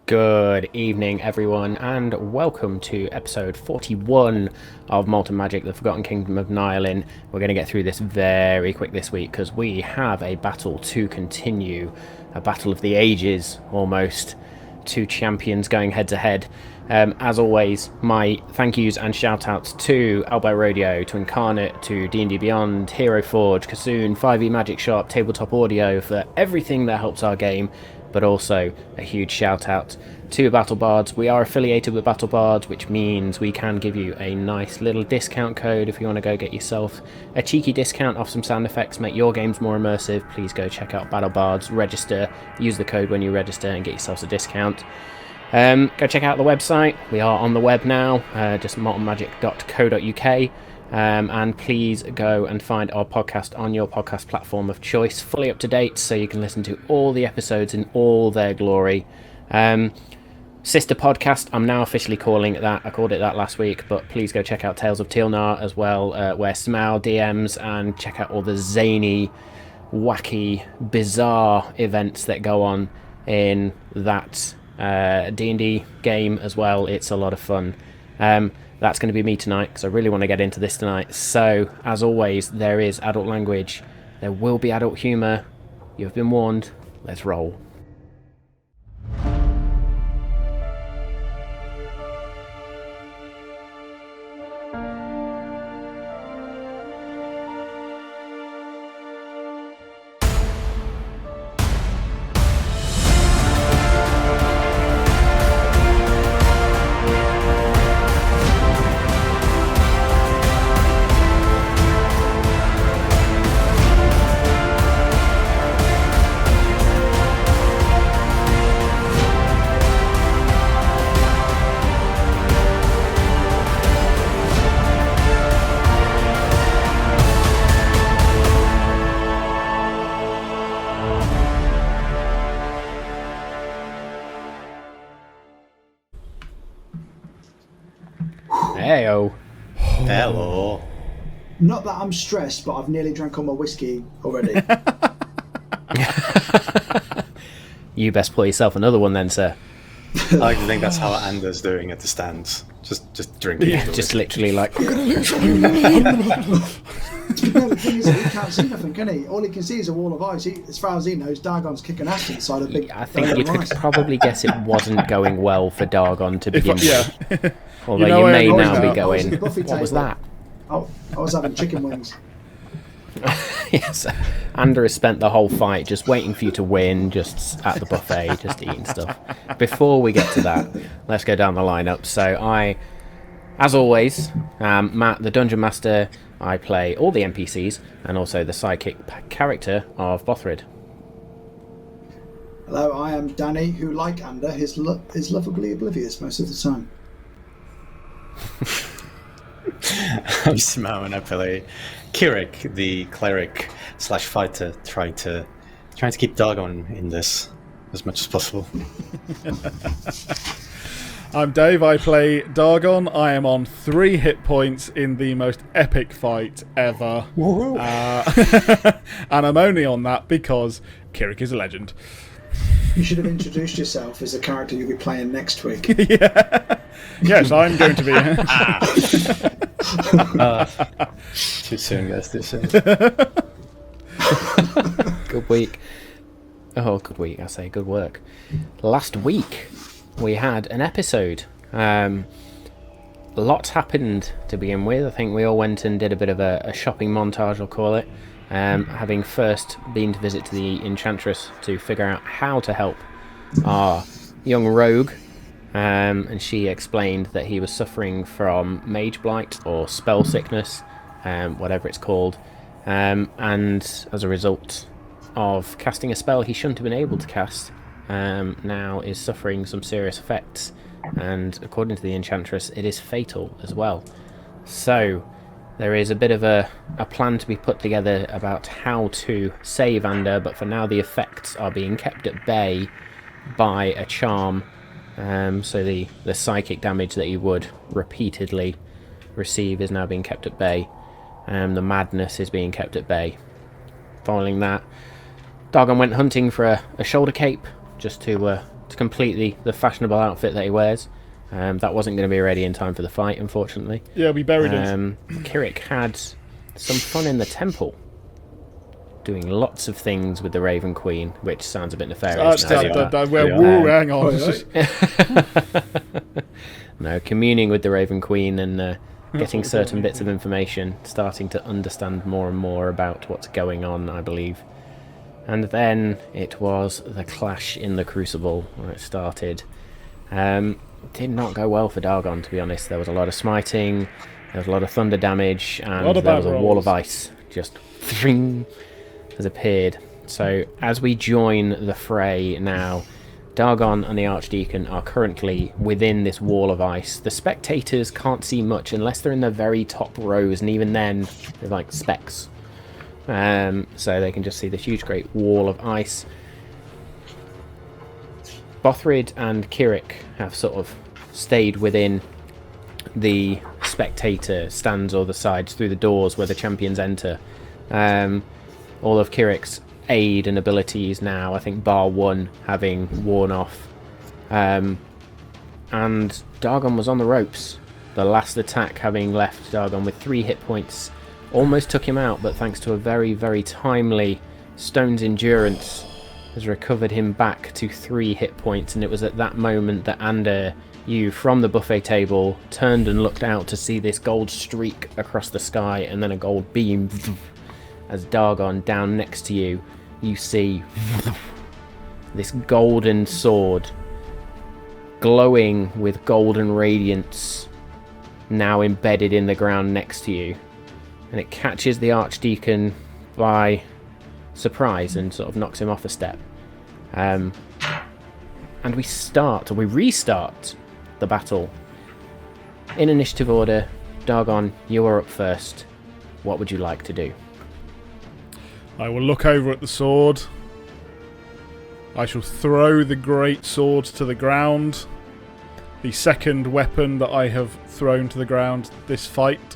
Good evening, everyone, and welcome to episode 41 of Malt and Magic, the Forgotten Kingdom of Nylin. We're going to get through this very quick this week because we have a battle to continue, a battle of the ages, almost. Two champions going head to head. As always, my thank yous and shout outs to Elbow Radio, to Incarnate, to D&D Beyond, Hero Forge, Kassoon, 5e Magic Shop, Tabletop Audio for everything that helps our game, but also a huge shout out to Battle Bards. We are affiliated with Battle Bards, which means we can give you a nice little discount code if you want to go get yourself a cheeky discount off some sound effects, make your games more immersive. Please go check out Battle Bards, register, use the code when you register and get yourselves a discount. Go check out the website. We are on the web now, just maltandmagic.co.uk. And please go and find our podcast on your podcast platform of choice, fully up to date, so you can listen to all the episodes in all their glory. Sister podcast, I'm now officially calling it that. I called it that last week, but please go check out Tales of Tilnar as well, where Smal DMs, and check out all the zany, wacky, bizarre events that go on in that D&D game as well. It's a lot of fun. That's going to be me tonight because I really want to get into this tonight. So, as always, there is adult language. There will be adult humour. You have been warned. Let's roll. Heyo. Hello. Not that I'm stressed, but I've nearly drank all my whiskey already. You best pour yourself another one then, sir. I like to think that's how Anders doing at the stands. Just drinking. Yeah, just literally like... No, the thing is, he can't see nothing, can he? All he can see is a wall of ice. As far as he knows, Dargon's kicking ass inside a big... I think you could probably guess it wasn't going well for Dargon to begin with. Although you may now be going, what was that? Oh, I was having chicken wings. Yes, Ander has spent the whole fight just waiting for you to win, just at the buffet, just eating stuff. Before we get to that, let's go down the lineup. So I, as always, am Matt, the Dungeon Master. I play all the NPCs and also the sidekick character of Bothrid. Hello, I am Danny, who, like Ander, is lovably oblivious most of the time. I'm Simao and I play Kirik, the cleric / fighter, trying to keep Dargon in this as much as possible. I'm Dave, I play Dargon. I am on 3 hit points in the most epic fight ever. And I'm only on that because Kirik is a legend. You should have introduced yourself as the character you'll be playing next week. Yeah. Yes, I'm going to be... Too soon, guys, too soon. Good week. Oh, good week, I say, good work. Last week, we had an episode. Lots happened to begin with. I think we all went and did a bit of a shopping montage, I'll call it. Having first been to visit the Enchantress to figure out how to help our young rogue. And she explained that he was suffering from mage blight or spell sickness, whatever it's called. And as a result of casting a spell he shouldn't have been able to cast, now is suffering some serious effects. And according to the Enchantress, it is fatal as well. So there is a bit of a plan to be put together about how to save Ander, but for now the effects are being kept at bay by a charm. So the psychic damage that you would repeatedly receive is now being kept at bay. The madness is being kept at bay. Following that, Dargon went hunting for a shoulder cape just to to complete the fashionable outfit that he wears. That wasn't going to be ready in time for the fight, unfortunately. Yeah, we buried it. Kirik had some fun in the temple, doing lots of things with the Raven Queen, which sounds a bit nefarious. Hang on. No, communing with the Raven Queen and getting certain bits of information, starting to understand more and more about what's going on, I believe. And then it was the clash in the Crucible where it started. Did not go well for Dargon, to be honest. There was a lot of smiting, there was a lot of thunder damage, and there was a wall of ice just has appeared. So as we join the fray now, Dargon and the Archdeacon are currently within this wall of ice. The spectators can't see much unless they're in the very top rows, and even then they're like specks. So they can just see this huge great wall of ice. Bothrid and Kirik have sort of stayed within the spectator stands or the sides through the doors where the champions enter. All of Kirik's aid and abilities now, I think bar one, having worn off. And Dargon was on the ropes. The last attack having left Dargon with 3 hit points. Almost took him out, but thanks to a very, very timely Stone's Endurance, has recovered him back to 3 hit points. And it was at that moment that Ander, you from the buffet table, turned and looked out to see this gold streak across the sky and then a gold beam. As Dargon, down next to you, you see this golden sword glowing with golden radiance now embedded in the ground next to you. And it catches the Archdeacon by surprise and sort of knocks him off a step. And we restart the battle. In initiative order, Dargon, you are up first. What would you like to do? I will look over at the sword. I shall throw the great sword to the ground. The second weapon that I have thrown to the ground this fight.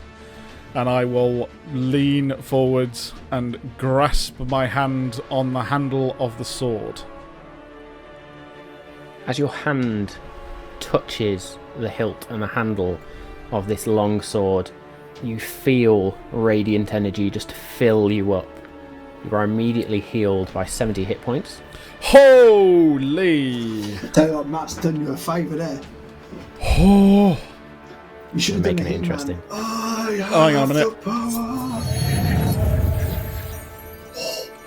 And I will lean forwards and grasp my hand on the handle of the sword. As your hand touches the hilt and the handle of this long sword, you feel radiant energy just fill you up. You are immediately healed by 70 hit points. Holy! I tell you what, Matt's done you a favour there. Oh! You should have done Making it it interesting. Hang on a minute.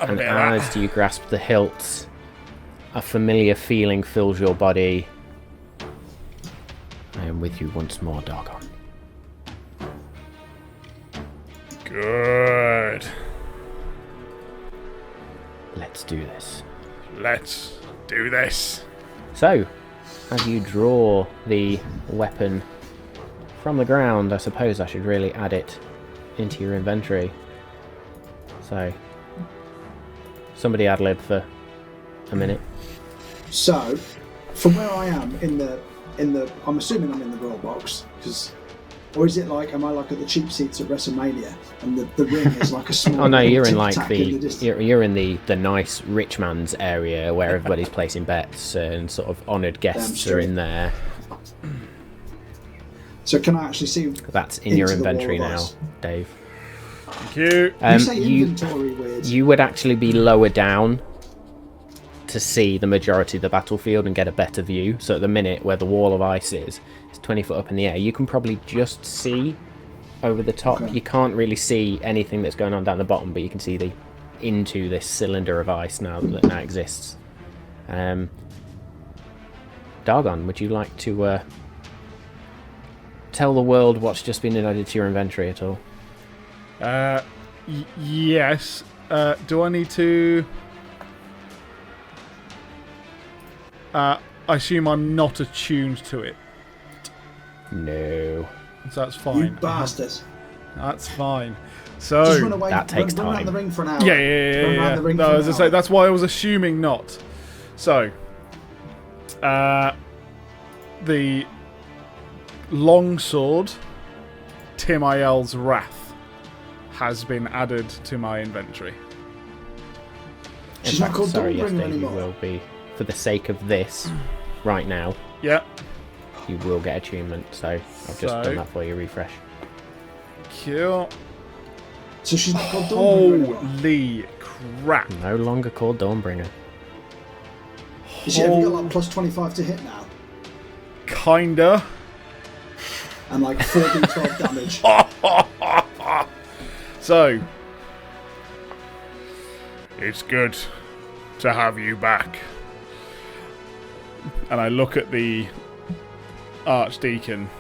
And as you grasp the hilt, a familiar feeling fills your body. I am with you once more, Dargon. Good. Let's do this. Let's do this. So, as you draw the weapon from the ground, I suppose I should really add it into your inventory. So, somebody ad lib for a minute. So, from where I am in the, I'm assuming I'm in the royal box, or is it like, am I like at the cheap seats at WrestleMania, and the ring is like a small? Oh no, you're in like you're in the nice rich man's area where everybody's placing bets and sort of honoured guests are in there. So can I actually see? That's in your inventory now, Dave. Thank you. You say inventory weird. You would actually be lower down to see the majority of the battlefield and get a better view. So at the minute where the wall of ice is, it's 20 foot up in the air. You can probably just see over the top. Okay. You can't really see anything that's going on down the bottom, but you can see into this cylinder of ice now that now exists. Dargon, would you like to tell the world what's just been added to your inventory at all? Yes. Do I need to... I assume I'm not attuned to it. No. So that's fine. You bastard. That's fine. So just run away. That takes run time. Around the ring for an hour. Yeah. No, as I say, that's why I was assuming not. So, the longsword, Timiel's Wrath, has been added to my inventory. She's not called sorry, Dawnbringer yes, Dave, you anymore. will be for the sake of this, right now, Yeah. you will get attunement. So I've just done that for you. Refresh. Cool. So she's not called Dawnbringer anymore. Holy crap. No longer called Dawnbringer. Has she ever got like plus 25 to hit now? Kinda. And like 4d12 damage. So, it's good to have you back. And I look at the Archdeacon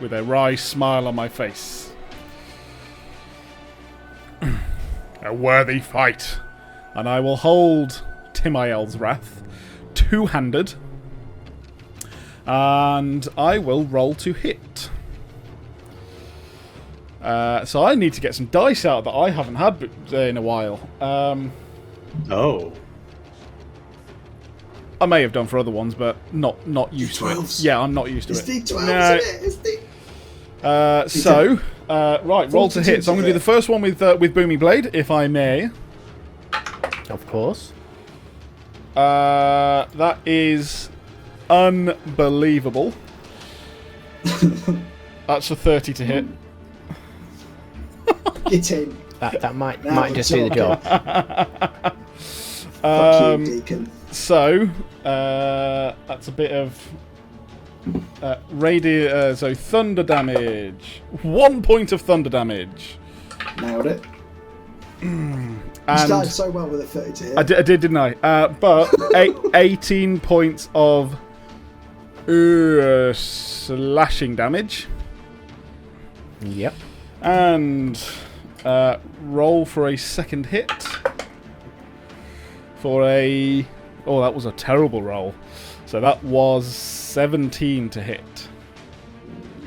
with a wry smile on my face. A worthy fight. And I will hold Timiel's wrath two-handed. And I will roll to hit. So I need to get some dice out that I haven't had in a while. Oh. I may have done for other ones, but not used to it. D12s. Yeah, I'm not used to It's it. D12, No. isn't it? It's D... Right, roll to hit. So I'm going to do the first one with Booming Blade, if I may. Of course. That is unbelievable. That's a 30 to hit. Get in. That might Now just it's do the job. Fuck you, Deacon. So that's a bit of so thunder damage. 1 point of thunder damage. Nailed it. You And started so well with a 30 to hit. I did, didn't I? But 18 points of slashing damage. Yep. And roll for a second hit. For a... Oh, that was a terrible roll. So that was 17 to hit.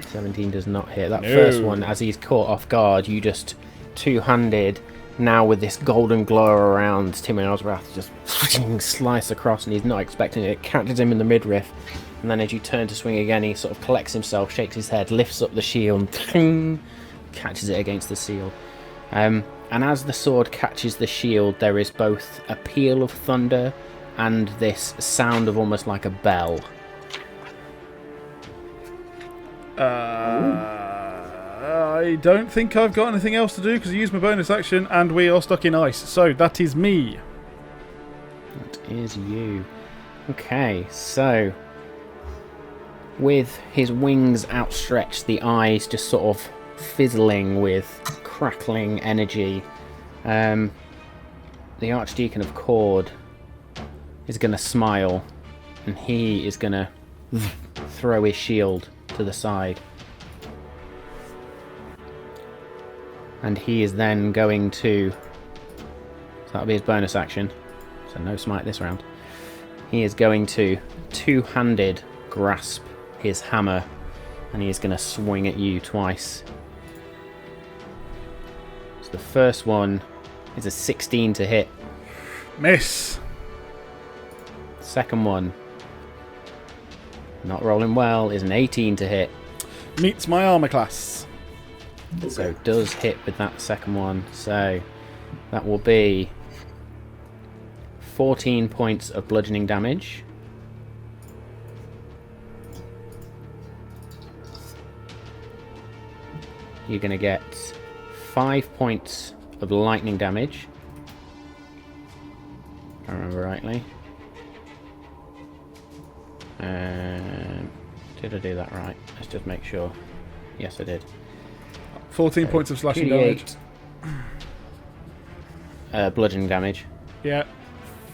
17 does not hit. That No. first one, as he's caught off guard, you just two-handed, now with this golden glow around Timiel's wrath, just slice across, and he's not expecting it. It catches him in the midriff, and then as you turn to swing again, he sort of collects himself, shakes his head, lifts up the shield, and catches it against the shield. And as the sword catches the shield, there is both a peal of thunder and this sound of almost like a bell. I don't think I've got anything else to do because I used my bonus action and we are stuck in ice. So that is me. That is you. Okay, so with his wings outstretched, the eyes just sort of fizzling with crackling energy, the Archdeacon of Cord is going to smile, and he is going to throw his shield to the side. And he is then going to... So that'll be his bonus action. So no smite this round. He is going to two-handed grasp his hammer, and he is going to swing at you twice. So the first one is a 16 to hit. Miss. Second one, not rolling well, is an 18 to hit. Meets my armor class. So does hit with that second one. So that will be 14 points of bludgeoning damage. You're going to get 5 points of lightning damage. If I remember rightly. Did I do that right? Let's just make sure. Yes, I did. 14 points of slashing damage. 2d8 bludgeoning damage. Yeah.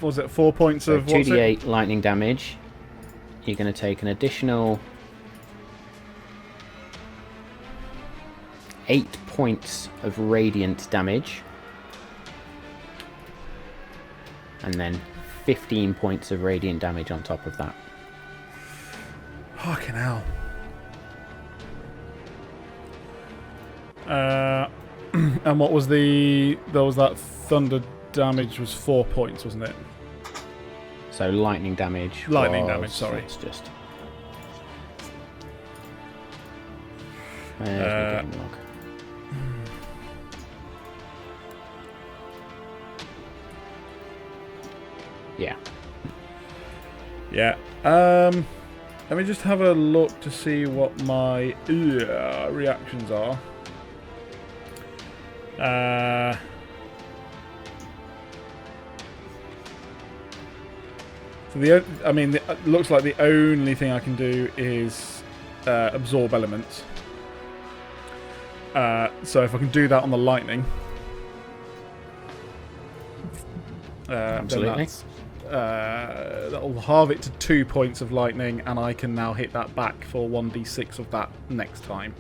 What was it 4 points So of what's it? 2d8 lightning damage. You're going to take an additional 8 points of radiant damage. And then 15 points of radiant damage on top of that. Fucking hell. And what was there was that thunder damage was 4 points, wasn't it? So lightning damage. Lightning damage, sorry. It's just. There's my game log. Yeah. Yeah. Let me just have a look to see what my reactions are. So it looks like the only thing I can do is absorb elements. So if I can do that on the lightning, Absolutely. That'll halve it to 2 points of lightning, and I can now hit that back for 1d6 of that next time.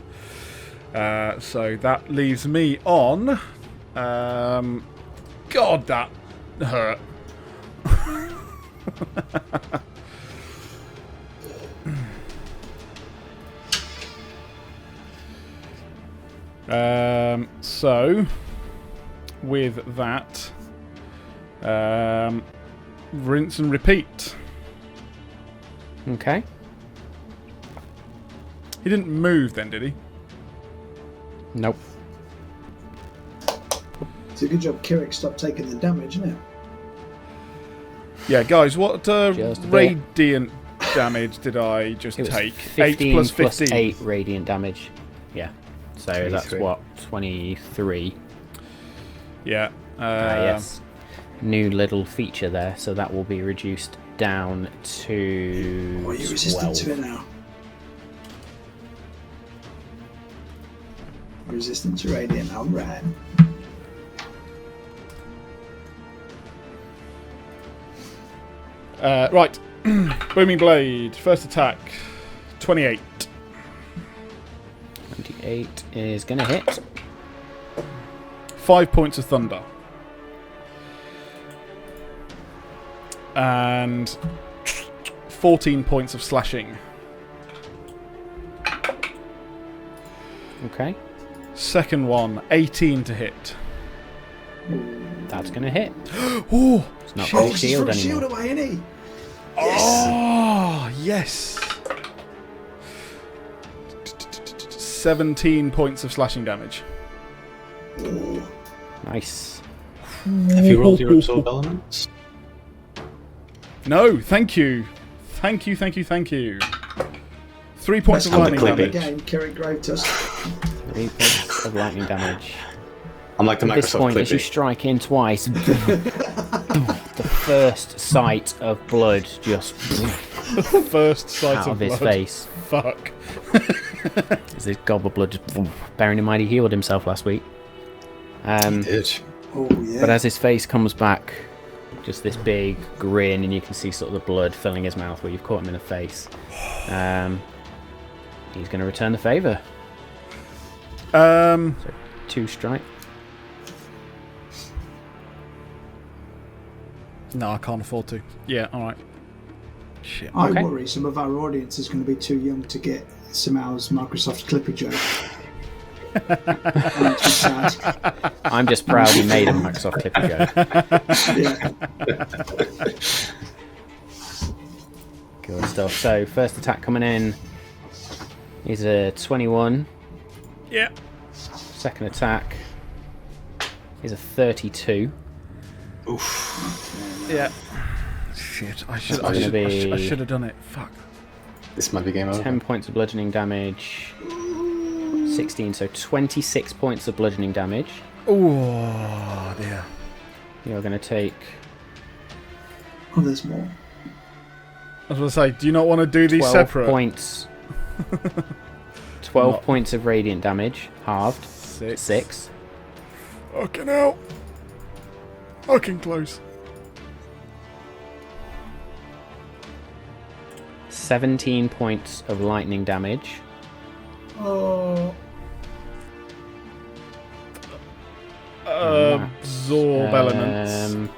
So that leaves me on. God, that hurt. So with that, rinse and repeat. Okay. He didn't move then, did he? Nope. It's a good job Kirik stopped taking the damage, isn't it? Yeah, guys, what Just a bit. radiant damage did I just It was take? 15 8 plus plus 15. 8 radiant damage. Yeah. So that's 23. what? 23. Yeah. Yes. New little feature there, so that will be reduced down to Or are you resistant to it now? Resistant to radiant, alright. Right. Booming Blade. First attack. 28. 28 is going to hit. 5 points of thunder. And 14 points of slashing. Okay. Second one, 18 to hit. That's going to hit. Oh, It's not Oh, got a he's shield got a shield anymore. away, isn't he? oh, yes. 17 points of slashing damage. Nice. Have you rolled your absorb elements? No, thank you. Thank you, thank you, thank you. 3 points of Best lightning clip of the damage. game, Kirik Gravetusk. 3 points of lightning damage. I'm like the At this Microsoft point, as you Clippy. strike in twice, the first sight of blood just First sight out of of his blood. face. Fuck. As this gob of blood just bearing in mind he healed himself last week. Did. Oh, yeah. But as his face comes back, just this big grin, and you can see sort of the blood filling his mouth where you've caught him in the face. He's going to return the favour. 2 strike. No, I can't afford to. Yeah, alright. Shit. I Okay. worry some of our audience is going to be too young to get Samal's Microsoft Clippy joke. And it's sad. I'm just proud he made a Microsoft Clippy joke. Yeah. Good stuff. So, first attack coming in is a 21. Yeah. Second attack is a 32. Yeah. Shit, I should That's gonna be- have done it. Fuck. This might be game over. 10 points of bludgeoning damage. 16, so 26 points of bludgeoning damage. Oh dear. You're going to take Oh, there's more. I was going to say, do you not want to do these 12 separate? points. 12 Not- points of radiant damage, halved. 6. 6. Fucking hell. Fucking close. 17 points of lightning damage. Oh, Absorb elements. And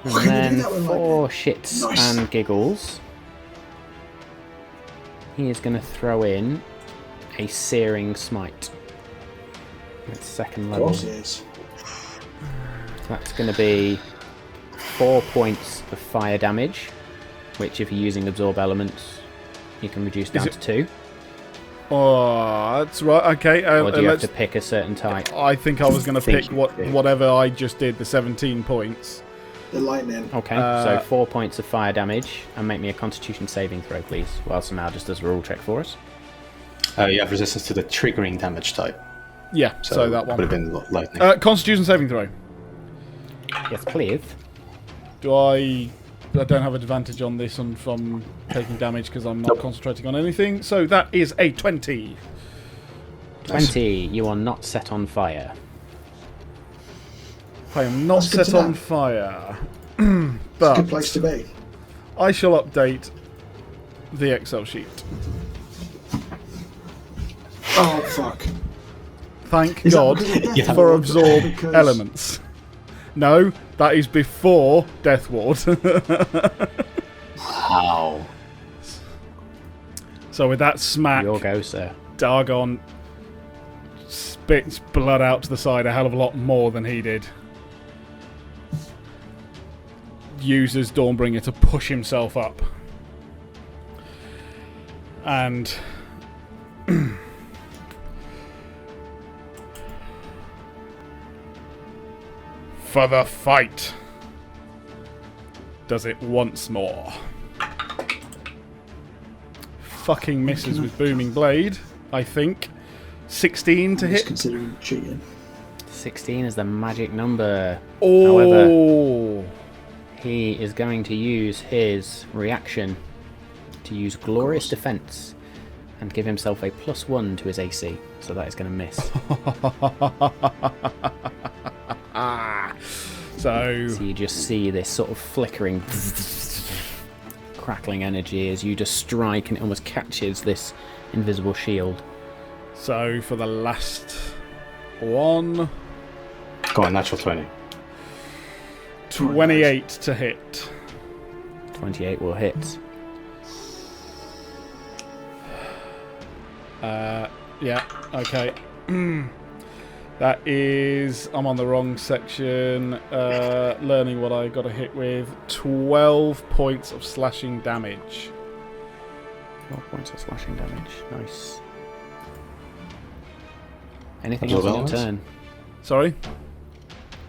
What can you do then that with for lightning? shits Nice. and giggles, he is going to throw in a searing smite. It's second of level. course it is. That's going to be 4 points of fire damage, which if you're using absorb elements, you can reduce down it- to 2. Oh, that's right. Okay. Or do you have let's. to pick a certain type? I think I was going to Think pick you pick. whatever I just did, the 17 points. the lightning. Okay, so 4 points of fire damage, and make me a Constitution saving throw, please. While Samar just does a rule check for us. You have resistance to the triggering damage type. Yeah, so that one. Would have been lightning. Constitution saving throw. Yes, please. I don't have advantage on this from taking damage because I'm not concentrating on anything. So that is a 20. 20. You are not set on fire. I am not That's good set to on know. fire. It's a But good place to be. I shall update the Excel sheet. Oh, fuck. Thank Is that God because of Death Yeah. for Ward? absorb Because- elements. No, that is before Death Ward. Wow. So with that smack, Your go, sir. Dargon spits blood out to the side a hell of a lot more than he did. Uses Dawnbringer to push himself up. And for the fight, does it once more. Fucking misses with Booming Blade, I think. 16 to I'm just hit. considering cheating. 16 is the magic number. Oh, He is going to use his reaction to use Glorious Defense and give himself a +1 to his AC. So that is going to miss. so So you just see this sort of flickering, crackling energy as you just strike, and it almost catches this invisible shield. so for the last one, Go on, natural 20. 28 to hit. 28 will hit. Yeah, okay. That is, I'm on the wrong section. Learning what I got to hit with. 12 points of slashing damage. 12 points of slashing damage. Nice. Anything Absorb else on your elements? turn? Sorry?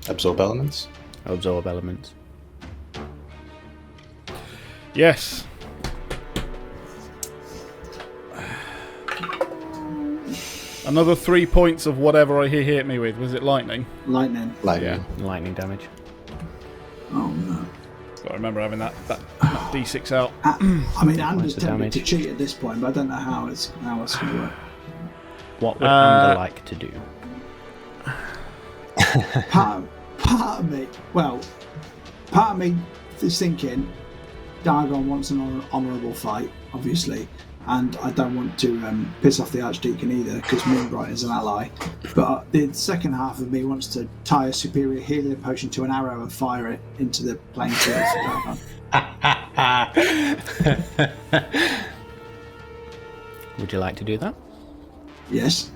Absorb elements. Absorb elements. Yes. Another 3 points of whatever he hit me with. Was it lightning? Lightning. Lightning. Lightning damage. Oh, no. Got to remember having that D6 out. I mean, Points Anders of tempted to damage. cheat at this point, but I don't know how it's going to work. What would Ander like to do? Part of me, part of me is thinking Dargon wants an honourable fight, obviously, and I don't want to piss off the Archdeacon either, because Moonbright is an ally. But the second half of me wants to tie a superior healing potion to an arrow and fire it into the plane field for Dargon. Would you like to do that? Yes,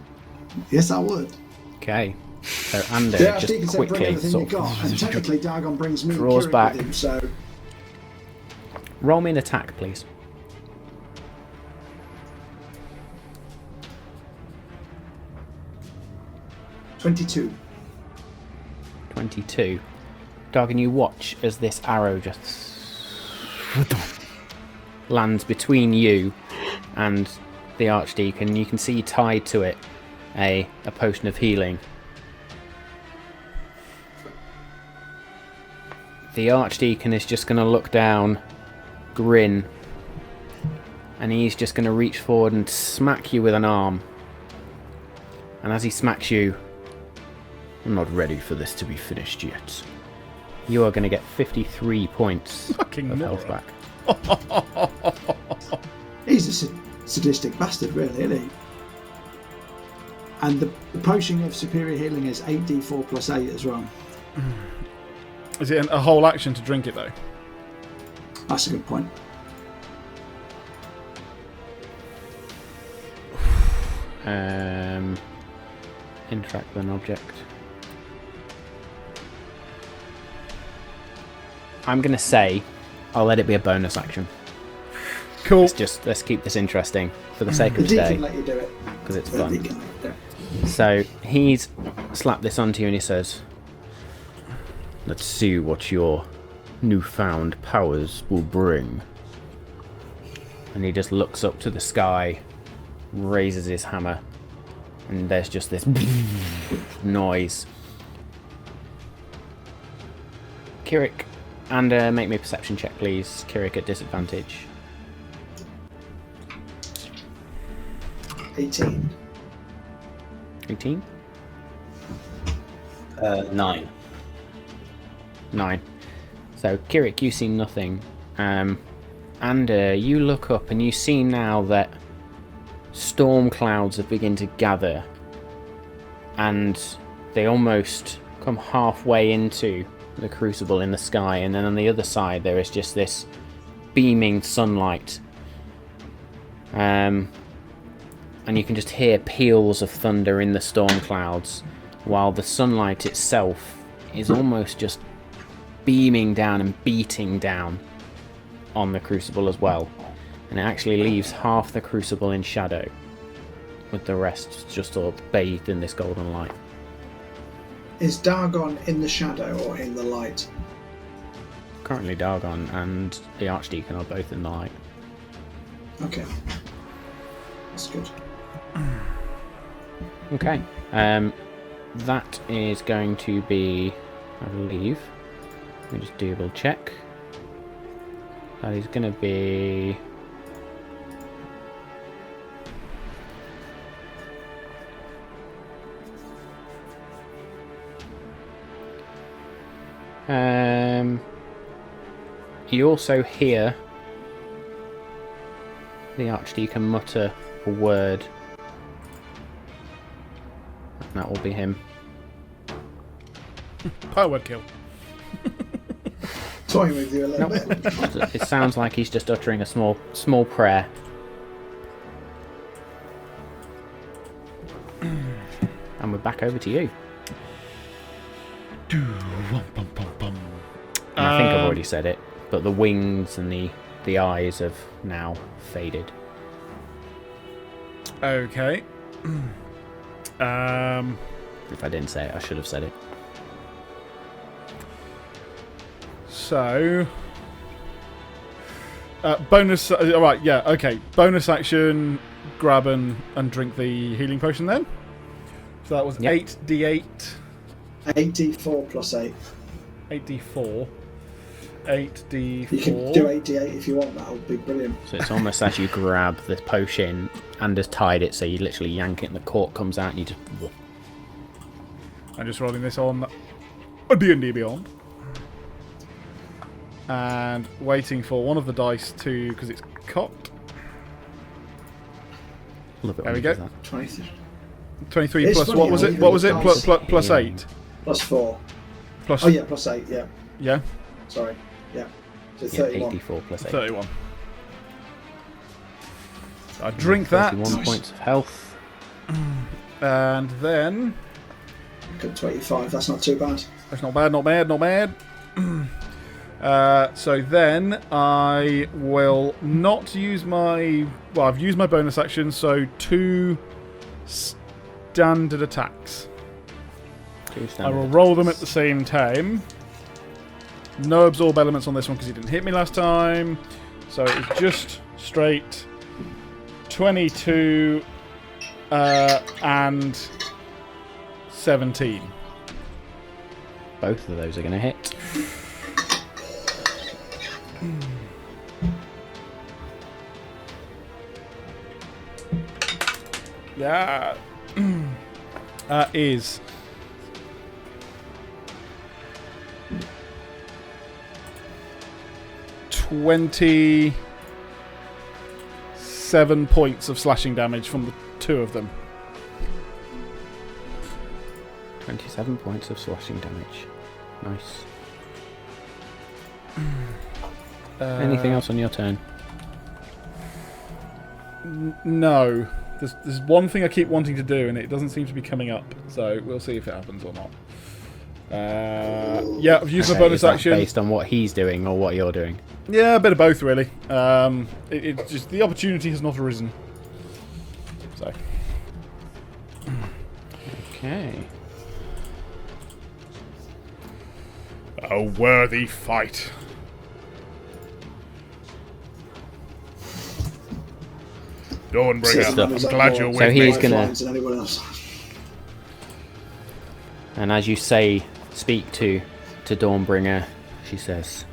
I would. Okay. So Ander The just Archdeacon said bring quickly everything you sort got, and of technically Dargon brings me draws and Kieran back. with him, so roll me an attack, please. $22. 22. Dargon, you watch as this arrow just lands between you and the Archdeacon. You can see tied to it a potion of healing. The Archdeacon is just going to look down, grin, and he's just going to reach forward and smack you with an arm. And as he smacks you, I'm not ready for this to be finished yet. You are going to get 53 points Fucking of health moron. back. He's a sadistic bastard, really, isn't he? And the potion of superior healing is 8d4 plus 8 as well. Is it a whole action to drink it, though? That's a good point. Interact with an object. I'm going to say I'll let it be a bonus action. Cool. Let's keep this interesting for the sake The of deacon today, let you do it. because it's The fun. deacon let you do it. So he's slapped this onto you and he says, "Let's see what your newfound powers will bring. And he just looks up to the sky, raises his hammer, and there's just this noise. Kirik, and make me a perception check, please. Kirik at disadvantage. 18. 18? 9. 9. So, Kirik, you see nothing. And you look up and you see now that storm clouds have begun to gather. And they almost come halfway into the crucible in the sky. And then on the other side there is just this beaming sunlight. And you can just hear peals of thunder in the storm clouds, while the sunlight itself is almost just beaming down and beating down on the crucible as well. And it actually leaves half the crucible in shadow, with the rest just sort of bathed in this golden light. Is Dargon in the shadow or in the light? Currently Dargon and the Archdeacon are both in the light. Okay. That's good. Okay. That is going to be, I believe, let me just double check. That is going to be... you also hear the Archdeacon mutter a word. And that will be him. Power word kill. Toying with you a little bit. It sounds like he's just uttering a small prayer. And we're back over to you. And I think I've already said it, but the wings and the eyes have now faded. Okay. If I didn't say it, I should have said it. So, bonus. All right, yeah, okay. Bonus action, grab and drink the healing potion. Then, so that was 8d8. 8d4 plus 8. 8d4. 8d4. You can do 8d8 if you want. That would be brilliant. So it's almost as you grab the potion and has tied it, so you literally yank it and the cork comes out and you just... I'm just rolling this on a D&D Beyond. And waiting for one of the dice to... because it's cocked. Love it there when we you go. do that. 23. 23 It's plus... funny what was how it? you What was it? dice- Plus Yeah. 8? Plus 4. Plus... Oh, yeah, plus 8, yeah. Yeah? Sorry. Yeah. So Yeah, 31. 84 plus 8. 31. I drink that. 31 Nice. points of health. And then... Good 25, that's not too bad. That's not bad, not bad, not bad. So then I will not use my... Well, I've used my bonus action, so 2 standard attacks. I will roll them at the same time. No absorb elements on this one because he didn't hit me last time. So it's just straight 22 and 17. Both of those are going to hit. Yeah. Is 27 points of slashing damage from the two of them. 27 points of slashing damage. Nice. Anything else on your turn? No. There's one thing I keep wanting to do, and it doesn't seem to be coming up. So we'll see if it happens or not. Yeah, I've used my bonus is that action. based on what he's doing or what you're doing? Yeah, a bit of both, really. It's just the opportunity has not arisen. So. Okay. A worthy fight. Dawnbringer, Doesn't I'm have glad more you're with So me. he's gonna- lifelines than anyone else. And as you speak to Dawnbringer, she says,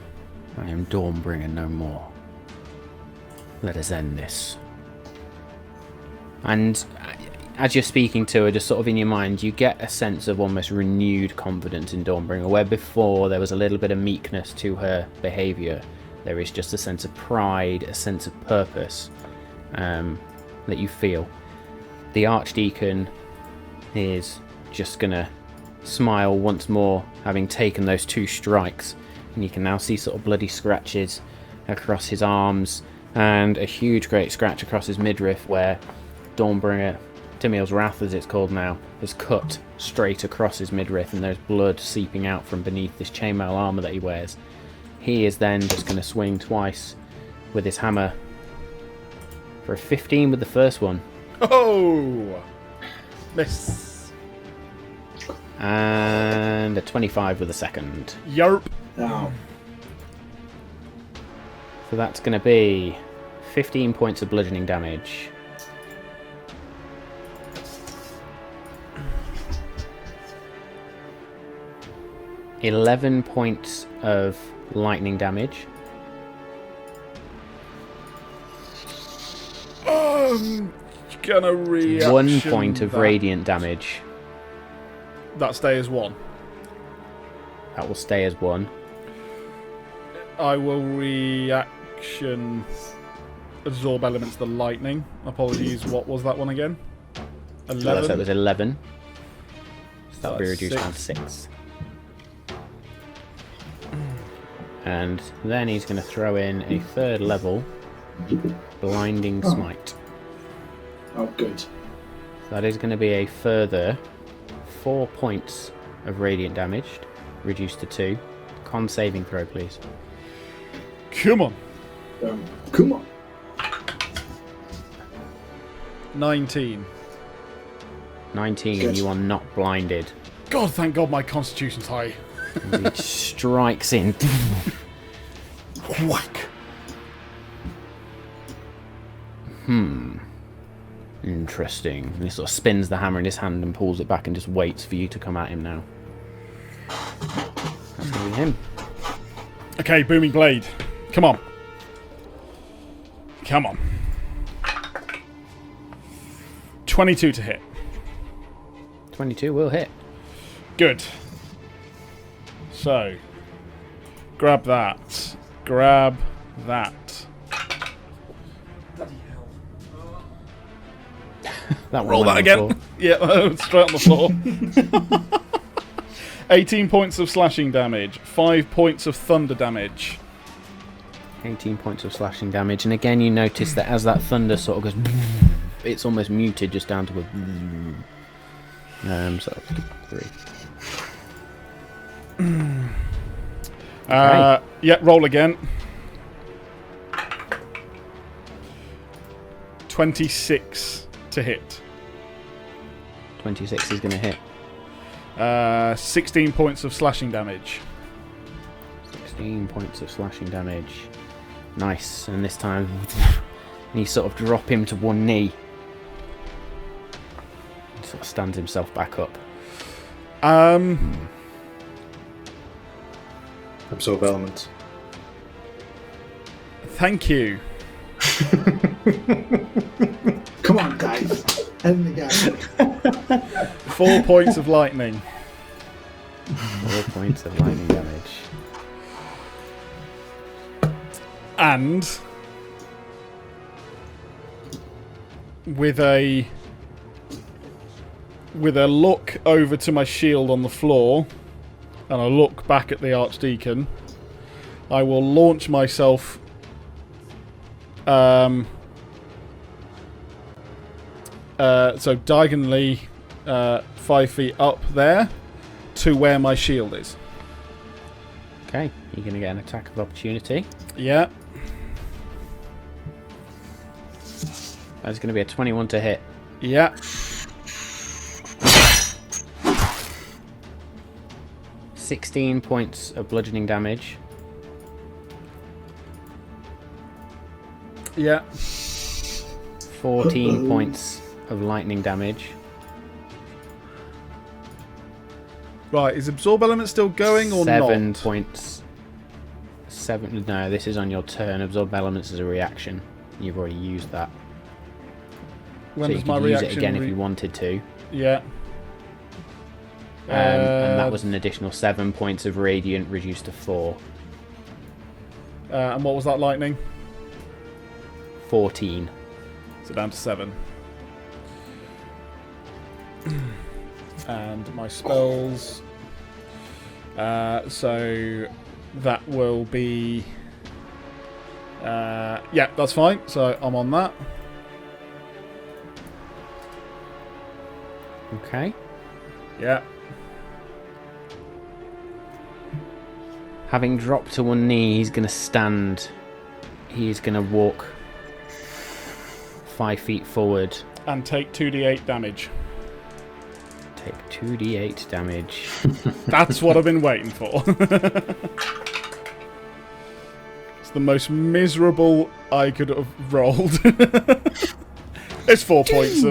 I am Dawnbringer no more. Let us end this. And as you're speaking to her, just sort of in your mind, you get a sense of almost renewed confidence in Dawnbringer, where before there was a little bit of meekness to her behaviour. There is just a sense of pride, a sense of purpose that you feel. The Archdeacon is just going to smile once more, having taken those 2 strikes, and you can now see sort of bloody scratches across his arms and a huge great scratch across his midriff where Dawnbringer, Timiel's Wrath as it's called now, is cut straight across his midriff, and there's blood seeping out from beneath this chainmail armour that he wears. He is then just going to swing twice with his hammer for a 15 with the first one. Oh! Miss. And a 25 with the second. Yarp. Now, So that's going to be 15 points of bludgeoning damage. $11 points of lightning damage. Gonna reaction 1 point of that. radiant damage. That stays 1. That will stay as 1. I will reaction absorb elements of the lightning. Apologies, what was that one again? 11. So it was 11. So that'll be That's reduced down to 6. And then he's going to throw in a 3rd level blinding smite. oh, good. So that is going to be a further 4 points of radiant damage, reduced to 2. Con saving throw, please. Come on. Come on. 19. 19, Good. you are not blinded. God, thank God my constitution's high. As he strikes in. Whack. Interesting. And he sort of spins the hammer in his hand and pulls it back and just waits for you to come at him now. That's going to be him. Okay, booming blade. Come on. Come on. 22 to hit. 22 will hit. Good. So, grab that. Grab that. That Roll that again. Yeah, straight on the floor. 18 points of slashing damage. 5 points of thunder damage. 18 points of slashing damage. And again, you notice that as that thunder sort of goes, it's almost muted just down to a. So 3. Yeah, roll again. 26 to hit. 26 is going to hit. 16 points of slashing damage. 16 points of slashing damage. Nice. And this time, you sort of drop him to one knee. He sort of stands himself back up. Absorb elements. Thank you. Come on, guys. End the game. 4 points of lightning. 4 points of lightning damage. And with a look over to my shield on the floor and a look back at the Archdeacon, I will launch myself so diagonally 5 feet up there to where my shield is. Okay, you're going to get an attack of opportunity. Yeah. That's going to be a 21 to hit. Yeah. 16 points of bludgeoning damage. Yeah. 14 points of lightning damage. Right, is Absorb Element still going or 7 not? points. 7. No, this is on your turn. Absorb Elements is a reaction. You've already used that. When so does you my could use reaction it again if you wanted to. Yeah. And that was an additional 7 points of Radiant reduced to 4. And what was that lightning? 14. So down to 7. And my spells. So that will be. Yeah, that's fine. So I'm on that. Okay. Yeah. Having dropped to one knee, he's going to stand. He's going to walk 5 feet forward. And take 2d8 damage. Take 2d8 damage. That's what I've been waiting for. It's the most miserable I could have rolled. It's 4 points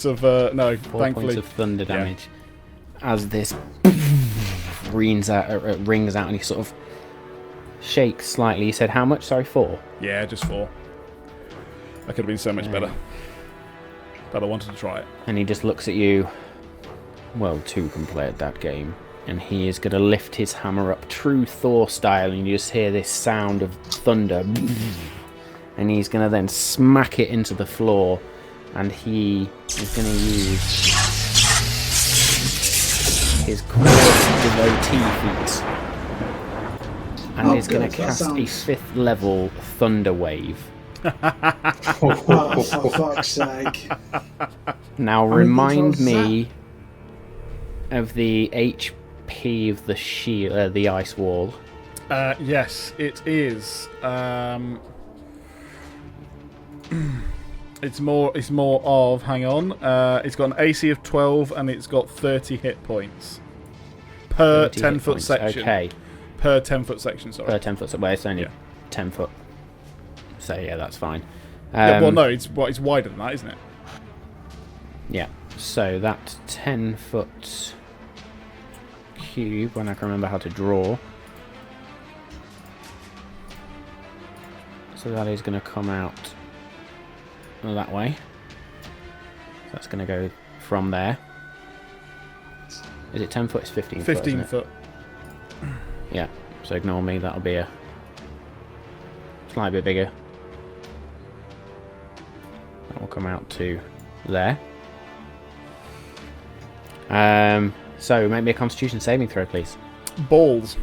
of no, 4 thankfully. points of thunder damage. As this rings out and he sort of shakes slightly. You said how much? Sorry, 4? Yeah, just 4. That could have been so much better. But I wanted to try it. And he just looks at you. Well, 2 can play at that game. And he is going to lift his hammer up, true Thor style, and you just hear this sound of thunder. And he's going to then smack it into the floor. And he is going to use his core devotee feat. And he's going to cast a 5th level thunder wave. Oh, for fuck's sake. Now remind me of the HP of the shield, the ice wall. Yes, it is. It's more of. Hang on. It's got an AC of 12 and it's got 30 hit points per 10-foot section. Okay. Per 10-foot section. Sorry. Per 10 foot. Well, it's only 10 foot. So yeah, that's fine. Yeah, well, no, it's wider than that, isn't it? Yeah. So that 10-foot cube, when I can remember how to draw. So that is going to come out that way. So that's going to go from there. Is it 10 foot? It's 15 foot. 15 foot. Yeah. So ignore me. That'll be a slightly bit bigger. That will come out to there. So make me a Constitution saving throw, please. Balls.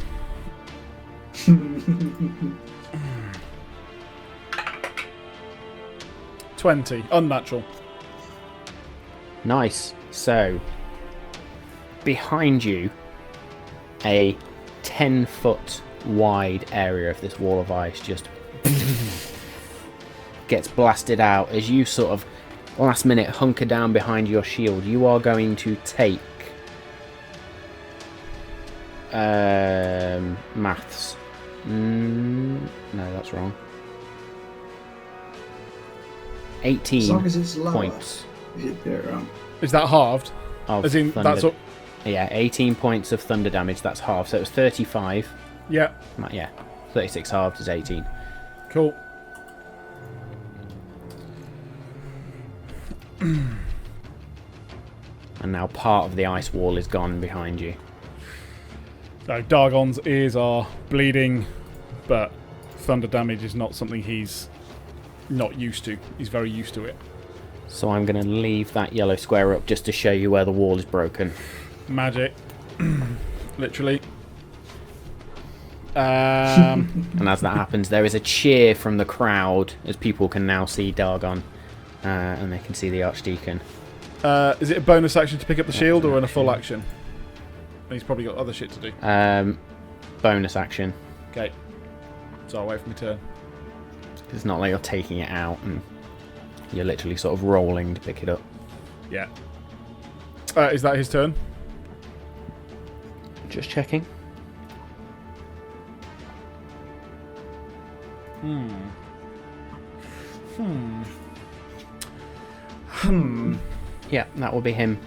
20. Unnatural. Nice. So behind you, a 10-foot wide area of this wall of ice just gets blasted out as you sort of last minute hunker down behind your shield. You are going to take maths. No, that's wrong. 18 As long as it's lower, points. you should do it wrong. Is that halved? Of As in, thunder. that's what. Yeah, 18 points of thunder damage. That's half. So it was 35. Yeah. Yeah, 36 halved is 18. Cool. And now part of the ice wall is gone behind you. So Dargon's ears are bleeding, but thunder damage is not something he's not used to. He's very used to it. So I'm going to leave that yellow square up just to show you where the wall is broken. Magic. Literally. And as that happens, there is a cheer from the crowd as people can now see Dargon. And they can see the Archdeacon. Is it a bonus action to pick up the shield or in a full action? He's probably got other shit to do. Bonus action. Okay. So I'll wait for my turn. It's not like you're taking it out and you're literally sort of rolling to pick it up. Yeah. Is that his turn? Just checking. Yeah, that will be him.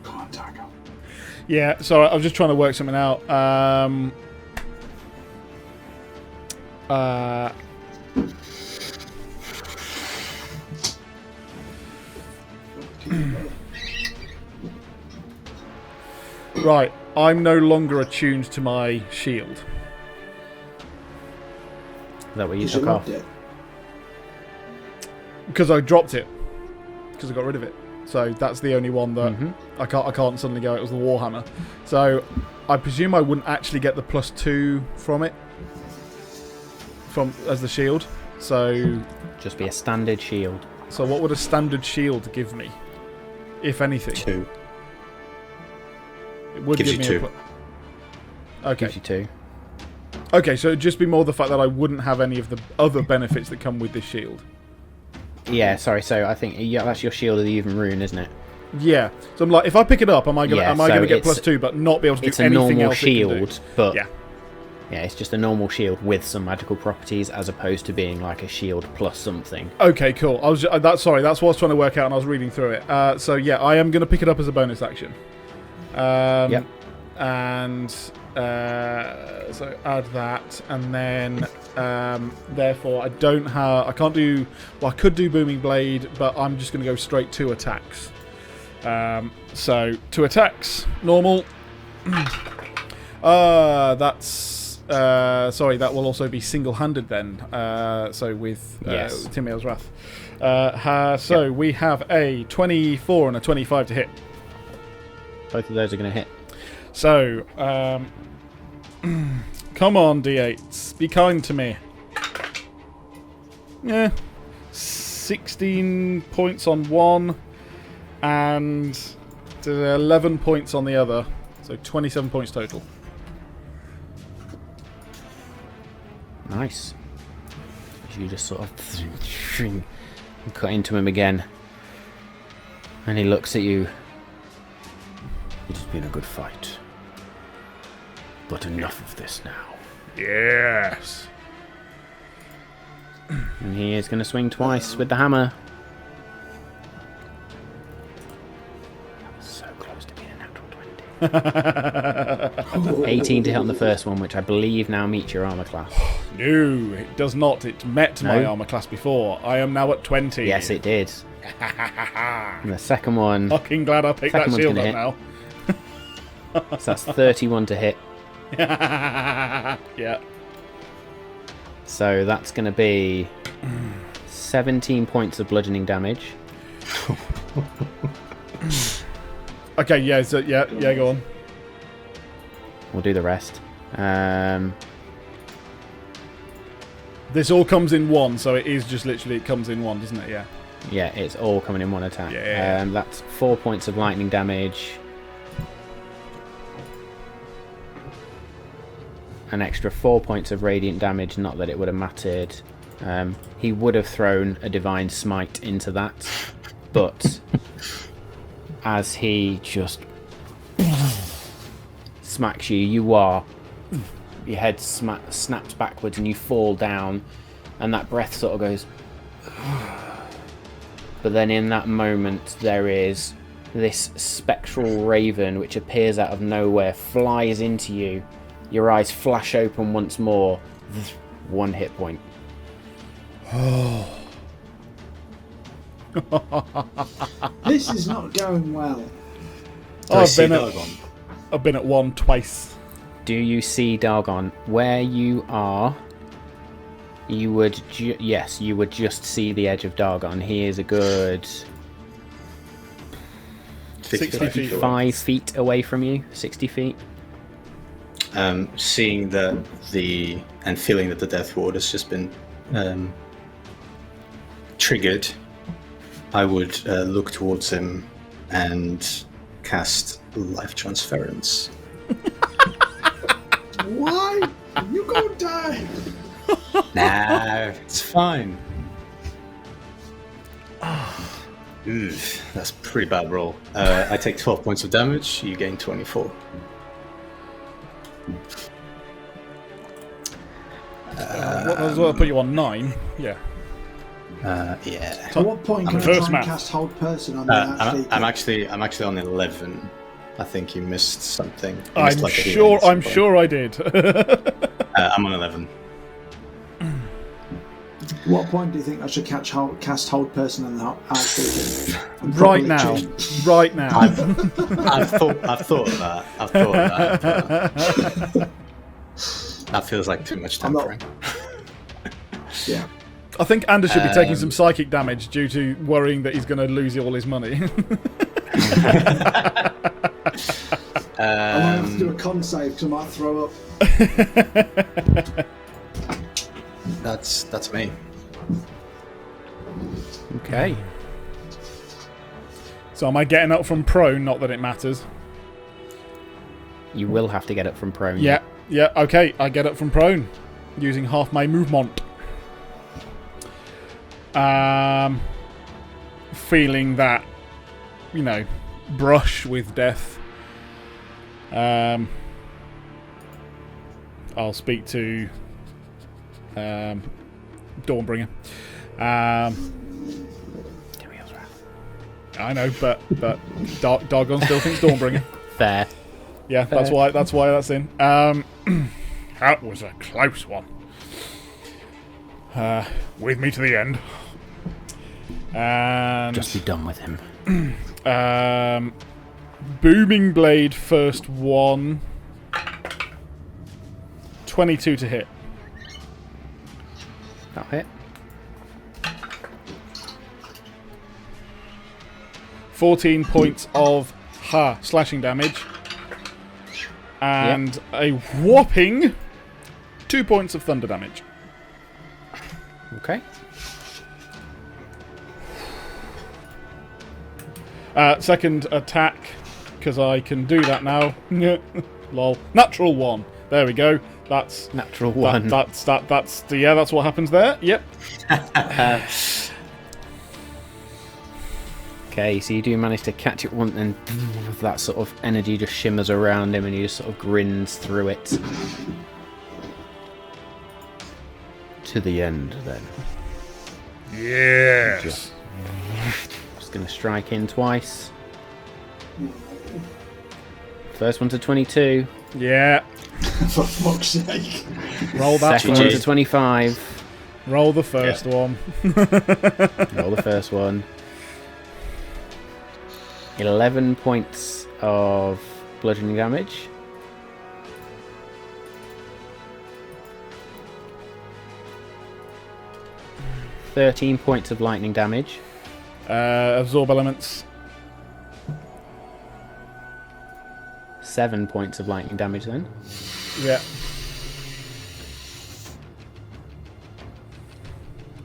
Come on, Dargon. Yeah, sorry, I was just trying to work something out. Right, I'm no longer attuned to my shield. Is that what you Because you took off? loved it. Because I dropped it. Because I got rid of it. So that's the only one that I can't suddenly go, it was the Warhammer. So I presume I wouldn't actually get the +2 from it. As the shield. So Just be a standard shield. So what would a standard shield give me? If anything. 2. It would Gives give you me 2. Okay. Gives you 2. Okay, so it'd just be more the fact that I wouldn't have any of the other benefits that come with this shield. Yeah, sorry. So I think that's your shield of the even rune, isn't it? Yeah. So I'm like, if I pick it up, am I gonna get +2 but not be able to do It's a anything normal else it can do? shield, but Yeah. yeah, it's just a normal shield with some magical properties, as opposed to being like a shield plus something. Okay, cool. That's what I was trying to work out, and I was reading through it. So yeah, I am going to pick it up as a bonus action. Yep. And so add that, and then therefore I can't do. Well, I could do booming blade, but I'm just going to go straight to attacks. So 2 attacks, normal. That's sorry. That will also be single-handed then. So with Yes. Timiel's Wrath. So we have a 24 and a 25 to hit. Both of those are going to hit. So, come on, D8s. Be kind to me. Yeah. 16 points on one, and 11 points on the other. So 27 points total. Nice. You just sort of cut into him again, and he looks at you. It has been a good fight, but enough of this now. Yes. And he is going to swing twice with the hammer. That was so close to being a natural 20. 18 to hit on the first one, which I believe now meets your armor class. No, it does not. It met my armor class before. I am now at 20. Yes, it did. And the second one, Fucking glad I picked that Second one's shield gonna up now. so that's 31 to hit. Yeah. So that's going to be 17 points of bludgeoning damage. Okay, yeah, so yeah, go on. We'll do the rest. This all comes in one, so it is just literally, it comes in one, doesn't it? Yeah. Yeah, it's all coming in one attack. Yeah. That's 4 points of lightning damage. An extra 4 points of radiant damage, not that it would have mattered. He would have thrown a divine smite into that, but as he just smacks you, your head snaps backwards and you fall down, and that breath sort of goes. But then in that moment there is this spectral raven which appears out of nowhere, flies into you. Your eyes flash open once more. 1 hit point. This is not going well. I've been at 1 twice. Do you see Dargon? Where you are, you would yes, you would just see the edge of Dargon. He is a good 60 feet away. 5 feet away from you. 60 feet. Seeing and feeling that the Death Ward has just been triggered, I would look towards him and cast Life Transference. Why? You go die. Nah, it's fine. Ooh, that's a pretty bad roll. I take 12 points of damage. You gain 24. What does that put you on 9? Yeah. Yeah. At what point can I First try and math. cast Hold Person on the Archdeacon? I'm actually on 11. I think you missed something. You I'm missed, like, a healing at some point. sure I did. I'm on 11. At what point do you think I should cast Hold Person on the Archdeacon? And Right properly now. change? Right now. I've thought of that. But that feels like too much I'm not- tampering. Yeah. I think Anders should be taking some psychic damage due to worrying that he's going to lose all his money. I might have to do a con save because I might throw up. That's me. Okay. So am I getting up from prone? Not that it matters. You will have to get up from prone. Yeah, okay. I get up from prone using half my movement. Feeling that, brush with death. I'll speak to Dawnbringer. Timiel's wrath. I know, but Dargon still thinks Dawnbringer. Fair. Yeah, that's why that's in. That was a close one. With me to the end. And Just be done with him. Booming Blade first one. 22 to hit. That'll hit. 14 points of slashing damage. And a whopping 2 points of thunder damage. Okay. Second attack, because I can do that now. Lol. Natural 1. There we go. That's Natural 1. That's what happens there. Yep. Okay, so you do manage to catch it once, and that sort of energy just shimmers around him, and he just sort of grins through it. To the end, then. Yes. Just going to strike in twice. First one to 22. Yeah. For fuck's sake. Roll that Second one to first. 25. Roll the first one. Roll the first one. 11 points of bludgeoning damage. $13 points of lightning damage. Absorb elements. 7 points of lightning damage then. Yeah.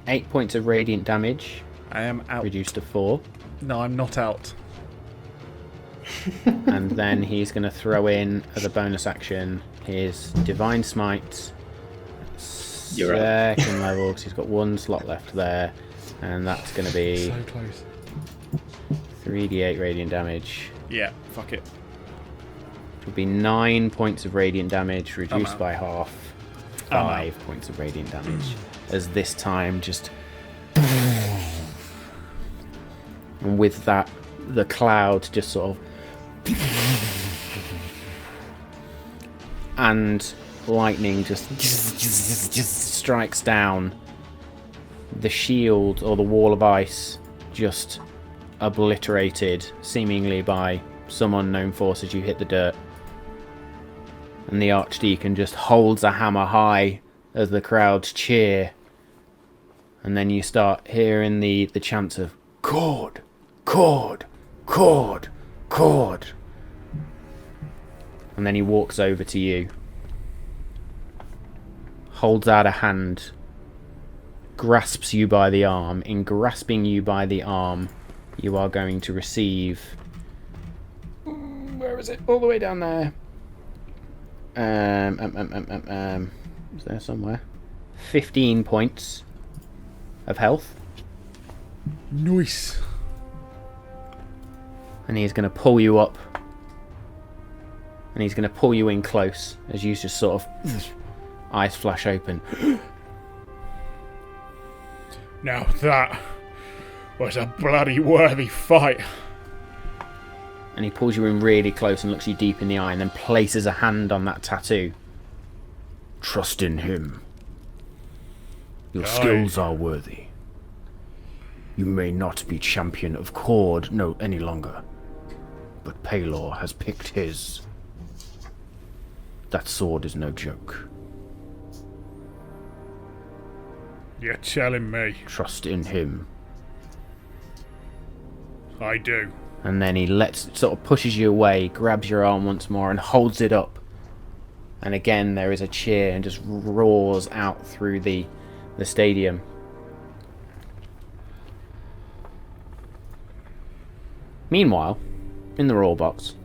8 points of radiant damage, I am out. reduced to 4. No, I'm not out. And then he's going to throw in, as a bonus action, his Divine Smite. You're right. Second level, because he's got one slot left there. And that's going to be So close. 3d8 radiant damage. Yeah, fuck it. Which would be 9 points of radiant damage, reduced out. by half. I'm 5 points of radiant damage. As this time just... And with that, the cloud just sort of... And lightning just strikes down. The shield, or the wall of ice, just obliterated, seemingly by some unknown force as you hit the dirt. And the Archdeacon just holds a hammer high as the crowds cheer. And then you start hearing the chants of Cord, Cord, Cord, Cord. And then he walks over to you, holds out a hand, grasps you by the arm. In grasping you by the arm, you are going to receive... Where is it? All the way down there. Is there somewhere? 15 points of health. Nice. And he's going to pull you up. And he's going to pull you in close as you just sort of eyes flash open. Now that was a bloody worthy fight. And he pulls you in really close and looks you deep in the eye and then places a hand on that tattoo. Trust in him. Your skills are worthy. You may not be champion of Cord any longer, but Paylor has picked his. That sword is no joke. You're telling me? Trust in him. I do. And then he sort of pushes you away, grabs your arm once more and holds it up. And again there is a cheer and just roars out through the stadium. Meanwhile, in the roll box,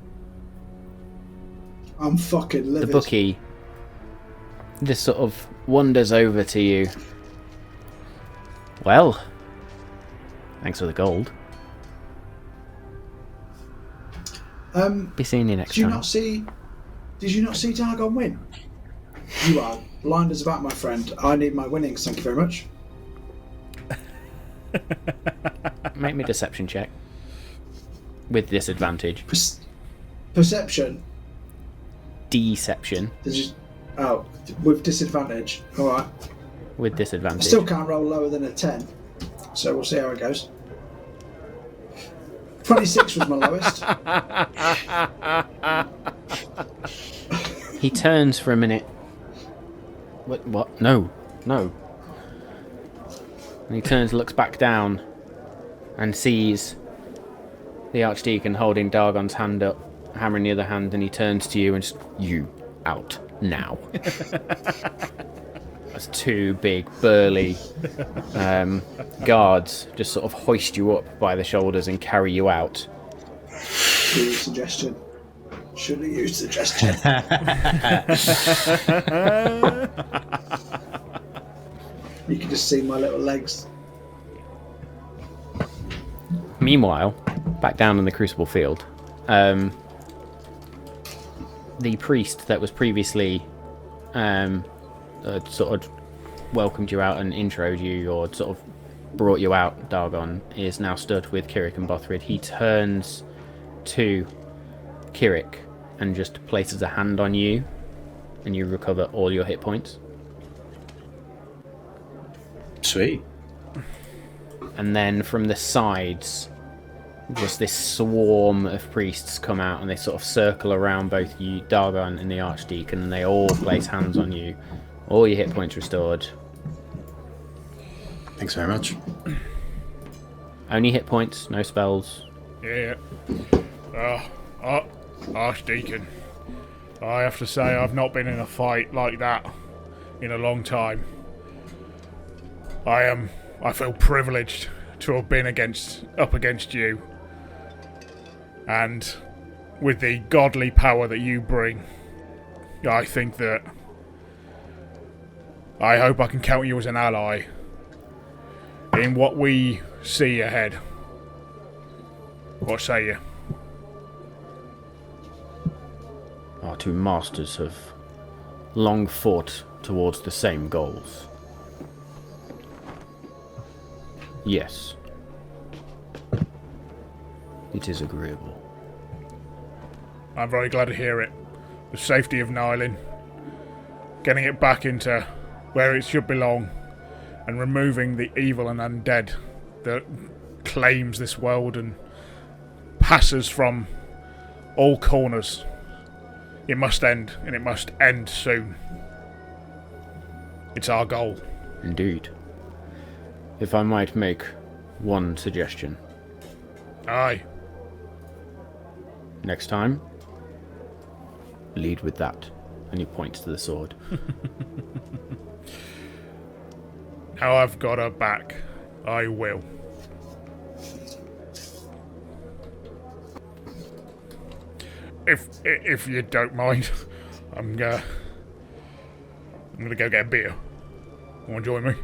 I'm fucking livid. the bookie just sort of wanders over to you. Well, thanks for the gold. Be seeing you next time. Did you not see Dargon win? You are blind as a bat, my friend. I need my winnings, thank you very much. Make me a deception check. With disadvantage. Perception. Deception. With disadvantage. Alright. With I disadvantage. still can't roll lower than a 10. So we'll see how it goes. 26 was my lowest. He turns for a minute. What? No. And he turns, looks back down, and sees the Archdeacon holding Dargon's hand up, hammer in the other hand, and he turns to you and just, you out now. As two big, burly guards just sort of hoist you up by the shoulders and carry you out. Suggestion. Should have used suggestion. You can just see my little legs. Meanwhile, back down in the Crucible field, the priest that was previously sort of welcomed you out and introed you, or sort of brought you out, Dargon, is now stood with Kirik and Bothrid. He turns to Kirik and just places a hand on you, and you recover all your hit points. Sweet. And then from the sides, just this swarm of priests come out and they sort of circle around both you, Dargon, and the Archdeacon, and they all place hands on you. All your hit points restored. Thanks very much. Only hit points, no spells. Yeah. Archdeacon, I have to say I've not been in a fight like that in a long time. I feel privileged to have been up against you. And with the godly power that you bring, I think that I hope I can count you as an ally in what we see ahead. What say you? Our two masters have long fought towards the same goals. Yes. It is agreeable. I'm very glad to hear it. The safety of Nylin, getting it back into where it should belong, and removing the evil and undead that claims this world and passes from all corners. It must end, and it must end soon. It's our goal. Indeed. If I might make one suggestion. Aye. Next time, lead with that. And he points to the sword. Now I've got her back, I will. If you don't mind, I'm gonna go get a beer. Want to join me?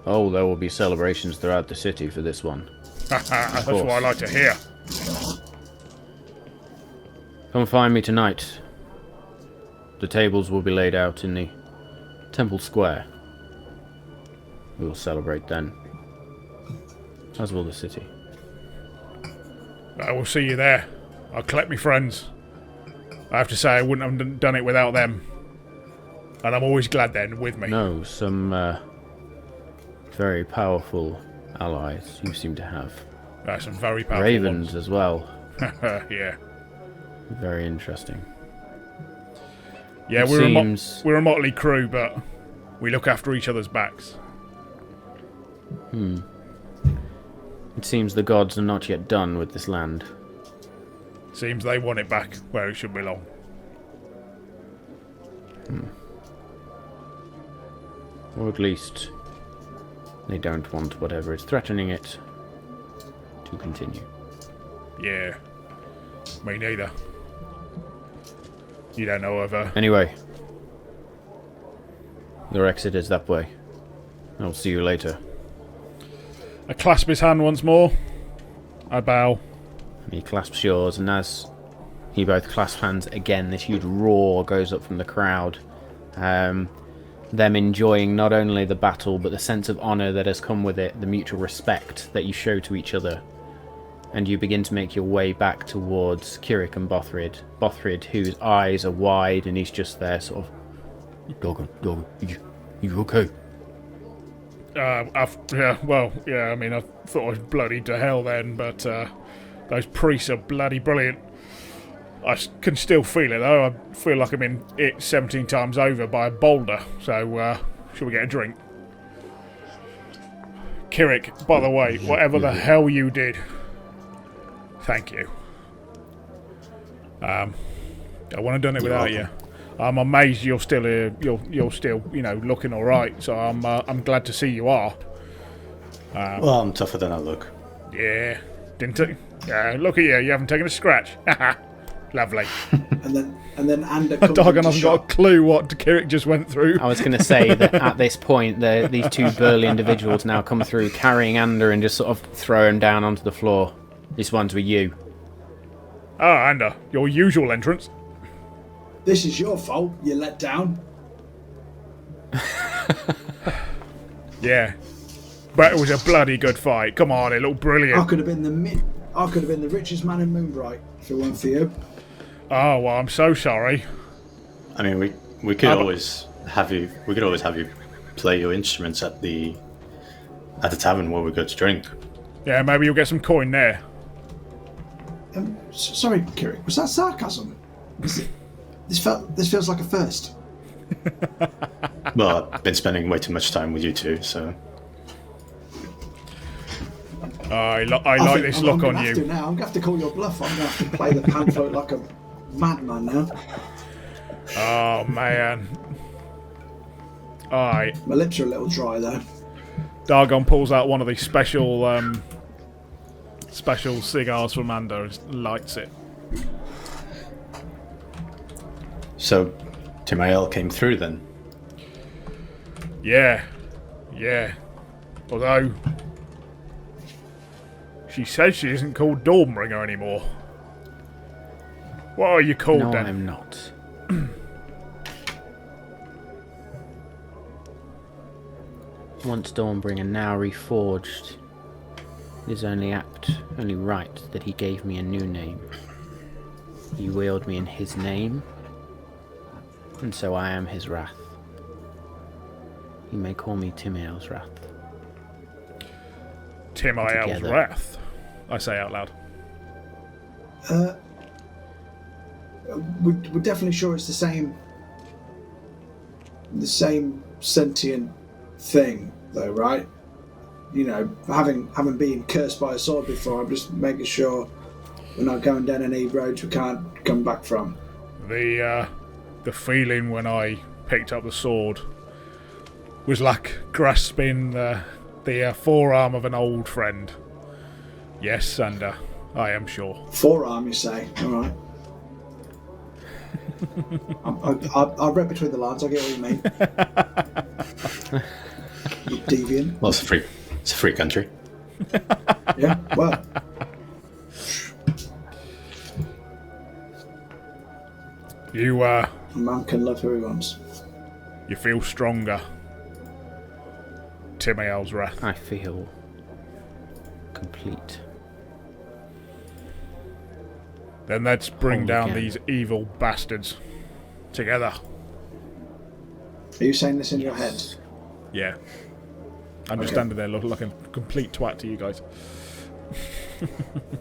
Oh, there will be celebrations throughout the city for this one. That's what I like to hear. Come find me tonight. The tables will be laid out in the Temple Square. We will celebrate then. As will the city. I will see you there. I'll collect my friends. I have to say, I wouldn't have done it without them. And I'm always glad they're with me. No, some very powerful allies you seem to have. Some very powerful Ravens ones. as well. Yeah. Very interesting. Yeah, It seems... we're a motley crew, but we look after each other's backs. It seems the gods are not yet done with this land. Seems they want it back where it should belong. Or at least they don't want whatever is threatening it to continue. Yeah. Me neither. You don't know of her. Anyway, your exit is that way. I'll see you later. I clasp his hand once more. I bow. And he clasps yours, and as you both clasp hands again, this huge roar goes up from the crowd. Them enjoying not only the battle, but the sense of honour that has come with it, the mutual respect that you show to each other. And you begin to make your way back towards Kirik and Bothrid. Bothrid, whose eyes are wide, and he's just there sort of... Dargon, you okay? I mean, I thought I was bloody to hell then, but those priests are bloody brilliant. I can still feel it, though. I feel like I'm in it 17 times over by a boulder, so shall we get a drink? Kirik, by the way, whatever the hell you did, thank you. I wouldn't have done it without you. I'm amazed you're still here. You're still, looking all right. So I'm glad to see you are. Well, I'm tougher than I look. Yeah, didn't it? Yeah, look at you. You haven't taken a scratch. Lovely. And then Ander comes Dargon into hasn't got shot. a clue what Kirik just went through. I was going to say that at this point, these two burly individuals now come through carrying Ander and just sort of throw him down onto the floor. This one's with you. Ah, Ander, your usual entrance. This is your fault. You let down. Yeah, but it was a bloody good fight. Come on, it looked brilliant. I could have been the richest man in Moonbright if it weren't for you. Oh well, I'm so sorry. I mean, we could always have you. We could always have you play your instruments at the tavern where we go to drink. Yeah, maybe you'll get some coin there. Sorry, Kirik. Was that sarcasm? This feels like a first. Well, I've been spending way too much time with you two, so. I like this look on you. I'm going to have to call your bluff. I'm going to have to play the panflute like a madman now. Oh man. Alright. My lips are a little dry though. Dargon pulls out one of these special cigars from Ander and lights it. So, Timiel came through then? Yeah. Although she says she isn't called Dawnbringer anymore. What are you called No, then? I'm not. Once Dawnbringer, now reforged. It is only right that he gave me a new name. He wheeled me in his name, and so I am his wrath. You may call me Timiel's wrath. Timiel's Together. wrath, I say out loud. We're definitely sure it's the same sentient thing, though, right? Having been cursed by a sword before, I'm just making sure we're not going down any roads we can't come back from. The feeling when I picked up the sword was like grasping the forearm of an old friend. Yes, and I am sure. Forearm, you say? All right. I'll read between the lines. I get what you mean. You deviant. Well, it's a free country. Yeah, well, You a man can love who he wants. you feel stronger. Timiel's wrath. I feel complete. Then let's bring Whole down again. these evil bastards together. Are you saying this in your head? Yes. Yeah. I'm just Okay. standing there looking like a complete twat to you guys.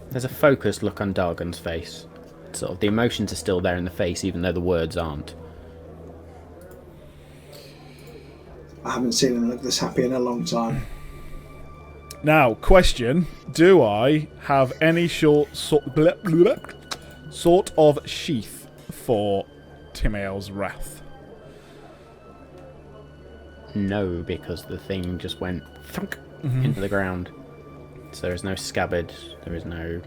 There's a focused look on Dargon's face. Sort of the emotions are still there in the face, even though the words aren't. I haven't seen him look this happy in a long time. Now, question: do I have any sort of sheath for Timiel's wrath? No, because the thing just went thunk into the ground. So there is no scabbard. There is no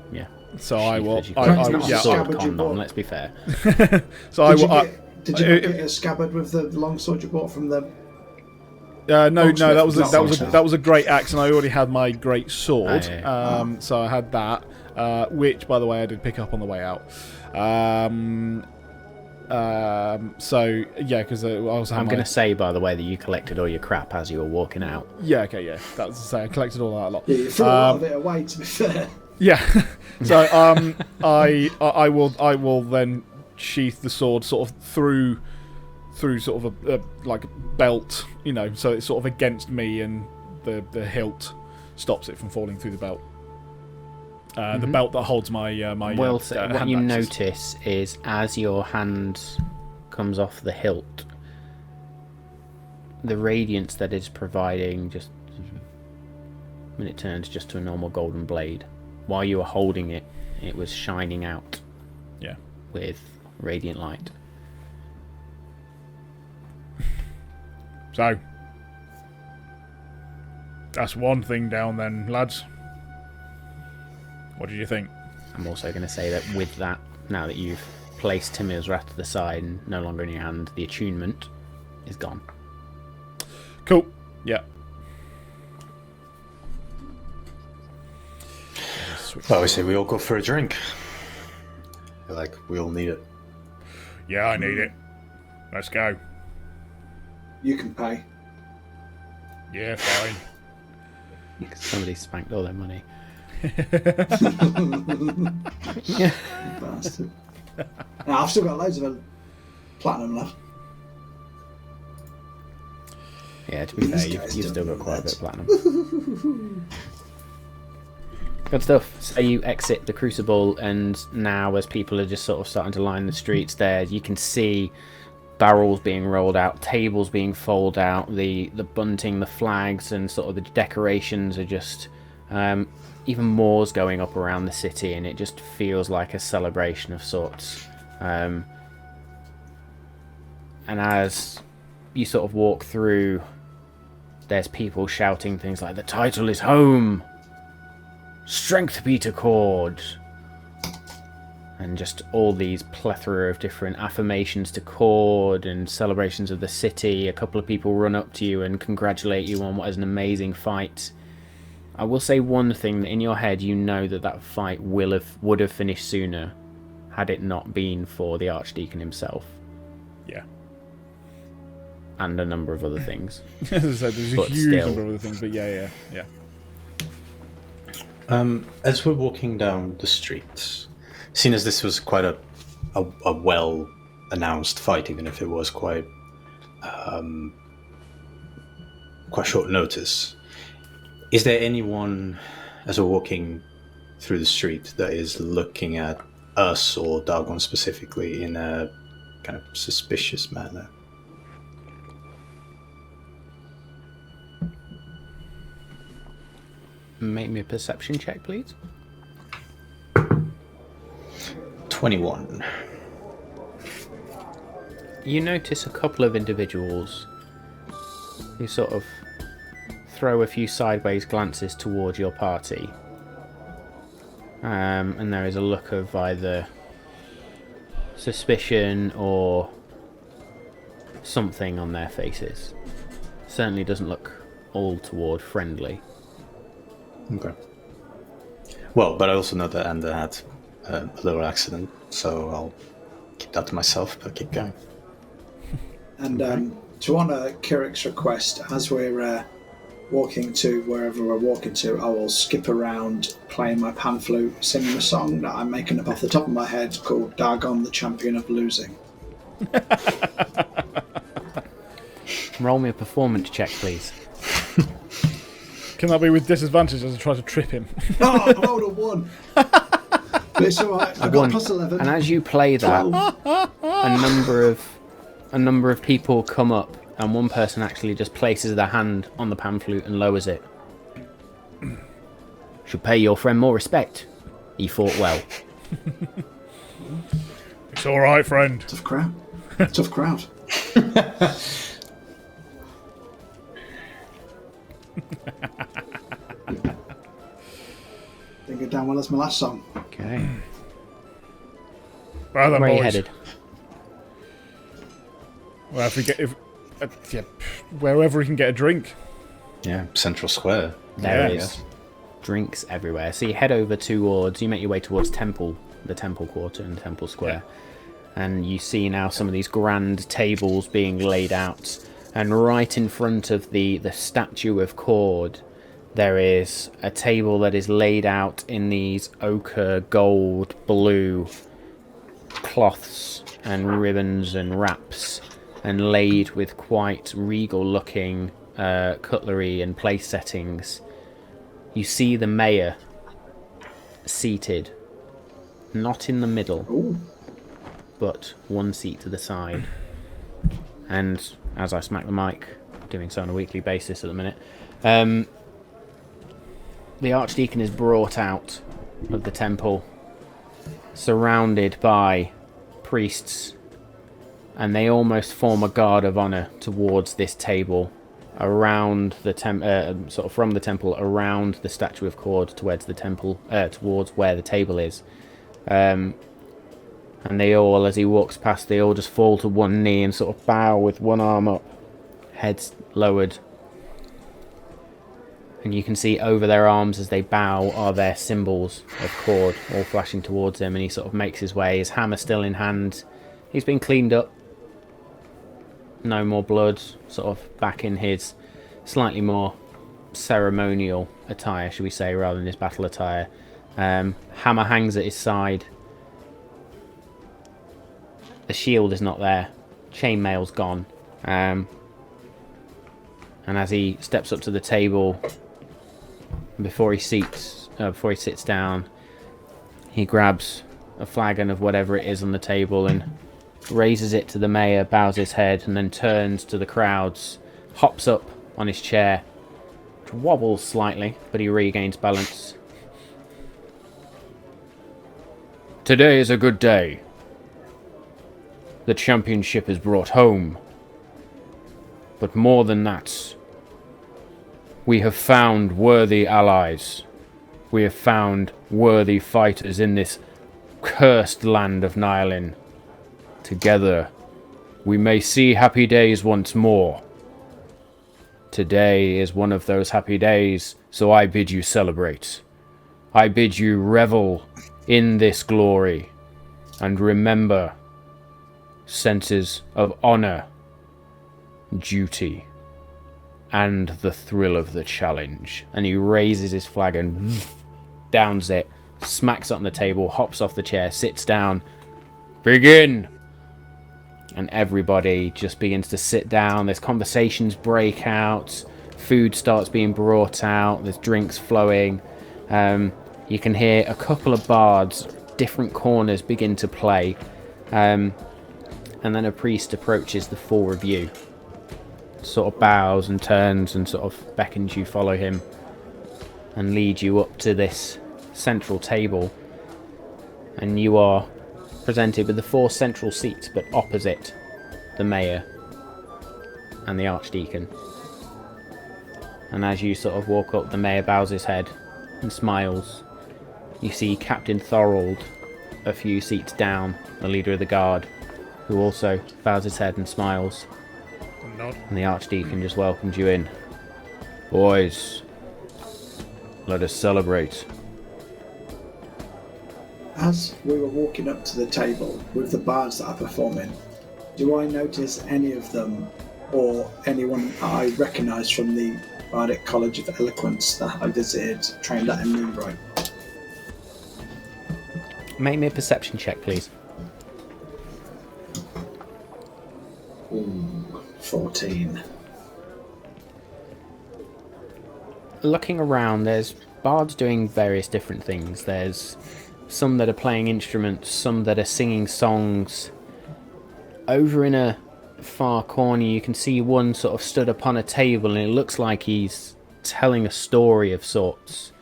So I sheath, will. as you I- call it. I- It's not yeah, a sword scabbard you condom. bought. Let's be fair. So I Did you will. get, did you not get a scabbard with the long sword you bought from the... No, Longsmith, that was not longsmith. that was a great axe, and I already had my great sword. Oh, yeah. So I had that, which, by the way, I did pick up on the way out. So yeah, because I also had I'm going to say, by the way, that you collected all your crap as you were walking out. Yeah, okay, yeah. That's to say, I collected all that a lot. Yeah, you threw a lot of it away, to be fair. Yeah. So I will then sheath the sword sort of through sort of a like belt, you know, so it's sort of against me, and the hilt stops it from falling through the belt. The belt that holds my my. Well, so what hand you axes. notice is as your hand comes off the hilt, the radiance that is providing just when it turns just to a normal golden blade. While you were holding it, it was shining out Yeah. with radiant light. So that's one thing down then, lads. What did you think? I'm also going to say that with that, now that you've placed Timiel's wrath to the side and no longer in your hand, the attunement is gone. Cool. Yeah. Well, we say we all go for a drink. I feel like we all need it. Yeah, I need it. Let's go. You can pay. Yeah, fine. Somebody spanked all their money. Bastard. Now, I've still got loads of platinum left. Yeah, to be These fair, guys you've don't still know got quite a that. bit of platinum. Good stuff. So you exit the Crucible, and now as people are just sort of starting to line the streets there, you can see barrels being rolled out, tables being folded out, the bunting, the flags, and sort of the decorations are just... even more's going up around the city, and it just feels like a celebration of sorts. And as you sort of walk through, there's people shouting things like, "The title is home! Strength be to Cord!" And just all these plethora of different affirmations to Cord and celebrations of the city. A couple of people run up to you and congratulate you on what is an amazing fight. I will say one thing, that in your head you know that that fight would have finished sooner had it not been for the Archdeacon himself Yeah. and a number of other things. As I said, there's a But huge still. number of other things, but yeah. As we're walking down the streets, seeing as this was quite a well announced fight, even if it was quite short notice, is there anyone as we're walking through the street that is looking at us or Dargon specifically in a kind of suspicious manner? Make me a perception check, please. 21. You notice a couple of individuals who sort of throw a few sideways glances towards your party. And there is a look of either suspicion or something on their faces. Certainly doesn't look all toward friendly. Okay. Well, but I also know that Anda had a little accident, so I'll keep that to myself, but keep going. And to honour Kirik's request, as we're walking to wherever we're walking to, I will skip around playing my pan flute, singing a song that I'm making up off the top of my head called Dargon, the Champion of Losing. Roll me a performance check, please. Can that be with disadvantage as I try to trip him? Oh, I rolled a 1. But it's alright, I got plus 11. And as you play that, 12. a number of people come up, and one person actually just places their hand on the pan flute and lowers it. Should pay your friend more respect. He fought well. It's all right, friend. Tough crowd. Tough crowd. Didn't go down well as my last song. Okay. Well then, Where are you boys. headed? Well, wherever we can get a drink. Yeah, Central Square. There Yeah. is drinks everywhere. So you head over towards, you make your way towards Temple, the Temple Quarter and Temple Square. And you see now some of these grand tables being laid out. And right in front of the statue of Cord, there is a table that is laid out in these ochre, gold, blue cloths and ribbons and wraps, and laid with quite regal-looking cutlery and place settings. You see the mayor seated, not in the middle, Ooh. but one seat to the side. And as I smack the mic, doing so on a weekly basis at the minute, the Archdeacon is brought out of the temple, surrounded by priests, and they almost form a guard of honor towards this table, around the sort of from the temple around the statue of Cord towards the temple, towards where the table is. And they all, as he walks past, they all just fall to one knee and sort of bow with one arm up, heads lowered. And you can see over their arms as they bow are their symbols of Cord, all flashing towards him. And he sort of makes his way, his hammer still in hand. He's been cleaned up. No more blood, sort of back in his slightly more ceremonial attire, should we say, rather than his battle attire. Hammer hangs at his side. The shield is not there. Chainmail's gone. And as he steps up to the table, before he sits down, he grabs a flagon of whatever it is on the table and raises it to the mayor, bows his head, and then turns to the crowds, hops up on his chair, wobbles slightly, but he regains balance. Today is a good day. The championship is brought home. But more than that, we have found worthy allies. We have found worthy fighters in this cursed land of Nylin. Together, we may see happy days once more. Today is one of those happy days, so I bid you celebrate. I bid you revel in this glory, and remember senses of honor, duty, and the thrill of the challenge. And he raises his flagon, downs it, smacks it on the table, hops off the chair, sits down. Begin! And everybody just begins to sit down. There's conversations break out. Food starts being brought out. There's drinks flowing. You can hear a couple of bards, different corners, begin to play. And then a priest approaches the four of you. Sort of bows and turns and sort of beckons you follow him. And leads you up to this central table. And you are presented with the four central seats, but opposite the mayor and the archdeacon. And as you sort of walk up, the mayor bows his head and smiles. You see Captain Thorold a few seats down, the leader of the guard, who also bows his head and smiles. Nod. And the archdeacon just welcomes you in. Boys, Let us celebrate. As we were walking up to the table with the bards that are performing, do I notice any of them or anyone I recognise from the Bardic College of Eloquence that I visited, trained at in Moonbright? Make me a perception check, please. Ooh, 14. Looking around, there's bards doing various different things. There's some that are playing instruments, some that are singing songs. Over in a far corner, you can see one sort of stood upon a table, and it looks like he's telling a story of sorts.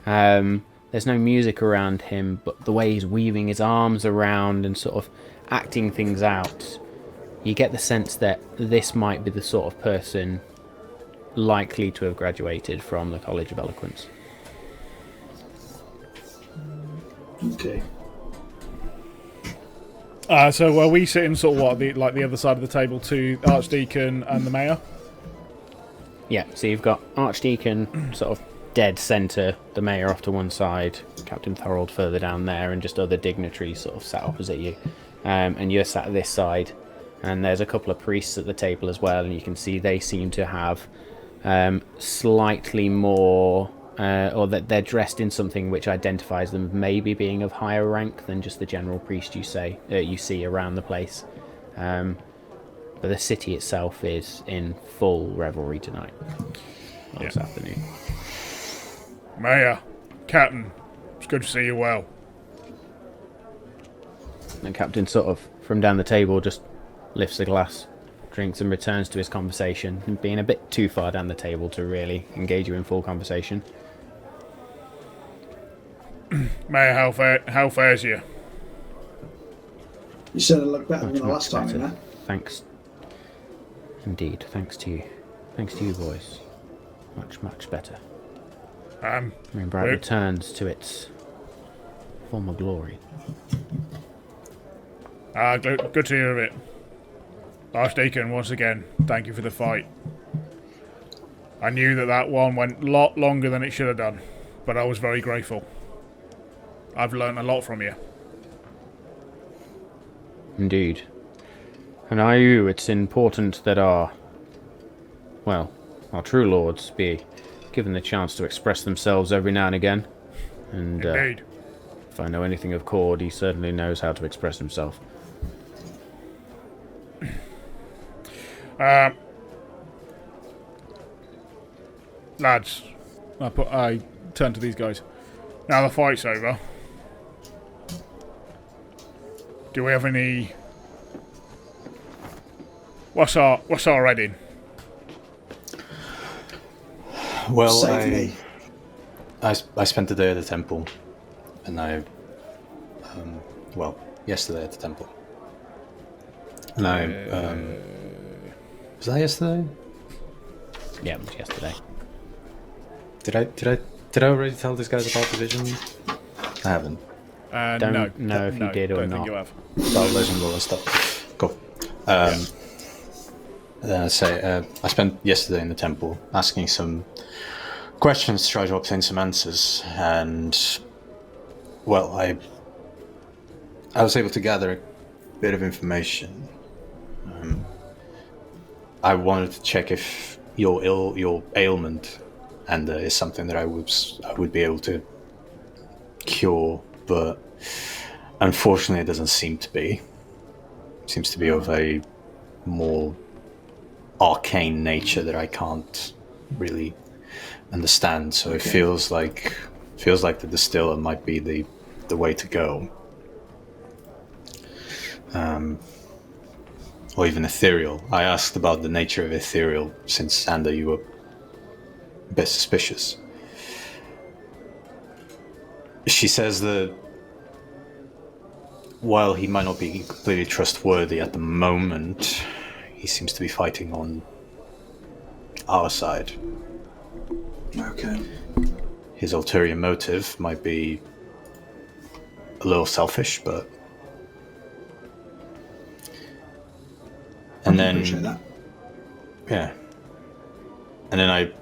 There's no music around him, but the way he's weaving his arms around and sort of acting things out, you get the sense that this might be the sort of person likely to have graduated from the College of Eloquence. Okay. So are we sitting sort of the other side of the table to Archdeacon and the Mayor? Yeah, so you've got Archdeacon sort of dead centre, the Mayor off to one side, Captain Thorold further down there, and just other dignitaries sort of sat opposite you. And you're sat at this side, and there's a couple of priests at the table as well, and you can see they seem to have slightly more, or that they're dressed in something which identifies them maybe being of higher rank than just the general priest you see around the place. But the city itself is in full revelry tonight, this afternoon. Mayor, Captain, it's good to see you well. And Captain sort of, from down the table, just lifts a glass, drinks and returns to his conversation, and being a bit too far down the table to really engage you in full conversation. Mayor, how fares you? You said it looked better Much, than the much last time, better. you know? Thanks. Indeed, thanks to you. Thanks to you, boys. Much, much better. Moonbright returns to its former glory. Good to hear of it. Archdeacon, once again, thank you for the fight. I knew that one went a lot longer than it should have done, but I was very grateful. I've learned a lot from you. Indeed. And I you, it's important that our true lords be given the chance to express themselves every now and again. And Indeed. if I know anything of Cord, he certainly knows how to express himself. Lads, I turn to these guys. Now the fight's over. Do we have any? What's our heading? Well, Safely. I spent the day at the temple, and yesterday at the temple, and was that yesterday? Yeah, it was yesterday. Did I already tell these guys about the vision? I haven't. Don't know if you did or don't not. think you have. About legend lore and stuff. Cool. Then I spent yesterday in the temple asking some questions to try to obtain some answers, and I was able to gather a bit of information. I wanted to check if your ailment and is something that I would be able to cure, but unfortunately it doesn't seem to be. It seems to be of a more arcane nature that I can't really understand. So it feels like the distiller might be the way to go, or even ethereal. I asked about the nature of ethereal, since Sander, you were a bit suspicious. She says that while he might not be completely trustworthy at the moment, he seems to be fighting on our side. Okay. His ulterior motive might be a little selfish, but... And then... Appreciate that. Yeah. And then I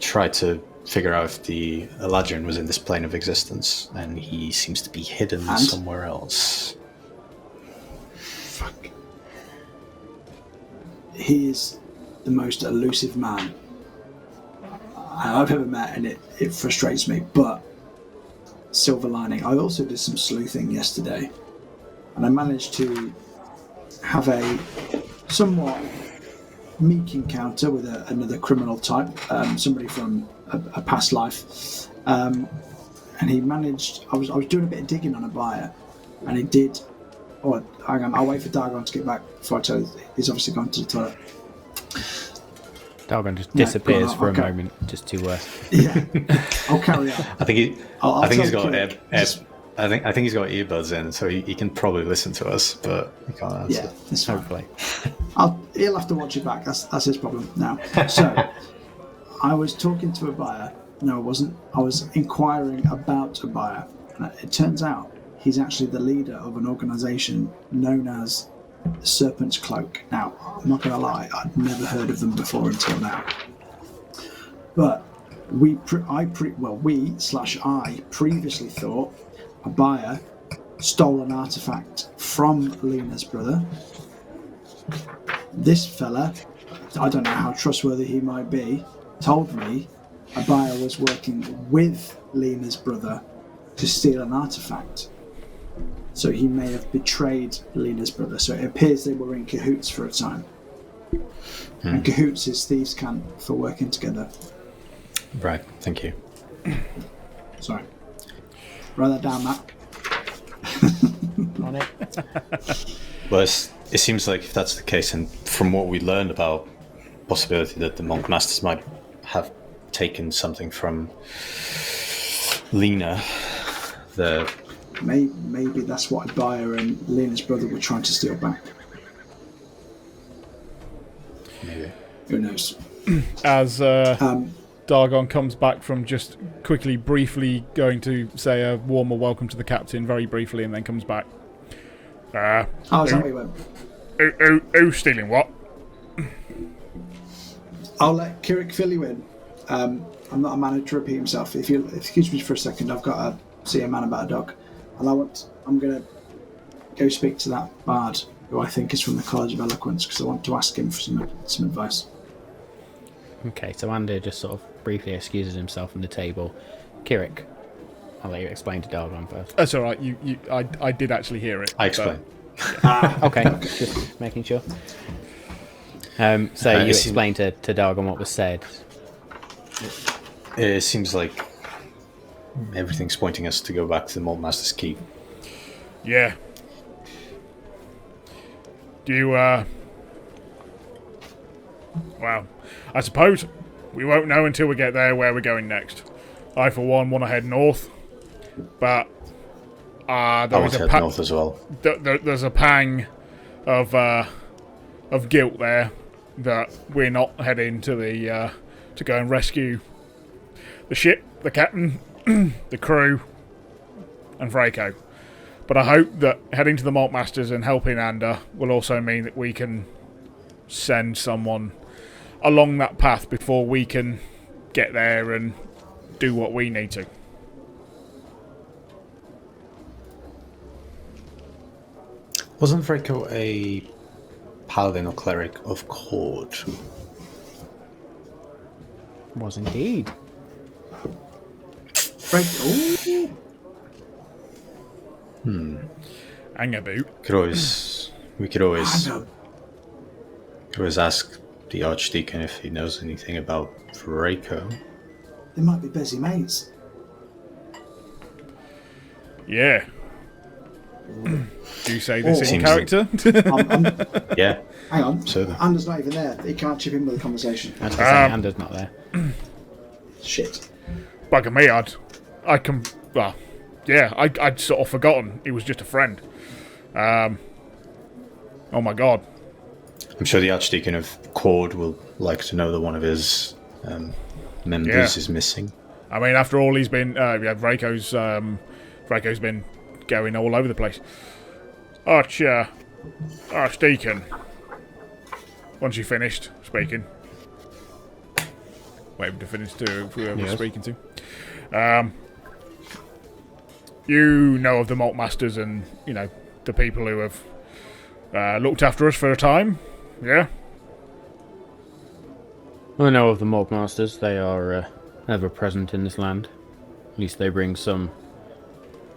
tried to figure out if the Eladrin was in this plane of existence, and he seems to be hidden And? somewhere else. Fuck. He is the most elusive man I've ever met, and it frustrates me. But silver lining, I also did some sleuthing yesterday, and I managed to have a somewhat meek encounter with another criminal type, somebody from a past life, and he managed. I was doing a bit of digging on a buyer, and he did. Oh, hang on, I'll wait for Dargon to get back before I tell you. He's obviously gone to the toilet. Dargon just disappears for okay. a moment, just to. Yeah, I'll carry on. I think he. I'll I think he's tell got. Kieran. I think he's got earbuds in, so he can probably listen to us, but he can't answer. Yeah, it's fine. Hopefully. He'll have to watch it back. That's his problem now. So, I was talking to a buyer. No, I wasn't. I was inquiring about a buyer. And it turns out he's actually the leader of an organisation known as the Serpent's Cloak. Now, I'm not going to lie, I'd never heard of them before until now. But I previously thought a buyer stole an artifact from Lena's brother. This fella, I don't know how trustworthy he might be, told me a buyer was working with Lena's brother to steal an artifact. So he may have betrayed Lena's brother. So it appears they were in cahoots for a time. And cahoots is thieves' cant for working together. Right, thank you. Sorry. Write that down, Matt. On it. Well, it seems like if that's the case, and from what we learned about possibility that the Monk Masters might have taken something from Lena, Maybe that's what a buyer and Lena's brother were trying to steal back. maybe. Who knows? As Dargon comes back from just briefly going to say a warmer welcome to the captain, very briefly, and then comes back. Is that where he went? Who's stealing what? I'll let Kirik fill you in. I'm not a man to repeat himself. If you excuse me for a second, I've got to see a man about a dog. And I'm going to go speak to that bard, who I think is from the College of Eloquence, because I want to ask him for some advice. Okay, so Andy just sort of briefly excuses himself from the table. Kirik, I'll let you explain to Dargon first. That's all right. I did actually hear it. I explain. Okay, just making sure. So you explained to Dargon what was said. It seems like everything's pointing us to go back to the Malt Master's Keep. Yeah. Do you, well, I suppose we won't know until we get there where we're going next. I, for one, want to head north, but I want to head north as well. There's a pang of guilt there that we're not heading to the to go and rescue the ship, the captain, the crew, and Vraco. But I hope that heading to the Malt Masters and helping Ander will also mean that we can send someone along that path before we can get there and do what we need to. Wasn't Vraco a paladin or cleric of Cord? Was indeed. Right. Hang a boot. We could always ask the Archdeacon if he knows anything about Vraco. They might be busy mates. Yeah. Do you say this in Seems character? Yeah. Hang on. So Ander's not even there. He can't chip in with the conversation. I was going to say, Ander's not there. Shit. Bugger me, I'd sort of forgotten he was just a friend. Oh my god. I'm sure the Archdeacon of Cord will like to know that one of his members is missing. I mean, after all, he's been Vraco's been going all over the place. Archdeacon. Once you finished speaking. waving to finish to whoever Yes. was speaking to. You know of the Malt Masters and, the people who have looked after us for a time, yeah? I know of the Malt Masters. They are ever present in this land. At least they bring some...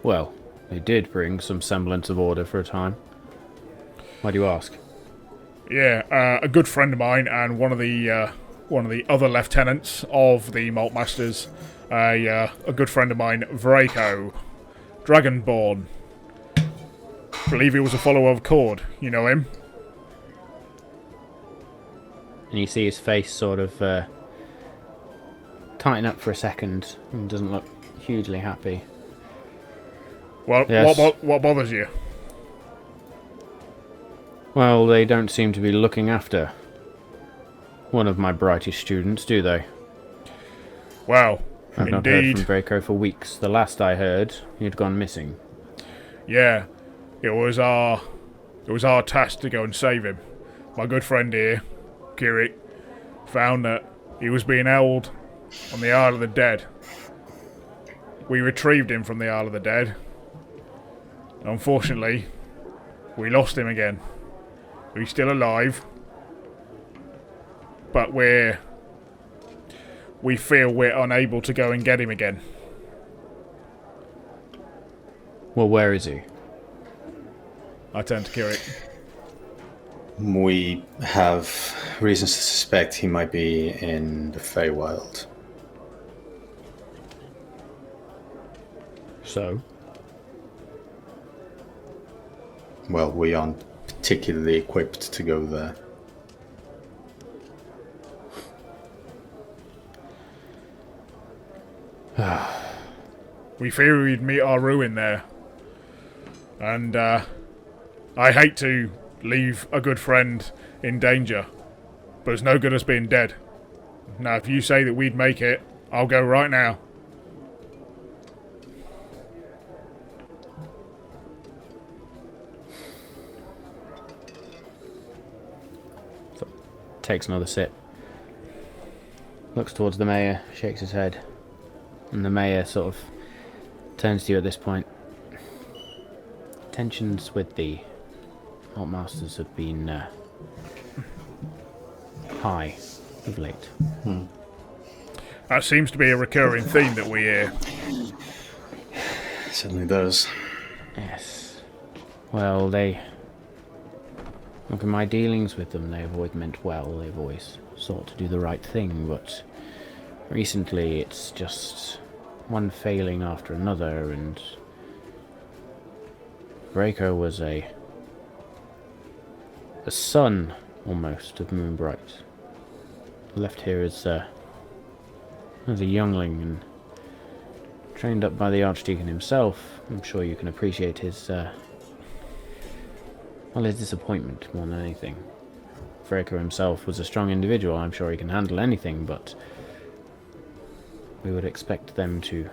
Well, they did bring some semblance of order for a time. Why do you ask? Yeah, a good friend of mine and one of the other lieutenants of the Malt Masters, a good friend of mine, Vraco, Dragonborn. Believe he was a follower of Cord. You know him? And you see his face sort of tighten up for a second and doesn't look hugely happy. Well, Yes. what bothers you? Well, they don't seem to be looking after one of my brightest students, do they? Well, I've not heard from Draco for weeks. The last I heard, he had gone missing. Yeah, it was our task to go and save him. My good friend here, Kirik, found that he was being held on the Isle of the Dead. We retrieved him from the Isle of the Dead. Unfortunately, we lost him again. He's still alive, but we feel we're unable to go and get him again. Well, where is he? I turn to Kirik. We have reasons to suspect he might be in the Feywild. So? Well, we aren't particularly equipped to go there. We fear we'd meet our ruin there. And I hate to leave a good friend in danger, but it's no good us being dead. Now, if you say that we'd make it, I'll go right now. Takes another sip. Looks towards the mayor, shakes his head. And the mayor sort of turns to you at this point. Tensions with the Malt Masters have been high of late. That seems to be a recurring theme that we hear. It certainly does. Yes. Well, look, in my dealings with them, they've always meant well. They've always sought to do the right thing, but recently it's just one failing after another, and Draco was a son, almost, of Moonbright. Left here as a youngling and trained up by the Archdeacon himself. I'm sure you can appreciate his disappointment more than anything. Draco himself was a strong individual. I'm sure he can handle anything, but we would expect them to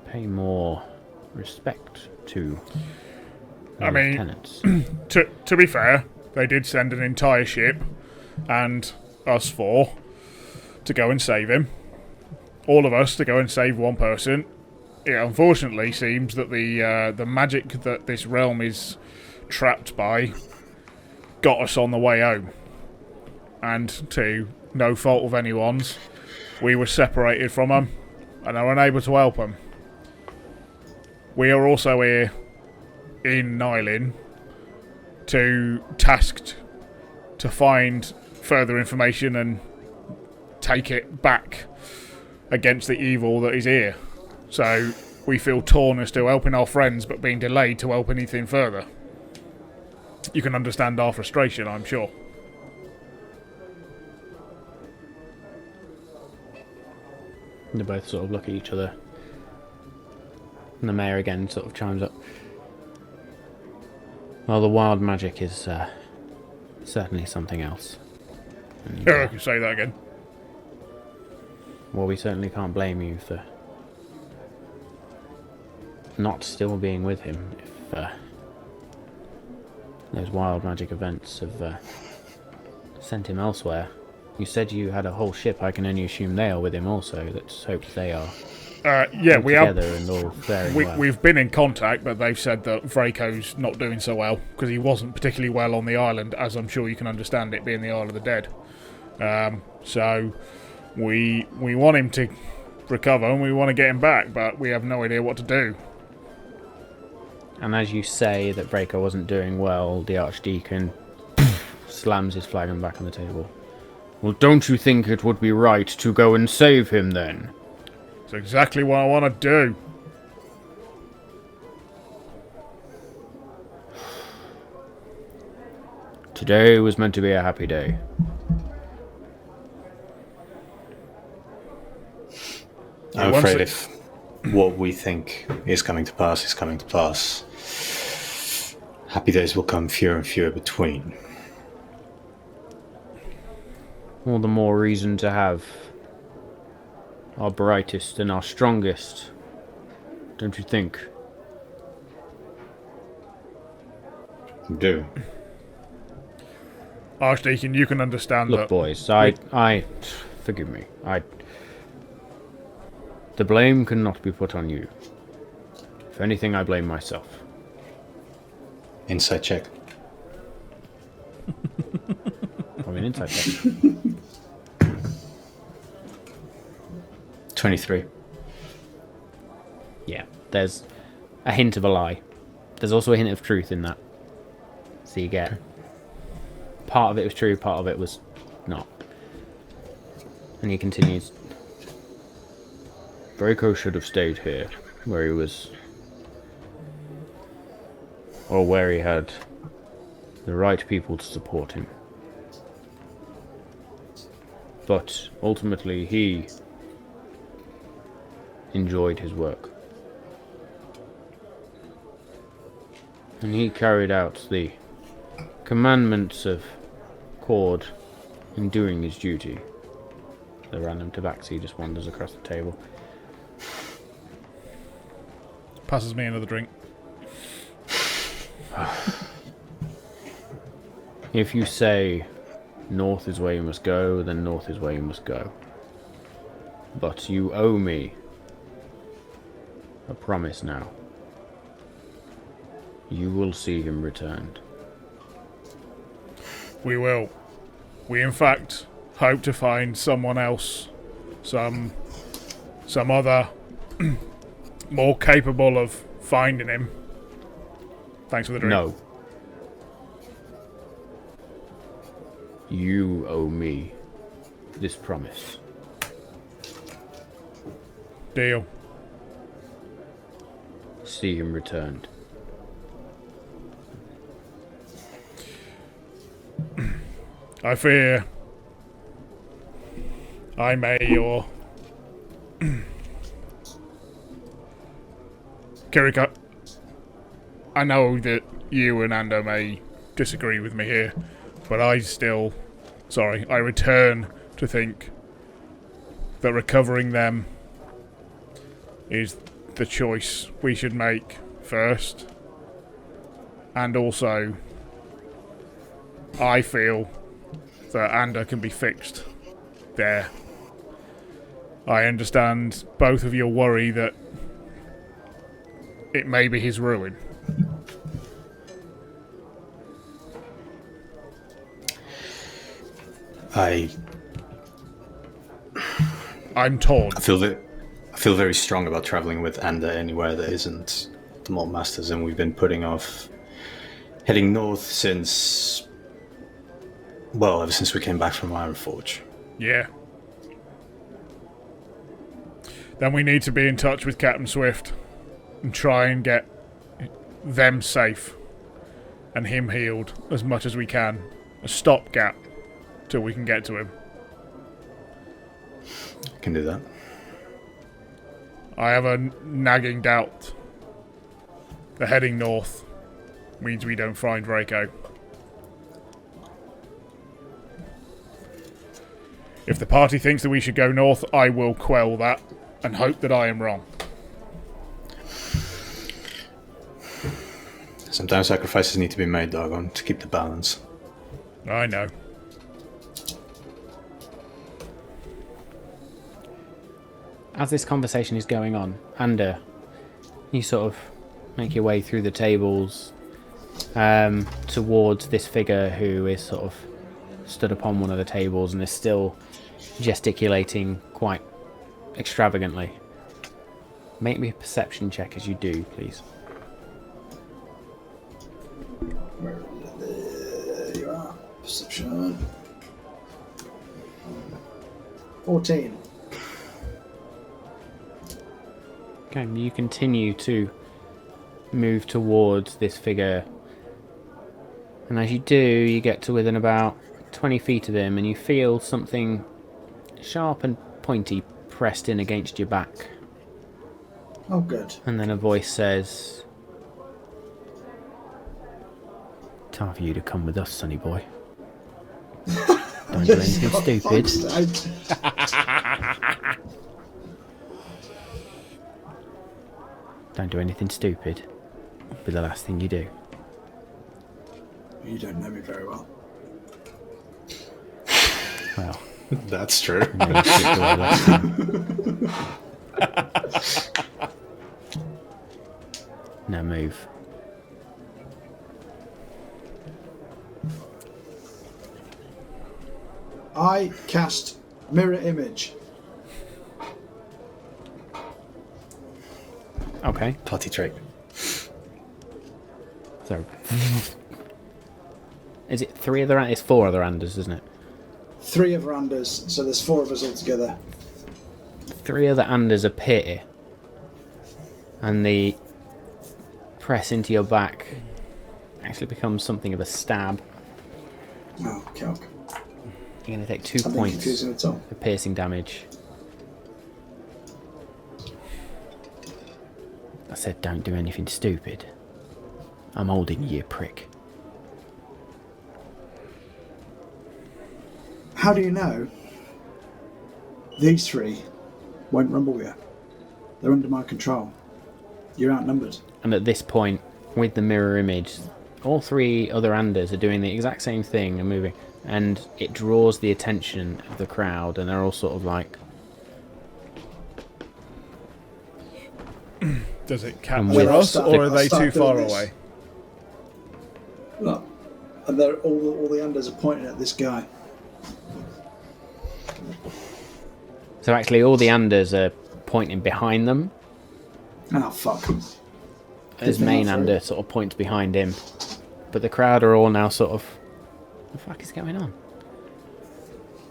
pay more respect to tenants. To be fair, they did send an entire ship and us four to go and save him. All of us to go and save one person. It unfortunately seems that the magic that this realm is trapped by got us on the way home. And to no fault of anyone's, we were separated from them and are unable to help them. We are also here in Nylin tasked to find further information and take it back against the evil that is here. So we feel torn as to helping our friends but being delayed to help anything further. You can understand our frustration, I'm sure. They both sort of look at each other. And the mayor again sort of chimes up. Well, the wild magic is certainly something else. And, I can say that again. well, we certainly can't blame you for not still being with him if those wild magic events have sent him elsewhere. You said you had a whole ship. I can only assume they are with him also. Let's hope they are Yeah, all we have. together and all faring well. We've been in contact, but they've said that Vraco's not doing so well because he wasn't particularly well on the island, as I'm sure you can understand it being the Isle of the Dead. So we want him to recover and we want to get him back, but we have no idea what to do. And as you say that Vraco wasn't doing well, the Archdeacon slams his flagon back on the table. Well, don't you think it would be right to go and save him then? It's exactly what I want to do. Today was meant to be a happy day. I'm afraid if what we think is coming to pass is coming to pass, happy days will come fewer and fewer between. All the more reason to have our brightest and our strongest, don't you think? I do. Archdeacon, you can understand Look, that. boys, I forgive me. The blame cannot be put on you. If anything, I blame myself. Insight check. Probably an insight check. 23. Yeah, there's a hint of a lie. There's also a hint of truth in that. So you get part of it was true, part of it was not. And he continues. Draco should have stayed here, where he was, or where he had the right people to support him. But ultimately he enjoyed his work. And he carried out the commandments of Cord in doing his duty. The random tabaxi just wanders across the table. Passes me another drink. If you say north is where you must go, then north is where you must go. But you owe me a promise now. You will see him returned. We will. We in fact hope to find someone else, some other more capable of finding him. Thanks for the drink. No. You owe me this promise. Deal. See him returned. I fear I may, or Kirika, I know that you and Ando may disagree with me here, but I return to think that recovering them is the choice we should make first. And also, I feel that Anda can be fixed there. I understand both of your worry that it may be his ruin. I'm torn. I feel very strong about traveling with Anda anywhere that isn't the Malt Masters, and we've been putting off heading north since, well, ever since we came back from Ironforge. Yeah. Then we need to be in touch with Captain Swift and try and get them safe and him healed as much as we can. A stopgap till we can get to him. Can do that. I have a nagging doubt that heading north means we don't find Reiko. If the party thinks that we should go north, I will quell that and hope that I am wrong. Sometimes sacrifices need to be made, Dargon, to keep the balance. I know. as this conversation is going on, Ander, you sort of make your way through the tables towards this figure who is sort of stood upon one of the tables and is still gesticulating quite extravagantly. Make me a perception check as you do, please. There you are. Perception. 14. Okay, you continue to move towards this figure, and as you do, you get to within about 20 feet of him, and you feel something sharp and pointy pressed in against your back. Oh, good. And then a voice says, "Time for you to come with us, sonny boy. Don't do anything stupid." Don't do anything stupid. It'll be the last thing you do. You don't know me very well. Well, That's true. I know you skipped away last time. Now move. I cast mirror image. Okay. Party trick. So, is it 3 other? It's 4 other Anders, isn't it? 3 of Anders, so there's 4 of us altogether. 3 other Anders appear, and the press into your back actually becomes something of a stab. Oh, calc. You're going to take 2 I'm points confusing at all. of piercing damage. I said don't do anything stupid. I'm holding you, prick. How do you know these 3 won't rumble you? They're under my control. You're outnumbered. And at this point, with the mirror image, all 3 other Anders are doing the exact same thing and moving, and it draws the attention of the crowd, and they're all sort of like, Does it And capture with- us, or are I'll they start too doing far this. away? Look, and they're all the Anders are pointing at this guy. so actually all the Anders are pointing behind them. Oh, fuck. His Did they main not throw Ander it? sort of points behind him, but the crowd are all now sort of, what the fuck is going on?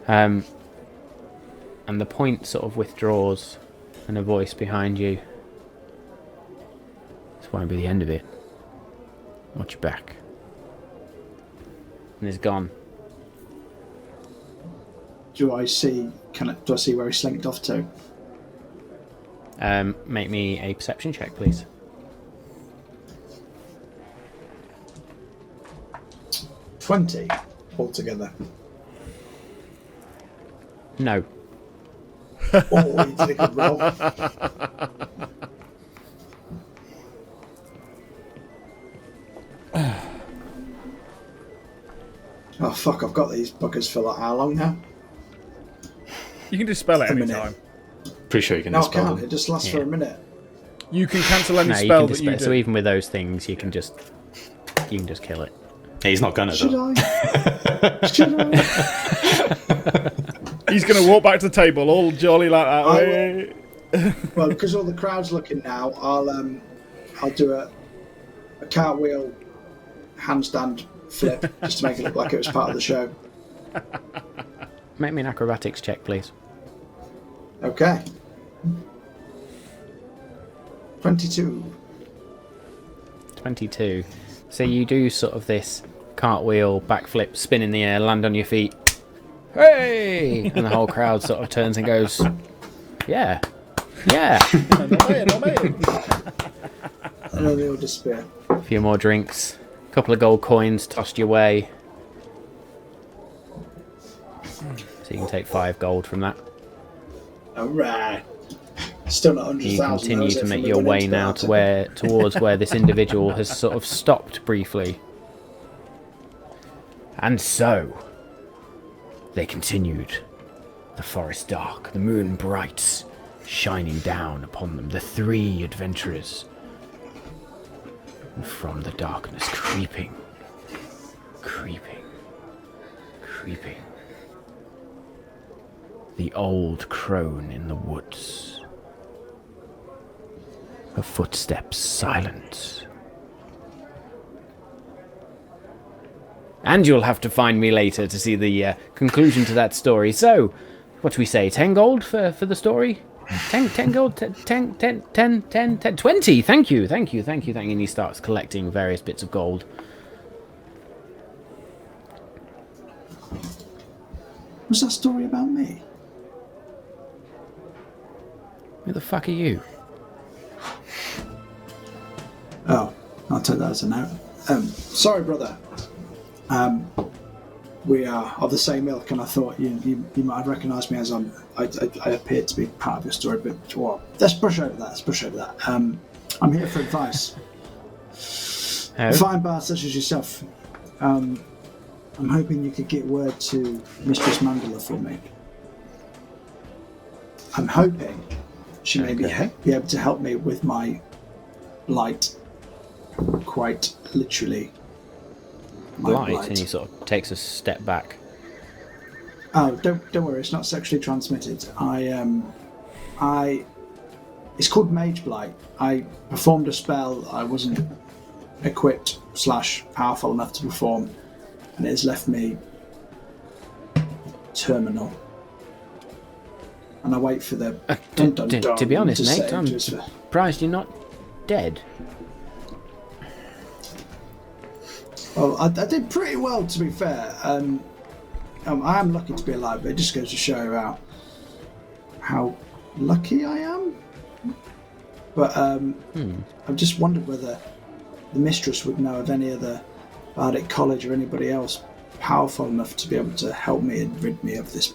And the point sort of withdraws, and a voice behind you. This won't be the end of it. Watch your back. And it's gone. Do I see? Do I see where he slinked off to? Make me a perception check, please. $20 altogether. No. Oh, he did a good roll. Oh fuck! I've got these buggers for like how long now? You can dispel it A any minute. time. Pretty sure you can No, I dispel can't. them. It just lasts for Yeah. a minute. You can cancel any No, you spell can that you dispel. do. So even with those things, you can just kill it. Hey, he's not gonna Should though. I? Should I? He's going to walk back to the table, all jolly like that. I Hey. Well, because all the crowd's looking now, I'll do a cartwheel handstand flip just to make it look like it was part of the show. Make me an acrobatics check, please. Okay. 22. 22. So you do sort of this cartwheel, backflip, spin in the air, land on your feet. Hey! And the whole crowd sort of turns and goes, yeah, yeah. Not me, not me. And then they all disappear. A few more drinks, a couple of gold coins tossed your way. So you can take 5 gold from that. Alright. Still not 100,000. You continue though, is to it, make from your the way winning now start? towards where this individual has sort of stopped briefly. And so, they continued. The forest dark, the moon bright, shining down upon them, the three adventurers. And from the darkness, creeping, the old crone in the woods. Her footsteps silent. And you'll have to find me later to see the conclusion to that story. So, what do we say? 10 gold for the story? 10 gold? 10, 20! Thank you. And he starts collecting various bits of gold. Was that story about me? Who the fuck are you? Oh, I'll take that as a no. Sorry, brother. We are of the same ilk, and I thought you might have recognised me as I appeared to be part of your story, but well, let's brush over that. I'm here for advice. Oh. Fine bard such as yourself. I'm hoping you could get word to Mistress Mandela for me. I'm hoping she may be able to help me with my blight. Quite literally. Blight, and he sort of takes a step back. Oh, don't worry, it's not sexually transmitted. It's called Mage Blight. I performed a spell I wasn't equipped / powerful enough to perform, and it has left me terminal. And I wait for the to be honest, to mate, I'm surprised you're not dead. Well, I did pretty well, to be fair. I am lucky to be alive, but it just goes to show how lucky I am. But I've just wondered whether the mistress would know of any other Bardic College or anybody else powerful enough to be able to help me and rid me of this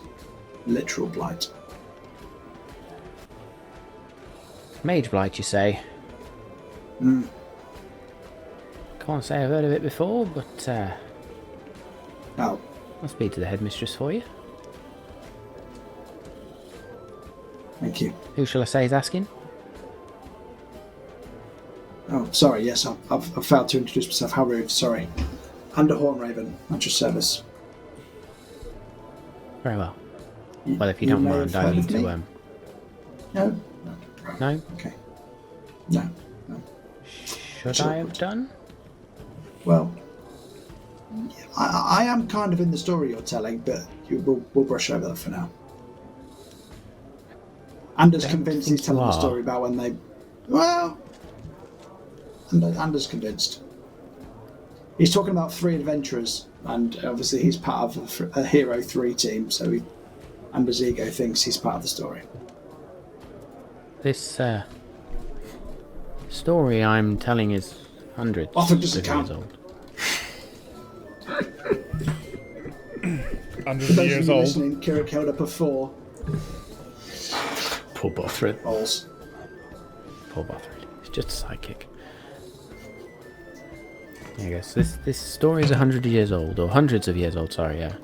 literal blight. Mage Blight, you say? Can't say I've heard of it before, but Oh, I'll speak to the headmistress for you. thank you. Who shall I say is asking? Oh, sorry, yes, I've failed to introduce myself. How rude, sorry. Under Hornraven, at your service. Very well. Well, if you don't may mind, have I heard need of to... me? No? No? Okay. No. Should I have done? Well, I am kind of in the story you're telling, but we'll brush over that for now. Anders convinced he's telling the story about when they... Well... Anders convinced. He's talking about 3 adventurers, and obviously he's part of a Hero 3 team, so Anders' ego thinks he's part of the story. This story I'm telling is hundreds Often of doesn't years count. old. Hundreds For of those years of you old. listening, Kira held up a 4 Poor Bothrid. balls. Poor Bothrid. It's just a sidekick. I guess this story is 100 years old, or hundreds of years old, sorry, yeah.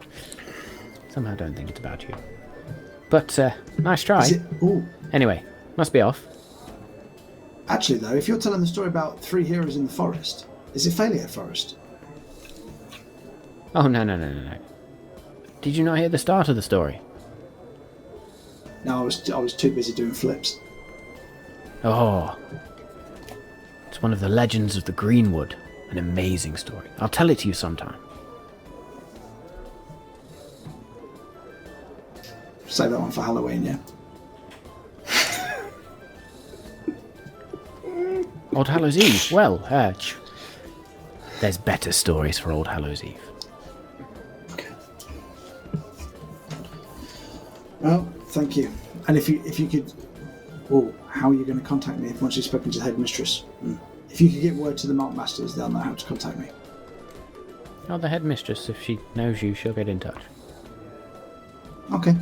Somehow don't think it's about you. But, nice try. Is it? Ooh. Anyway, must be off. Actually, though, if you're telling the story about 3 heroes in the forest, is it Failure Forest? Oh, no. Did you not hear the start of the story? No, I was too busy doing flips. Oh. It's one of the legends of the Greenwood. An amazing story. I'll tell it to you sometime. Save that one for Halloween, yeah? Old Hallows Eve. Well, there's better stories for Old Hallows Eve. Okay. Well, thank you. And if you could... Oh, how are you going to contact me once you've spoken to the headmistress? If you could get word to the Malt Masters, they'll know how to contact me. Oh, the headmistress, if she knows you, she'll get in touch. Okay.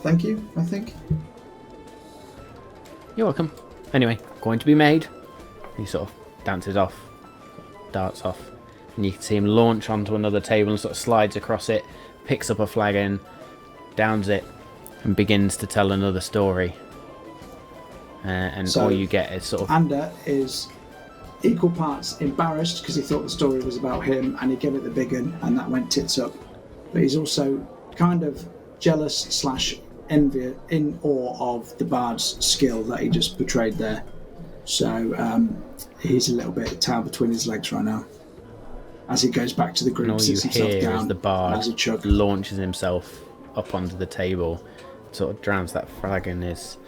Thank you, I think. You're welcome. Anyway, going to be made. He sort of dances off, darts off, and you can see him launch onto another table and sort of slides across it, picks up a flagon, downs it, and begins to tell another story. And So, all you get is sort of... Ander is equal parts embarrassed because he thought the story was about him and he gave it the big un and that went tits up. But he's also kind of jealous / envy, in awe of the bard's skill that he just portrayed there. So he's a little bit tail between his legs right now. As he goes back to the group, And all you sits himself hear down, is the bard has a chug. launches himself up onto the table, sort of drowns that flagon. Is,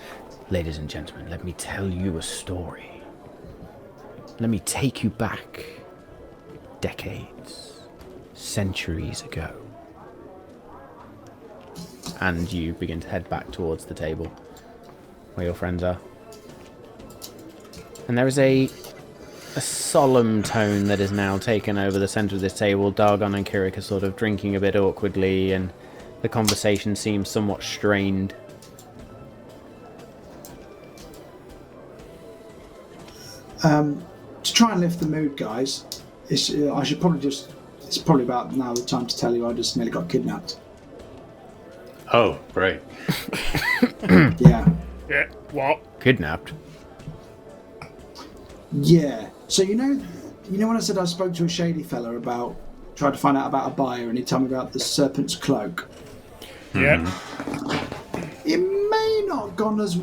ladies and gentlemen, let me tell you a story. Let me take you back decades, centuries ago. And you begin to head back towards the table where your friends are. And there is a solemn tone that is now taken over the centre of this table. Dargon and Kirik are sort of drinking a bit awkwardly, and the conversation seems somewhat strained. To try and lift the mood, guys, I should probably just... It's probably about now the time to tell you I just nearly got kidnapped. Oh, great. Yeah. Yeah, what? Kidnapped? Yeah. So you know when I said I spoke to a shady fella about trying to find out about a buyer, and he told me about the serpent's cloak. Yeah. It may not have gone as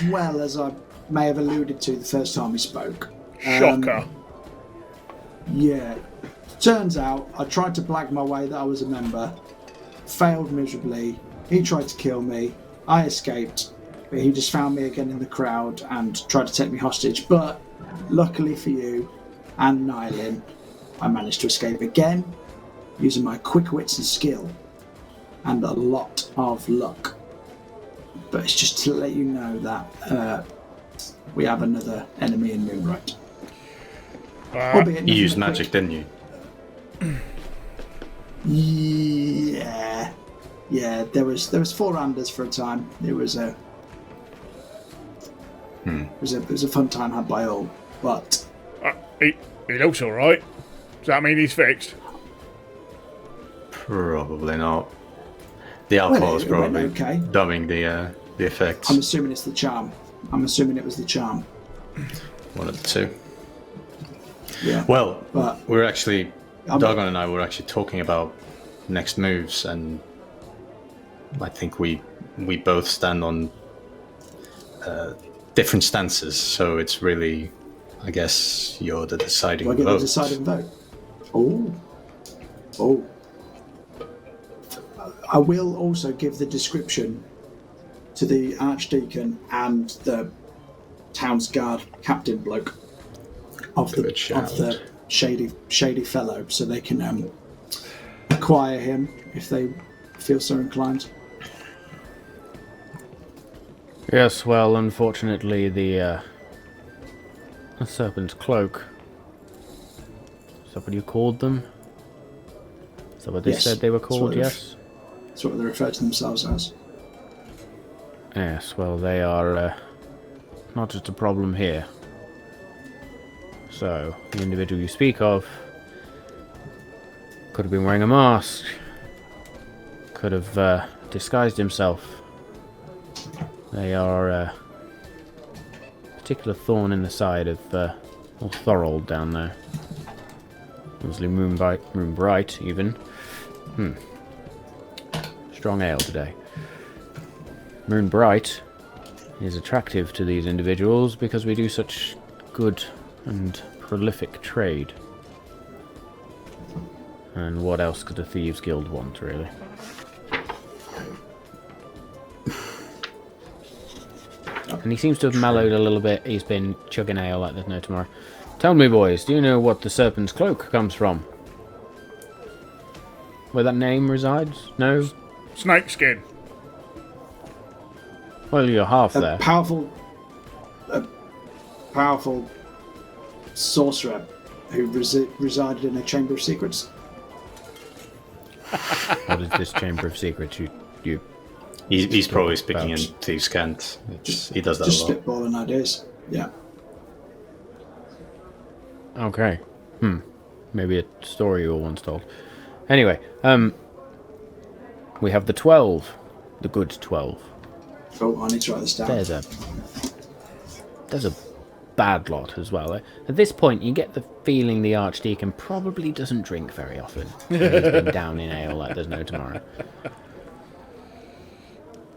well as I may have alluded to the first time we spoke. Shocker. Yeah. Turns out I tried to blag my way that I was a member, failed miserably. He tried to kill me. I escaped, but he just found me again in the crowd and tried to take me hostage. But luckily for you and Nylin, I managed to escape again using my quick wits and skill and a lot of luck. But it's just to let you know that we have another enemy in Moonbright. You used magic, didn't you? Yeah. Yeah, there was 4 Anders for a time. It was a it was a fun time had by all. But He looks alright. Does that mean he's fixed? Probably not. The alcohol is it went probably okay. dumbing the effects. I'm assuming it's the charm. I'm assuming it was the charm. One of the two. Yeah. Well, But we're actually... I'm- Dargon and I were actually talking about next moves, and I think we both stand on different stances, so it's really, I guess, you're the deciding do I get vote. the deciding vote? Oh. I will also give the description to the Archdeacon and the town's guard captain bloke of Good the shout. shady fellow, so they can acquire him if they feel so inclined. Yes, well, unfortunately, the serpent's cloak. Is that what you called them? Is that what they Yes, said they were that's called, what they've- yes? That's what they refer to themselves as. Yes, well, they are not just a problem here. So, the individual you speak of could have been wearing a mask, could have disguised himself. They are a particular thorn in the side of old Thorold down there. Obviously Moonbright, even. Strong ale today. Moonbright is attractive to these individuals because we do such good and prolific trade. And what else could a Thieves Guild want, really? And he seems to have mellowed a little bit. He's been chugging ale like there's no tomorrow. Tell me, boys, do you know what the Serpent's Cloak comes from? Where that name resides? No? Snakeskin. Well, you're half A there. powerful sorcerer who resided in a chamber of secrets. What is this Chamber of Secrets you He's probably speaking in Perhaps. Thieves' Cant. He does that Just a lot. spitballing ideas. Yeah. Okay. Maybe a story you were once told. Anyway, we have the 12 The good 12. Oh, I need to write this down. There's a bad lot as well. At this point, you get the feeling the Archdeacon probably doesn't drink very often. And he's been down in ale like there's no tomorrow.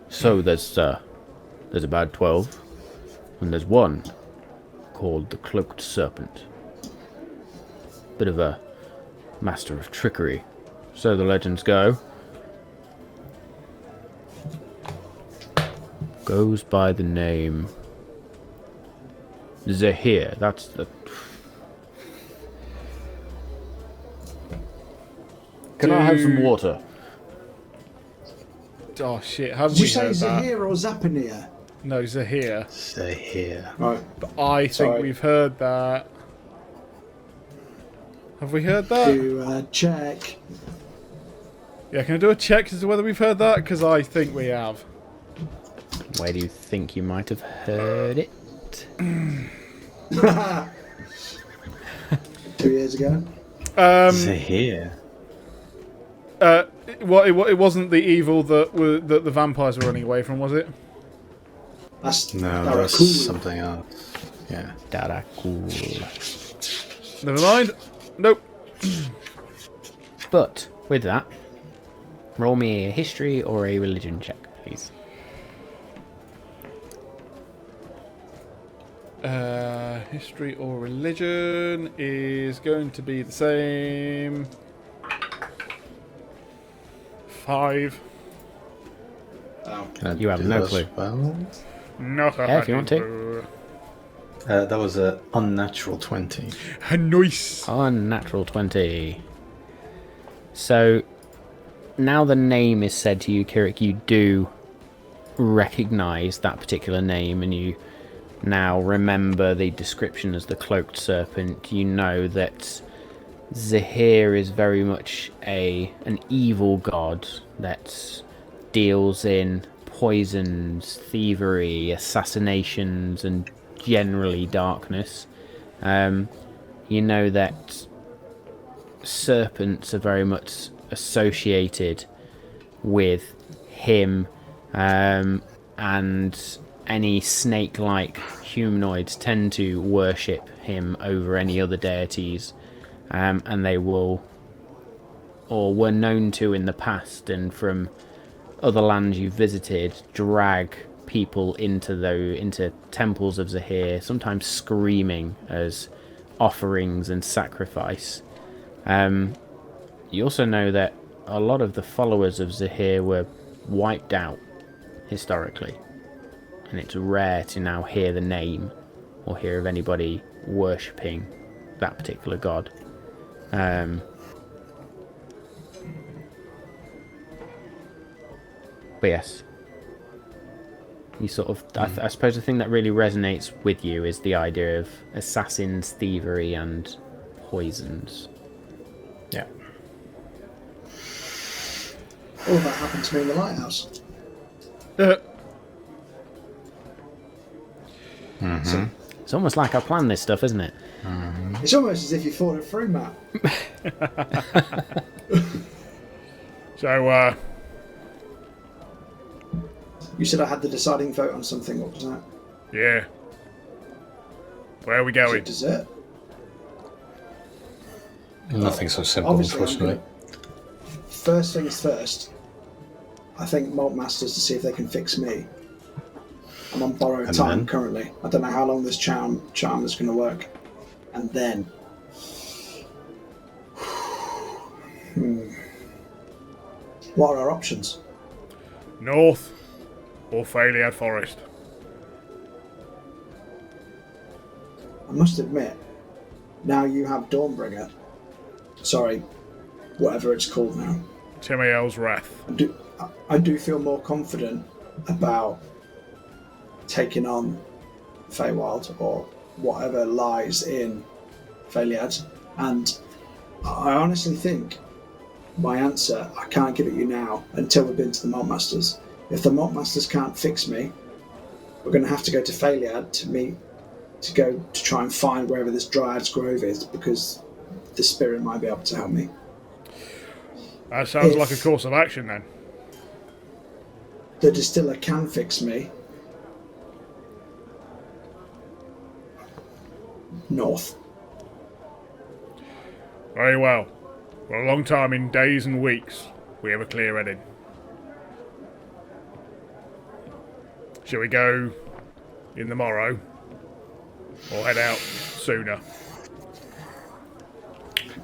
So there's a bad 12, and there's one called the Cloaked Serpent. Bit of a master of trickery, so the legends go. Goes by the name Zahir. That's the... Can I have some water? Oh shit, haven't Did you we say heard that? Zahir or Zapanir? No, Zahir. Zahir. Right. But I think we've heard that. Have we heard that? Do check. Yeah, can I do a check as to whether we've heard that? Because I think we have. Where do you think you might have heard it? 2 years ago. Zahir. It wasn't the evil that the vampires were running away from, was it? That's That's something else. Yeah. Darakul. Never mind. Nope. But with that, roll me a history or a religion check, please. History or religion is going to be the same. 5. Can I You have do no those clue. well? Not a Yeah, if you want to. That was an unnatural 20. Nice. Unnatural 20. So, now the name is said to you, Kirik, you do recognise that particular name, and you now remember the description as the Cloaked Serpent. You know that Zahir is very much an evil god that deals in poisons, thievery, assassinations, and generally darkness. You know that serpents are very much associated with him, and any snake-like humanoids tend to worship him over any other deities, and they will, or were known to in the past, and from other lands you've visited, drag people into temples of Zahir, sometimes screaming as offerings and sacrifice. You also know that a lot of the followers of Zahir were wiped out historically, and it's rare to now hear the name or hear of anybody worshipping that particular god. But yes, you sort of, I suppose the thing that really resonates with you is the idea of assassins, thievery, and poisons. Yeah. All that happened to me in the lighthouse. So, It's almost like I planned this stuff, isn't it? it's almost as if you thought it through, Matt. So, You said I had the deciding vote on something. What was that? yeah. Where are we Was it going? dessert? Nothing so simple, Obviously, unfortunately. First things first. I think Malt Masters to see if they can fix me. I'm on borrowed And time then? currently. I don't know how long this charm is going to work. And then, what are our options? North or Faliad Forest? I must admit, now you have Dawnbringer. Sorry, whatever it's called now. Timiel's Wrath. I do feel more confident about taking on Feywild or whatever lies in Faliad, and I honestly think my answer, I can't give it you now until we've been to the Malt Masters. If the Malt Masters can't fix me, we're going to have to go to Faliad to try and find wherever this Dryad's Grove is, because the spirit might be able to help me. That sounds like a course of action then. the distiller can fix me. North. Very well. For a long time, in days and weeks, we have a clear heading. Shall we go in the morrow? Or head out sooner?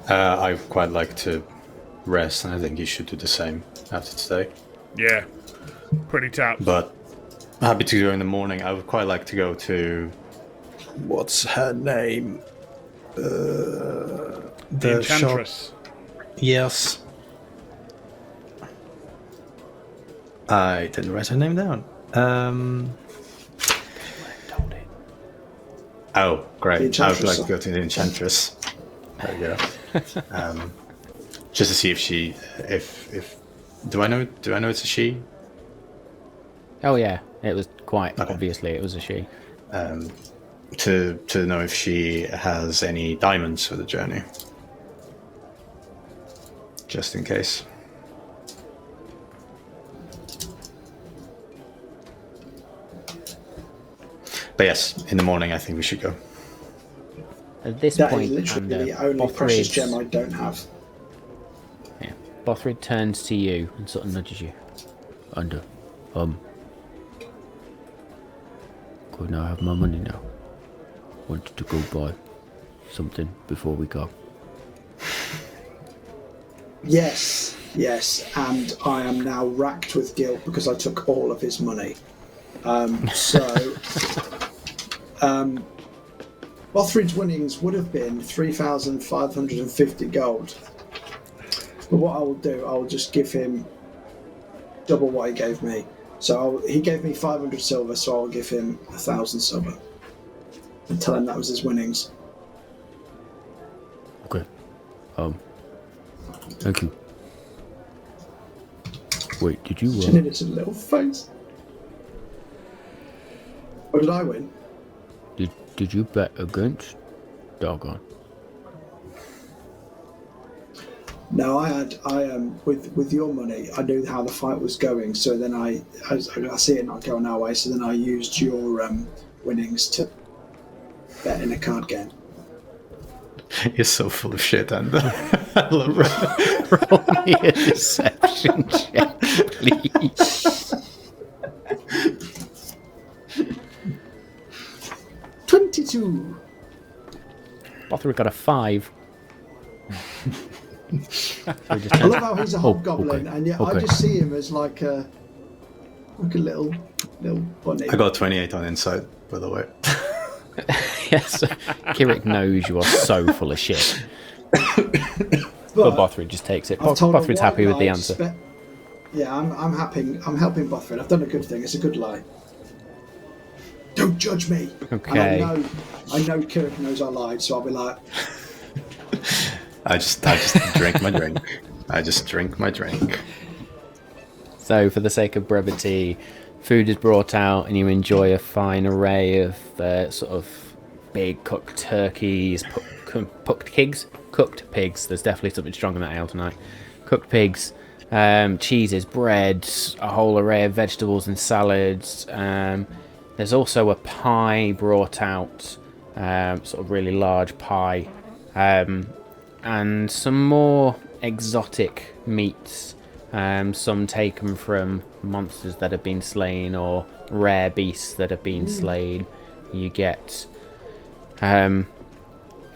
I'd quite like to rest, and I think you should do the same after today. Yeah. Pretty tapped. But happy to go in the morning. I would quite like to go to... What's her name? the shop. Enchantress. Yes. I didn't write her name down. Oh, great. I would like to go to the Enchantress. There we go. Just to see if do I know it's a she? Oh yeah, it was quite obviously it was a she. To know if she has any diamonds for the journey. Just in case. But yes, in the morning I think we should go. At this That point, is literally and, the only precious Bothridge- gem I don't have. Yeah. Bothrid turns to you and sort of nudges you. Could I have my money now? Wanted to go buy something before we go. Yes, and I am now racked with guilt because I took all of his money. Bothridge's winnings would have been 3,550 gold. But what I will do, I will just give him double what he gave me. So he gave me 500 silver, so I'll give him 1,000 silver. And tell him that was his winnings. Okay. Thank you. Wait, did you? She needed some little face. Or did I win? Did you bet against Dargon? No, I with your money, I knew how the fight was going, so then I see it not going our way, so then I used your winnings to bet in a card game. You're so full of shit, and I love it. Roll me a deception check, please. 22. Bothrid got a 5. I love how he's a hobgoblin, okay, and yet okay. I just see him as like a little bunny. I got 28 on insight, by the way. Yes, Kirik knows you are so full of shit. But Bothrid just takes it. I've told a Bothrid's white happy with the lie, answer. Yeah, I'm happy. I'm helping Bothrid. I've done a good thing. It's a good lie. Don't judge me. Okay. And I know Kirik knows I lied, so I'll be like, I just drink my drink. I just drink my drink. So, for the sake of brevity, food is brought out and you enjoy a fine array of sort of big cooked turkeys, cooked pigs. There's definitely something strong in that ale tonight. Cooked pigs, cheeses, breads, a whole array of vegetables and salads. There's also a pie brought out, sort of really large pie, and some more exotic meats. Some taken from monsters that have been slain or rare beasts that have been slain. You get a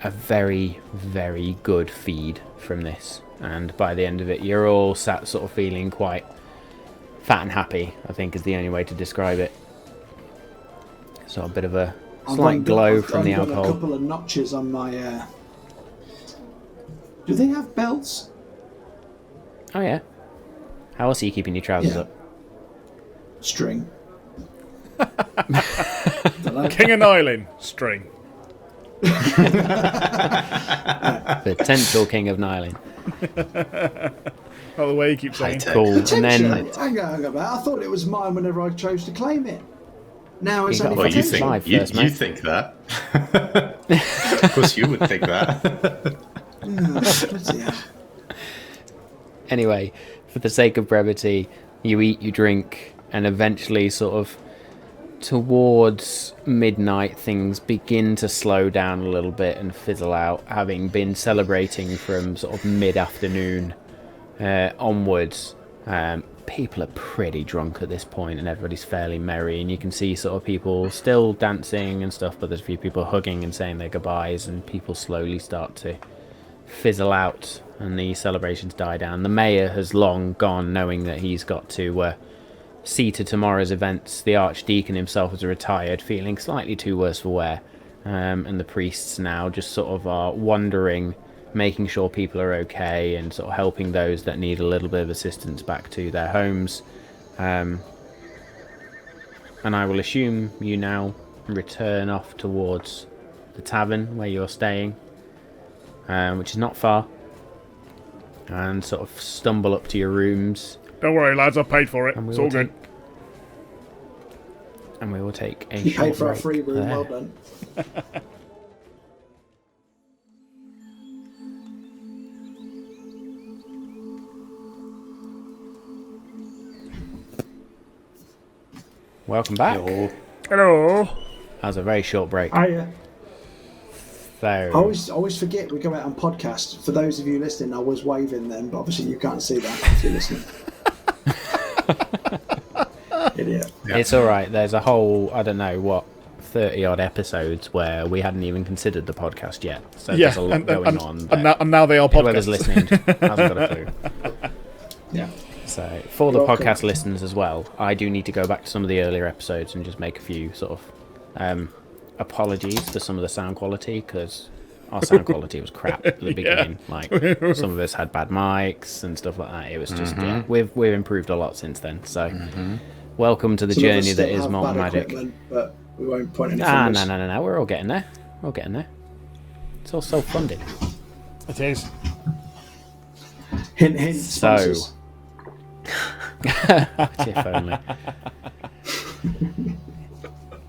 very, very good feed from this, and by the end of it you're all sat sort of feeling quite fat and happy, I think is the only way to describe it. So a bit of a slight glow from the alcohol. I've got a couple of notches on my do they have belts? Oh yeah. How else are you keeping your trousers up? String. King of Nylin, string. Potential King of Nylin. Not the way you keep saying. Cool. And then Hang on about. I thought it was mine whenever I chose to claim it. Now it's You only got- Well, you potential. Live think first, you mate. think that? Of course, you would think that. Bloody hell. anyway, for the sake of brevity, you eat, you drink, and eventually sort of towards midnight things begin to slow down a little bit and fizzle out, having been celebrating from sort of mid-afternoon onwards. People are pretty drunk at this point and everybody's fairly merry, and you can see sort of people still dancing and stuff, but there's a few people hugging and saying their goodbyes, and people slowly start to fizzle out and the celebrations die down. The mayor has long gone, knowing that he's got to see to tomorrow's events. The archdeacon himself is retired, feeling slightly too worse for wear, and the priests now just sort of are wandering, making sure people are okay and sort of helping those that need a little bit of assistance back to their homes. And I will assume you now return off towards the tavern where you're staying, which is not far, and sort of stumble up to your rooms. Don't worry, lads, I paid for it. It's all good. And we will take a You short paid for our break free room, there. well done. Welcome back. Hello. That was a very short break. I So always forget we go out on podcast. For those of you listening, I was waving then, but obviously you can't see that if you're listening. Idiot. it's all right. There's a whole, I don't know what, 30 odd episodes where we hadn't even considered the podcast yet. So Yeah, there's a lot going on. and now they are Whoever's podcasts. listening hasn't got a clue. Yeah. So for the Welcome. podcast listeners as well, I do need to go back to some of the earlier episodes and just make a few sort of apologies for some of the sound quality, because our sound quality was crap at the beginning. Like some of us had bad mics and stuff like that. It was just we've improved a lot since then. So welcome to the Some of us journey that still is have Malt bad Magic. equipment, but we won't point any Ah, fingers. no. We're all getting there. We're all getting there. It's all self-funded. It is. Hint, hint. So, Sponsors. if only.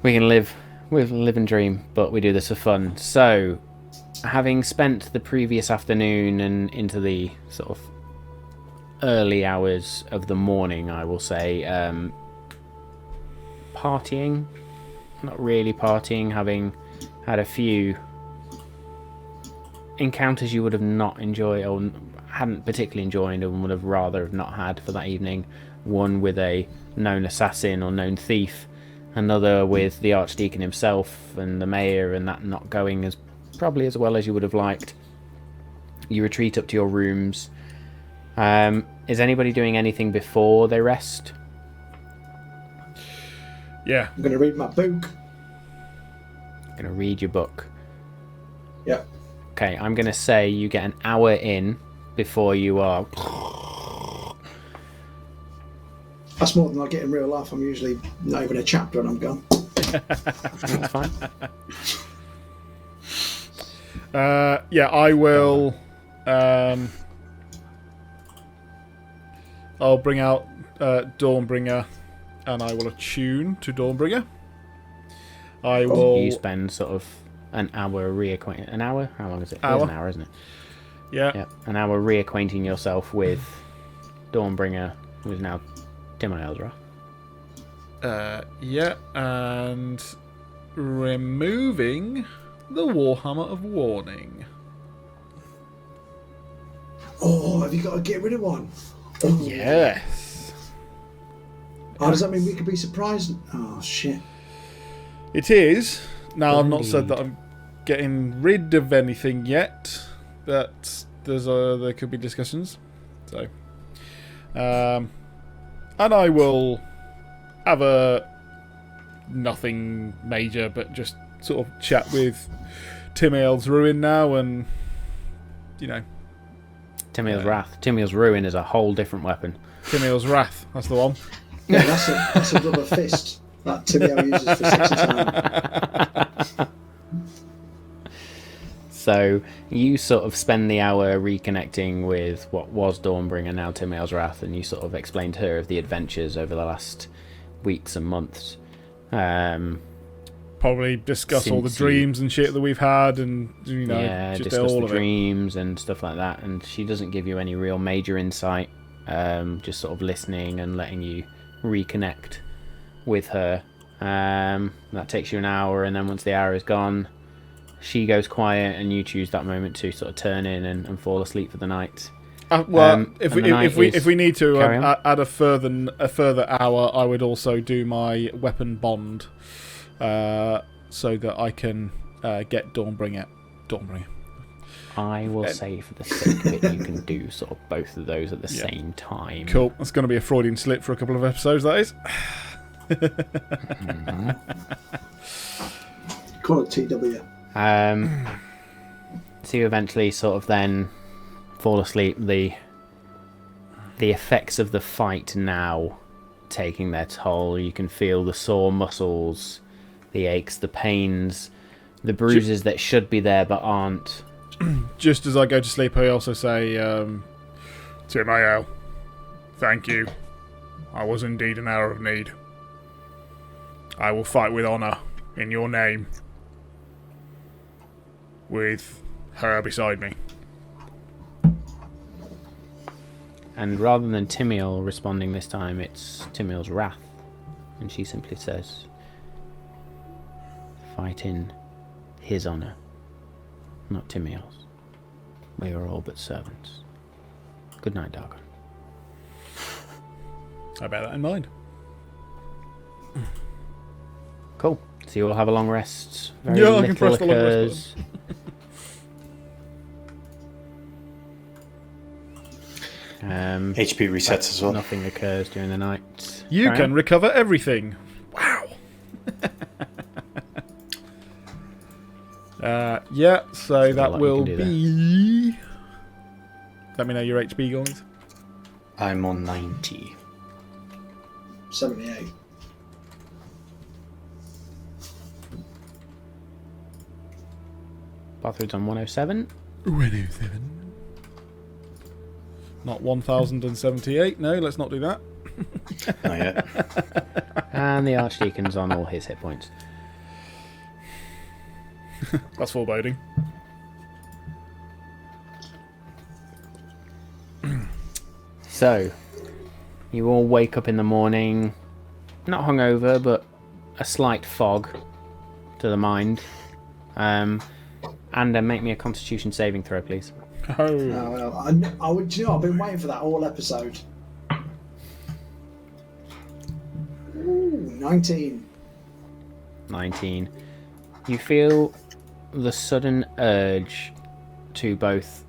We can live and dream, but we do this for fun. So, having spent the previous afternoon and into the sort of early hours of the morning, I will say, partying, not really partying, having had a few encounters you would have not enjoyed or hadn't particularly enjoyed and would have rather have not had for that evening. One with a known assassin or known thief, another with the archdeacon himself and the mayor, and that not going as probably as well as you would have liked. You retreat up to your rooms. Is anybody doing anything before they rest? Yeah. I'm going to read my book. Gonna read your book. Yeah. Okay, I'm gonna say you get an hour in before you are. That's more than I get in real life. I'm usually not even a chapter and I'm gone. That's fine. Yeah, I will. I'll bring out Dawnbringer, and I will attune to Dawnbringer. I will. You spend sort of an hour reacquainting. An hour? How long is it? Hour. It is an hour, isn't it? Yeah. Yeah, an hour reacquainting yourself with Dawnbringer, who is now Timiel, right? Yeah, and removing the Warhammer of Warning. Oh, have you got to get rid of one? Oh. Yes. Oh, does that mean we could be surprised? Oh, shit. It is. Now, I've not Indeed. said that I'm getting rid of anything yet. That there could be discussions. So, and I will have a nothing major, but just sort of chat with Timiel's Ruin now, and you know, Timiel's Wrath. Timiel's Ruin is a whole different weapon. Timiel's Wrath. That's the one. Yeah, that's a rubber fist that Timiel uses for sexy time. So you sort of spend the hour reconnecting with what was Dawnbringer, now Timiel's Wrath, and you sort of explain to her of the adventures over the last weeks and months. Probably discuss all the Since you- dreams and shit that we've had, and you know, Yeah, just discuss all the of it. dreams and stuff like that. And she doesn't give you any real major insight, just sort of listening and letting you reconnect with her. That takes you an hour, and then once the hour is gone, she goes quiet, and you choose that moment to sort of turn in and fall asleep for the night. If we need to Carry on. add a further hour, I would also do my weapon bond, so that I can get Dawnbringer. I will say, for the sake of it, you can do sort of both of those at the same time. Cool. That's going to be a Freudian slip for a couple of episodes, that is. Call it TW. So you eventually sort of then fall asleep. The effects of the fight now taking their toll. You can feel the sore muscles, the aches, the pains, the bruises that should be there but aren't. Just as I go to sleep, I also say, Timiel, thank you. I was indeed an hour of need. I will fight with honour in your name, with her beside me. And rather than Timiel responding this time, it's Timiel's wrath. And she simply says, fight in his honour, not Timiel's. We are all but servants. Good night, Dargon. I bear that in mind. Cool. So you all have a long rest. Very Yeah, I little can press the long rest occurs. HP resets as well. Nothing occurs during the night. You Carry can on. recover everything. Wow. Yeah, so that lot you will can do be... Let me know your HP, guys. I'm on 90. 78. Bathroom's on 107. 107. Not 1078. No, let's not do that. Not yet. And the Archdeacon's on all his hit points. That's foreboding. So, you all wake up in the morning, not hungover, but a slight fog to the mind. And make me a Constitution saving throw, please. Oh, well, I would. Do you know, I've been waiting for that all episode. Ooh, 19. 19. You feel the sudden urge to both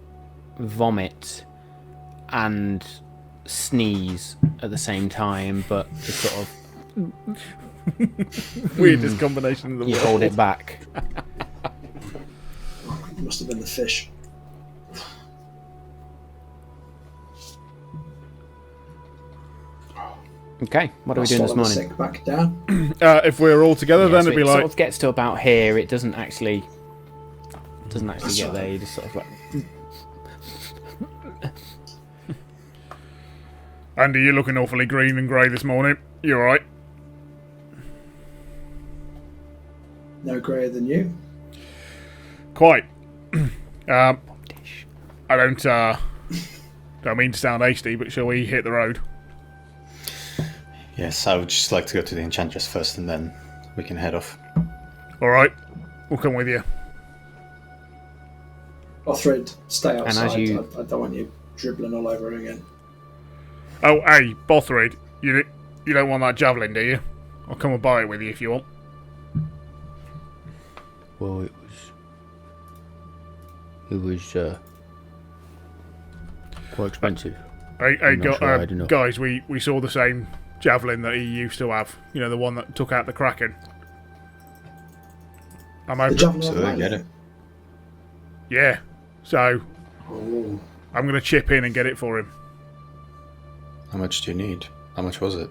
vomit and sneeze at the same time, but the sort of Weirdest combination in the you world. hold it back. Must have been the fish. Okay, what are we doing this morning? Sick back down. If we're all together, Yeah, then so it'd be it like... sort of gets to about here. It doesn't actually get there. You just sort of like Andy, you're looking awfully green and grey this morning. You alright? No greyer than you. Quite. I don't mean to sound hasty, but shall we hit the road? Yes, I would just like to go to the Enchantress first, and then we can head off. Alright, we'll come with you. Offred, stay outside. as you- I don't want you dribbling all over again. Oh, hey, Bothrid, you don't want that javelin, do you? I'll come and buy it with you if you want. well, it was quite expensive. Hey, I'm not sure, I don't know. guys, we saw the same javelin that he used to have. You know, the one that took out the Kraken. I'm The hoping... javelin So of they lightning. get it. Yeah, so Oh, I'm going to chip in and get it for him. How much do you need? How much was it?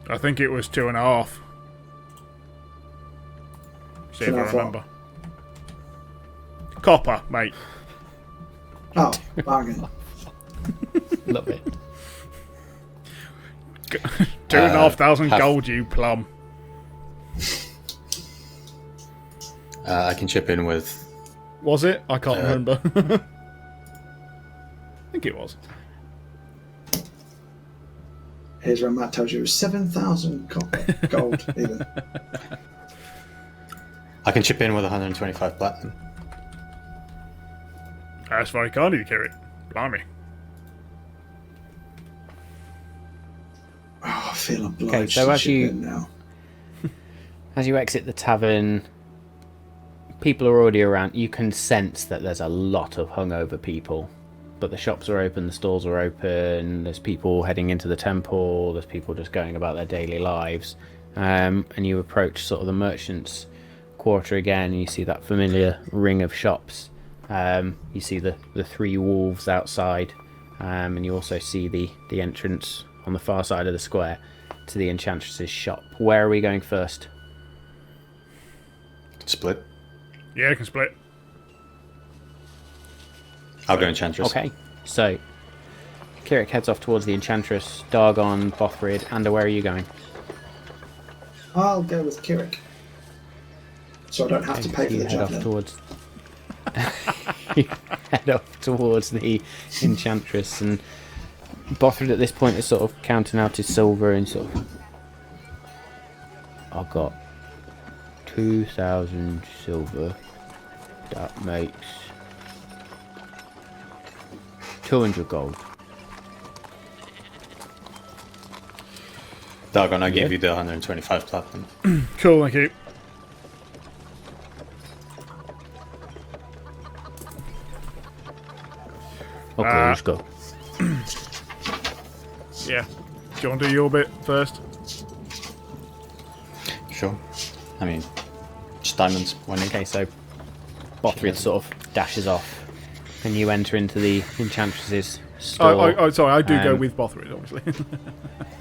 I think it was 2.5. See if I 2.5 what? remember. Copper, mate. oh, bargain. Love it. 2,500 half- gold, you plum. I can chip in with... Was it? I can't remember. I think it was. Here's where Matt tells you 7,000 copper, gold, even. I can chip in with 125 platinum. That's very kind of you, Kirik. Blimey. Oh, I feel obliged Okay, so to as chip you- in now. As you exit the tavern, people are already around. You can sense that there's a lot of hungover people. But the shops are open, the stores are open, there's people heading into the temple, there's people just going about their daily lives. And you approach sort of the merchants' quarter again, and you see that familiar ring of shops. You see the three wolves outside, and you also see the entrance on the far side of the square to the enchantress's shop. Where are we going first? Split. Yeah, I can split. I'll go Enchantress. Okay, so Kirik heads off towards the enchantress, Dargon, Bothrid, and where are you going? I'll go with Kirik. So I don't have to pay for You the head off javelin. towards you head off towards the enchantress, and Bothrid at this point is sort of counting out his silver and sort of, I've got 2,000 silver. That makes 200 gold. Dargon, I give you the 125 platinum. Cool, thank you. Okay, let's go. Yeah. Do you want to do your bit first? Sure. I mean, just diamonds. One Okay, so Bothrid sort of dashes off, and you enter into the enchantress's store. Sorry, I do go Um, with Bothrid, obviously.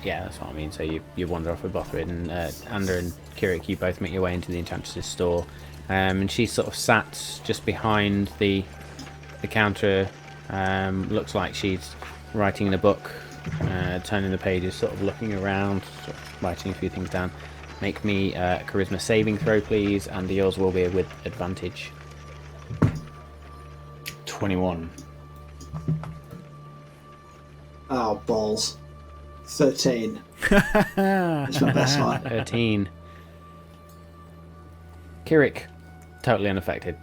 Yeah, that's what I mean. So you wander off with Bothrid, and Ander and Kirik, you both make your way into the enchantress's store, and she's sort of sat just behind the counter. Looks like she's writing in a book, turning the pages, sort of looking around, sort of writing a few things down. Make me a charisma saving throw, please, and yours will be with advantage. 21. Oh, balls. 13. That's my best one. 13. Kirik, totally unaffected.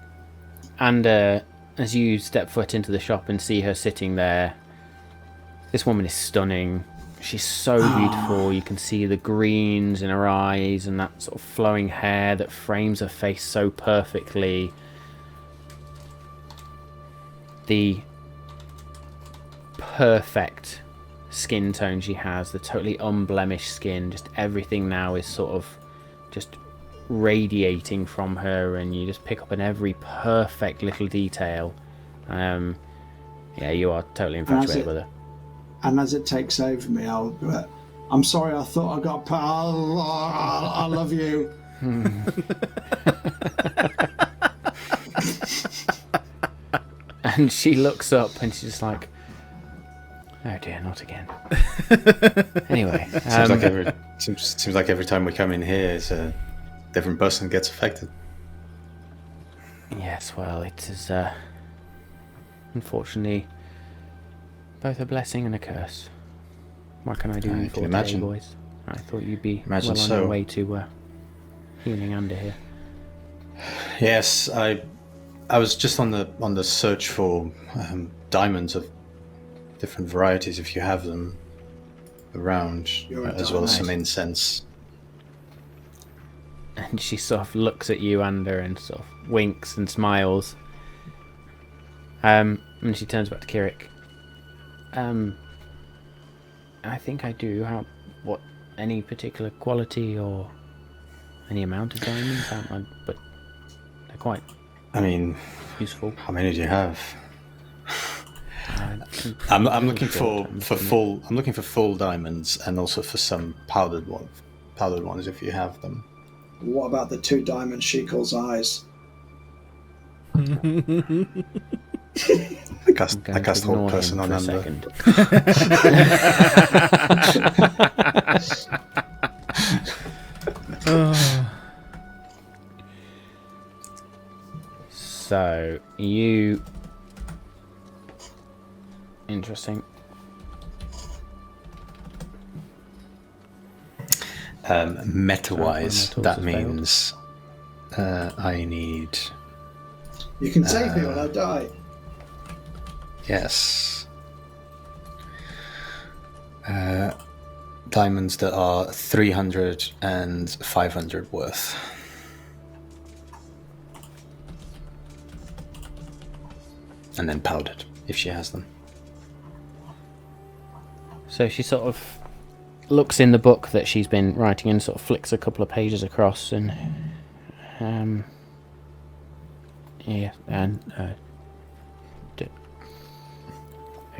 And as you step foot into the shop and see her sitting there, this woman is stunning. She's so beautiful. You can see the greens in her eyes and that sort of flowing hair that frames her face so perfectly. The perfect skin tone she has, the totally unblemished skin, just everything now is sort of just radiating from her, and you just pick up on every perfect little detail. Yeah, you are totally infatuated with her. And as it takes over me, I'm sorry, I thought I got... I love you. And she looks up and she's just like, oh dear, not again. Anyway, Seems like every time we come in here, it's a different person gets affected. yes, well, it is unfortunately both a blessing and a curse. What can I do I you can for today, imagine. boys? I thought you'd be Imagine well on so. your way to healing under here. Yes, I was just on the search for diamonds of different varieties, if you have them around, You're a as well as some diamond. incense. And she sort of looks at you, Ander, and sort of winks and smiles. And she turns back to Kirik. I think I do. What? Any particular quality or any amount of diamonds? But they're quite I mean, useful. how many do you have? Uh, I'm looking for short, full. I'm looking for full diamonds, and also for some powdered ones if you have them. What about the 2 diamonds she calls eyes? I cast I'm going to whole ignore person him on for a Under. second. So you interesting. Meta-wise, Tools that has failed. means I need... You can save me when I die. Yes. Diamonds that are 300 and 500 worth. And then powdered, if she has them. So she sort of looks in the book that she's been writing and sort of flicks a couple of pages across and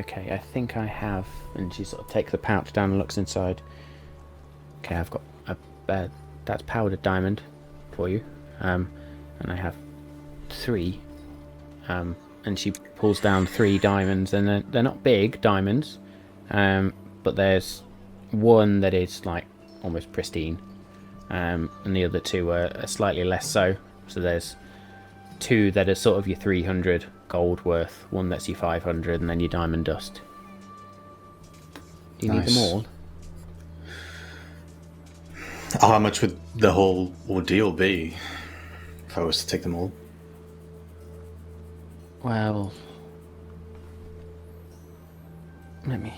okay, I think I have, and she sort of takes the pouch down and looks inside. Okay, I've got that's powdered diamond for you, and I have 3, and she pulls down 3 diamonds, and they're not big diamonds, but there's one that is like almost pristine, and the other 2 are slightly less so. So there's 2 that are sort of your 300 gold worth, one that's your 500, and then your diamond dust. Do you need them all? How much would the whole ordeal be if I was to take them all? Well, let me...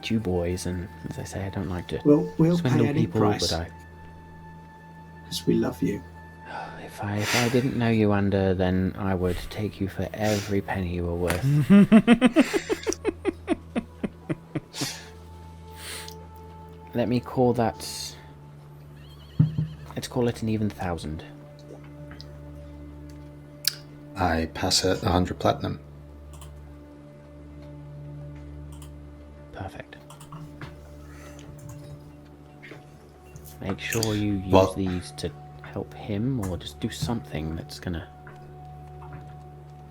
You boys, and as I say, I don't like to We'll swindle pay any people, price. but Because we love you. if I didn't know you, Ander, then I would take you for every penny you were worth. Let me call that... Let's call it an even 1,000. I pass at 100 platinum. Perfect. Make sure you use these to help him, or just do something that's gonna...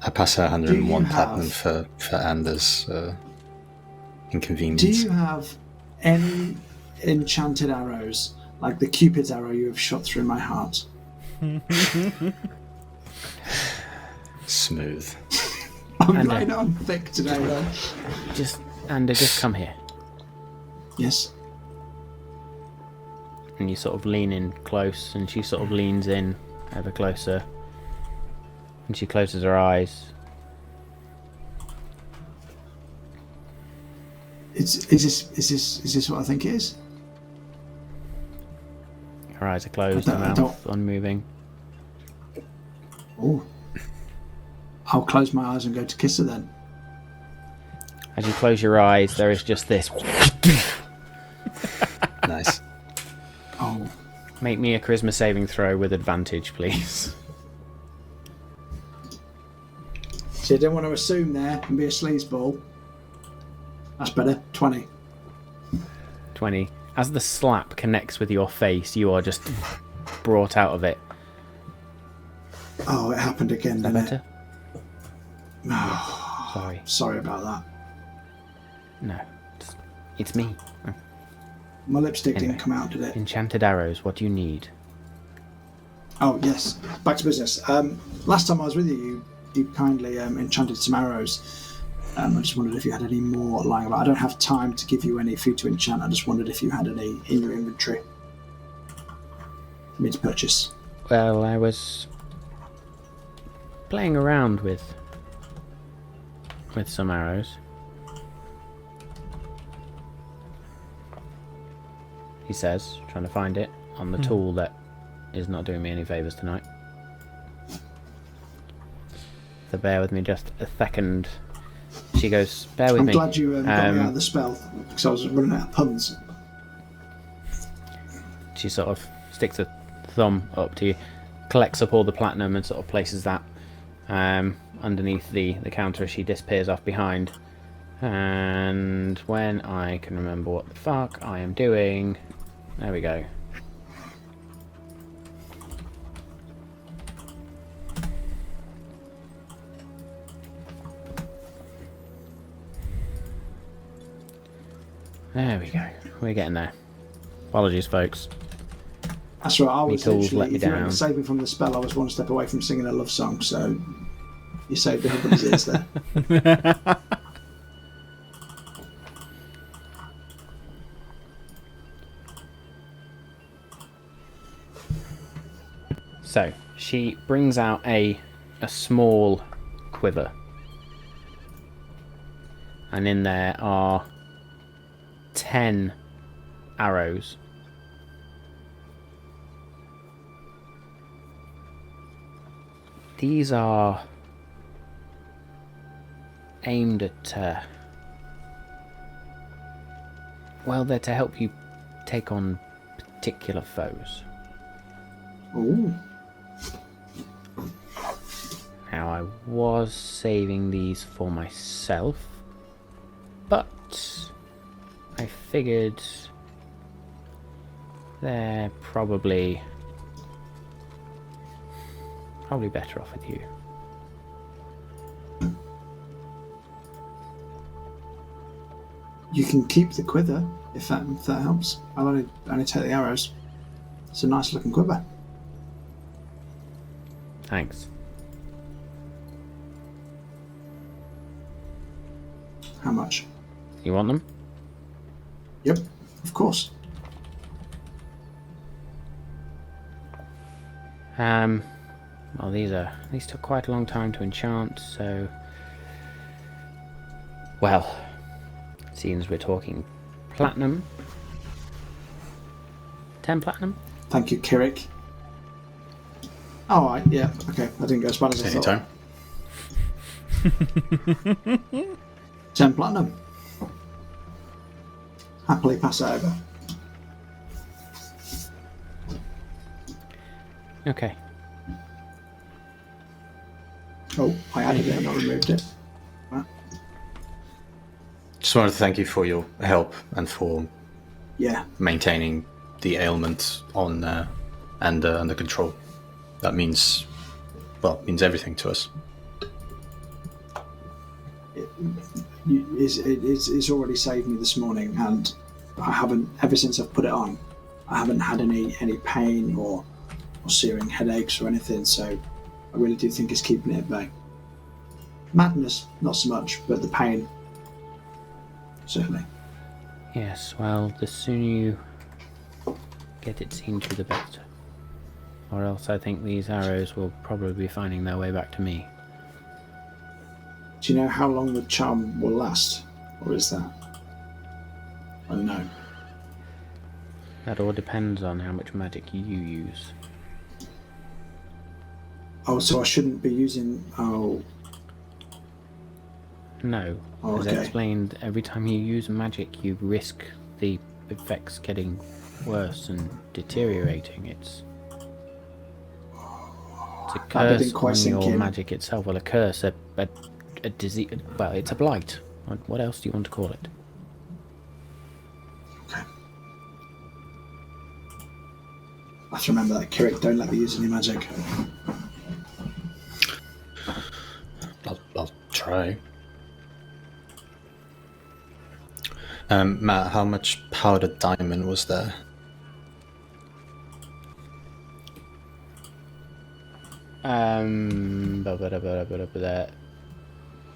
I pass at 101 platinum for Anders' inconvenience. Do you have any enchanted arrows, like the Cupid's arrow you have shot through my heart? Smooth. I'm right on thick today, though. Ander, just come here. Yes. And you sort of lean in close, and she sort of leans in ever closer, and she closes her eyes. Is this what I think it is? Her eyes are closed, her mouth unmoving. Oh. I'll close my eyes and go to kiss her then. As you close your eyes, there is just this. Nice. Oh. Make me a charisma saving throw with advantage, please. See, I didn't want to assume there and be a sleazeball. That's better. 20. 20. As the slap connects with your face, you are just brought out of it. Oh, it happened again, Is that didn't better? it? Oh, Sorry. sorry about that. No. It's me. My lipstick Anyway. didn't come out, did it? Enchanted arrows, what do you need? Oh, yes. Back to business. Last time I was with you, you kindly enchanted some arrows. I just wondered if you had any more lying about. I don't have time to give you any for you to enchant. I just wondered if you had any in your inventory for me to purchase. Well, I was playing around with some arrows. He says, trying to find it on the tool that is not doing me any favours tonight. So bear with me just a second. She goes, bear with me. I'm glad you got me out of the spell, because I was running out of puns. She sort of sticks a thumb up to you, collects up all the platinum and sort of places that underneath the counter as she disappears off behind. And when I can remember what the fuck I am doing... There we go. There we go. We're getting there. Apologies, folks. That's right. I was tools let me if you down. were saving from the spell, I was one step away from singing a love song, so you saved everybody's ears there. So she brings out a small quiver, and in there are 10 arrows. These are aimed at, well, they're to help you take on particular foes. Ooh. Now, I was saving these for myself, but I figured they're probably better off with you. You can keep the quiver if that helps. I'll only take the arrows. It's a nice looking quiver. Thanks. How much? You want them? Yep, of course. Well, these took quite a long time to enchant, so, well, seems we're talking platinum. 10 platinum? Thank you, Kirik. Alright, yeah, okay. I didn't go as bad as I thought. Anytime. 10 platinum. Happily pass it over. Okay. Oh, I added it, not removed it. Just wanted to thank you for your help and for maintaining the ailment on and under control. That means everything to us. It's already saved me this morning, and I haven't, ever since I've put it on, I haven't had any pain or searing headaches or anything, so I really do think it's keeping it at bay. Madness, not so much, but the pain, certainly. Yes, well, the sooner you get it seen to, the better. Or else I think these arrows will probably be finding their way back to me. Do you know how long the charm will last? Or is that unknown? That all depends on how much magic you use. Oh, so I shouldn't be using... Oh, No. As I explained, every time you use magic, you risk the effects getting worse and deteriorating. It's a curse on your magic itself. Well, a curse, a disease. Well, it's a blight. What else do you want to call it? Okay. I have to remember that, Kirik. Don't let me use any magic. I'll try. Matt, how much powdered diamond was there?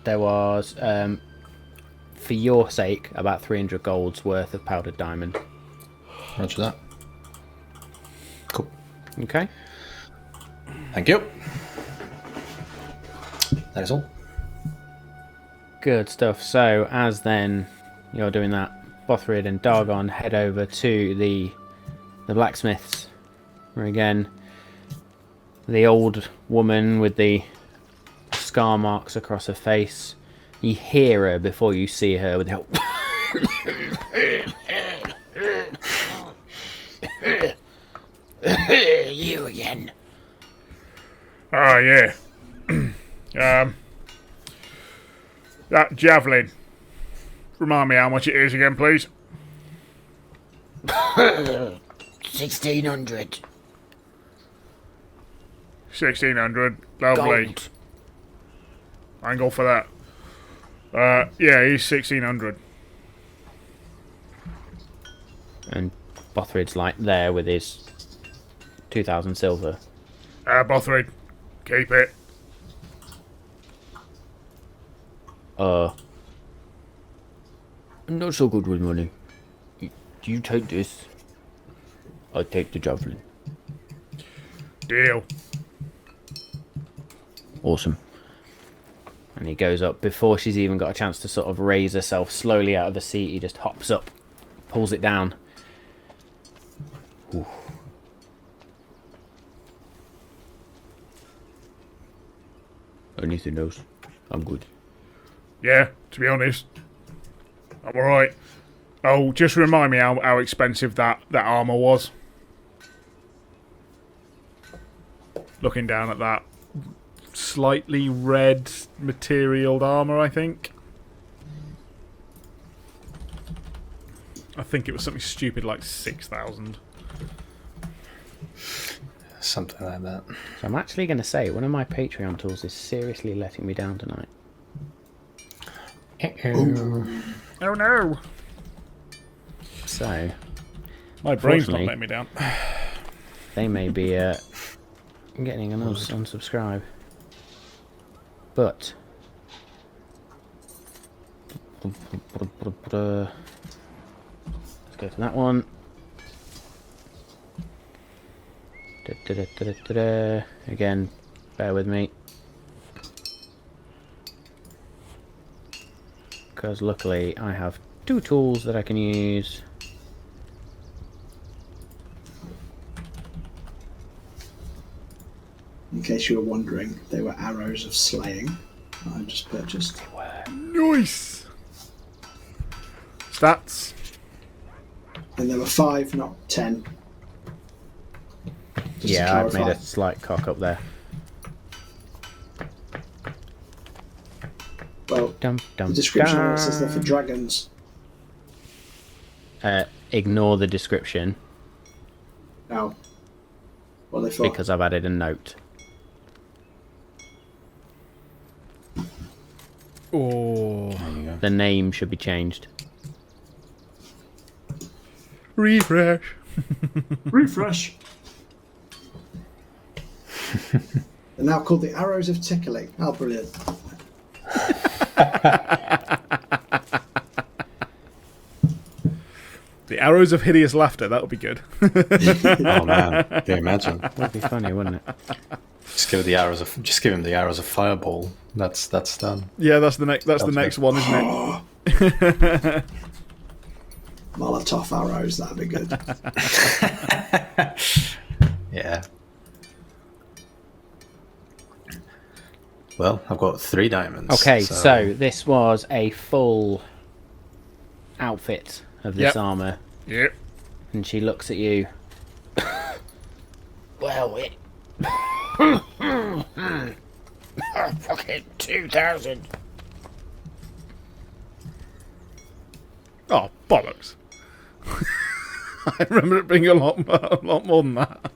There was, for your sake, about 300 gold's worth of powdered diamond. Roger that. Cool. Okay. Thank you. That is all. Good stuff. So, as then you're doing that, Bothrid and Dargon head over to the blacksmiths, where again, the old woman with the scar marks across her face, you hear her before you see her with the whole you again. Oh, yeah. That javelin. Remind me how much it is again, please. 1,600. 1,600. Lovely. Gold. I can go for that. Yeah, he's 1,600. And Bothrid's like there with his 2,000 silver. Bothrid, keep it. I'm not so good with money. You take this. I'll take the javelin. Deal. Awesome. And he goes up before she's even got a chance to sort of raise herself slowly out of the seat. He just hops up, pulls it down. Ooh. Anything else? I'm good. Yeah, to be honest, I'm alright. Oh, just remind me how expensive that armour was. Looking down at that slightly red materialed armour, I think. I think it was something stupid like 6,000. Something like that. So I'm actually going to say one of my Patreon tools is seriously letting me down tonight. Oh no! So, My brain's not Unfortunately- letting me down. they may be getting an unsubscribe. But let's go to that one. Again, bear with me. Because luckily I have 2 tools that I can use. In case you were wondering, they were arrows of slaying that I just purchased. Nice! Stats. And there were 5, not 10. Just to Yeah, I've made clarify. a slight cock up there. Well, Dum, dum, the description dum. says they're for dragons. Ignore the description No. What are they for? because I've added a note. Oh. There you go. The name should be changed. Refresh. Refresh. They're now called the arrows of tickling. Oh, brilliant. The arrows of hideous laughter, that would be good. Oh man, can you imagine? Would be funny, wouldn't it? Just give him the arrows of fireball. That's done. Yeah, that's the next Sounds next good. one, isn't it? Molotov arrows, that'd be good. Yeah. Well, I've got 3 diamonds. Okay, so this was a full outfit of this Yep. armour, Yep. and she looks at you. Well, it. Fucking 2,000. Oh, bollocks. I remember it being a lot more than that.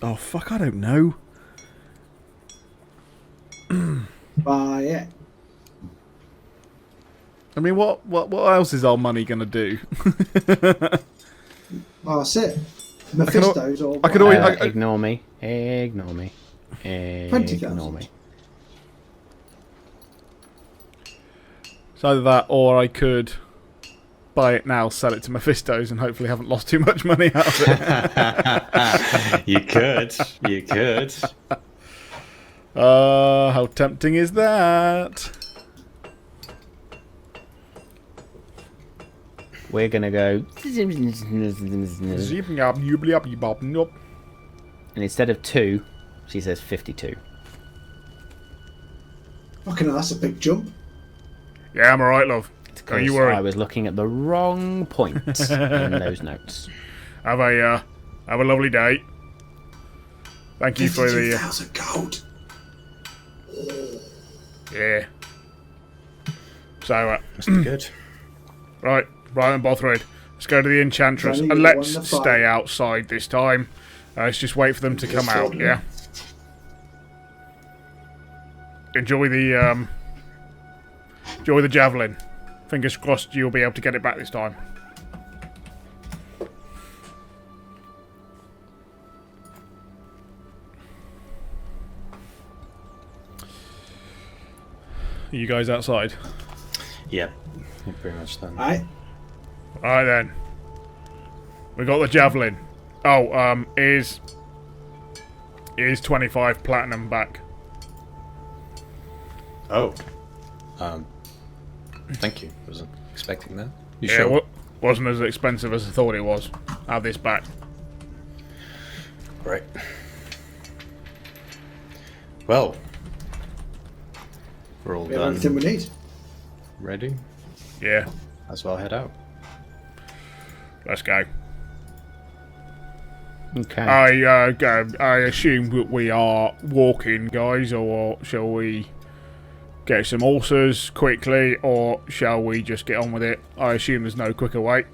Oh, fuck, I don't know. Buy it. I mean, what else is our money going to do? Well, that's it. Mephisto's or I could always- Ignore me. Ignore me. Ignore 20,000. me. It's either that or I could buy it now, sell it to Mephisto's, and hopefully haven't lost too much money out of it. You could. You could. How tempting is that? We're gonna go. And instead of 2, she says 52. Fucking hell, that's a big jump. Yeah, I'm alright, love. Don't you worry. I was looking at the wrong point in those notes. Have a lovely day. Thank you for the 52,000 gold. yeah. So Must be good. right then, Bothrid. Let's go to the Enchantress Running and the let's one to fight. stay outside this time. Let's just wait for them to come out. Yeah. Enjoy the javelin. Fingers crossed you'll be able to get it back this time. Are you guys outside? Yep. You're pretty much done. Right? Alright then. We got the javelin. Oh, is Here's 25 platinum back. Oh. Thank you. Wasn't expecting that. You Yeah, sure? wasn't as expensive as I thought it was. Have this back. Right. Well, we're all We have done. everything we need. Ready? Yeah, As well head out. let's go. Okay. I assume that we are walking, guys, or shall we get some horses quickly, or shall we just get on with it? I assume there's no quicker way.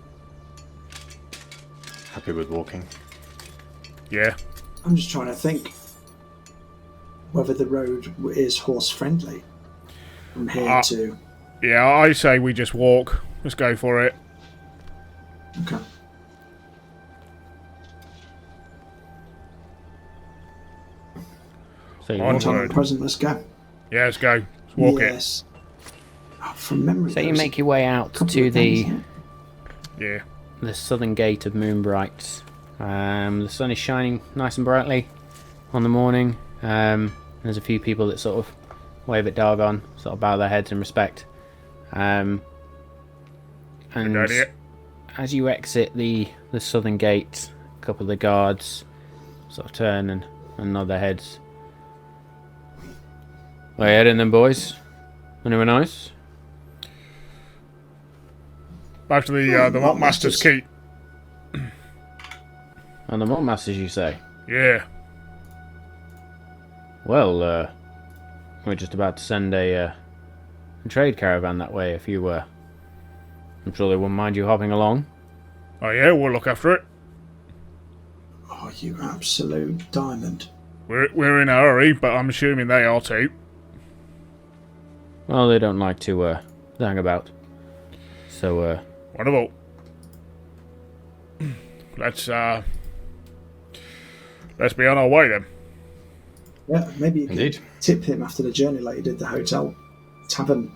Happy with walking. Yeah. I'm just trying to think whether the road is horse friendly from here to. Yeah, I say we just walk. Let's go for it. Okay. So you On walk- Time road. at present, let's go. Yeah, let's go. Let's walk Yes. Oh, from memory. so you there's make your way out a couple to of things, the yeah. it. Yeah. southern gate of Moonbright. The sun is shining nice and brightly on the morning. There's a few people that sort of wave at Dargon, sort of bow their heads in respect. And Good idea. as you exit the southern gate, a couple of the guards sort of turn and nod their heads. Where you heading then, boys? Anywhere nice? Back to the Malt Master's Masters. Keep. And the Malt Masters, you say? Yeah. Well, we're just about to send a trade caravan that way. If you I'm sure they wouldn't mind you hopping along. Oh yeah, we'll look after it. Oh, you absolute diamond. We're in a hurry, but I'm assuming they are too. Well, they don't like to hang about. So, Wonderful. Let's be on our way then. Yeah, maybe you Indeed. could tip him after the journey like you did the hotel tavern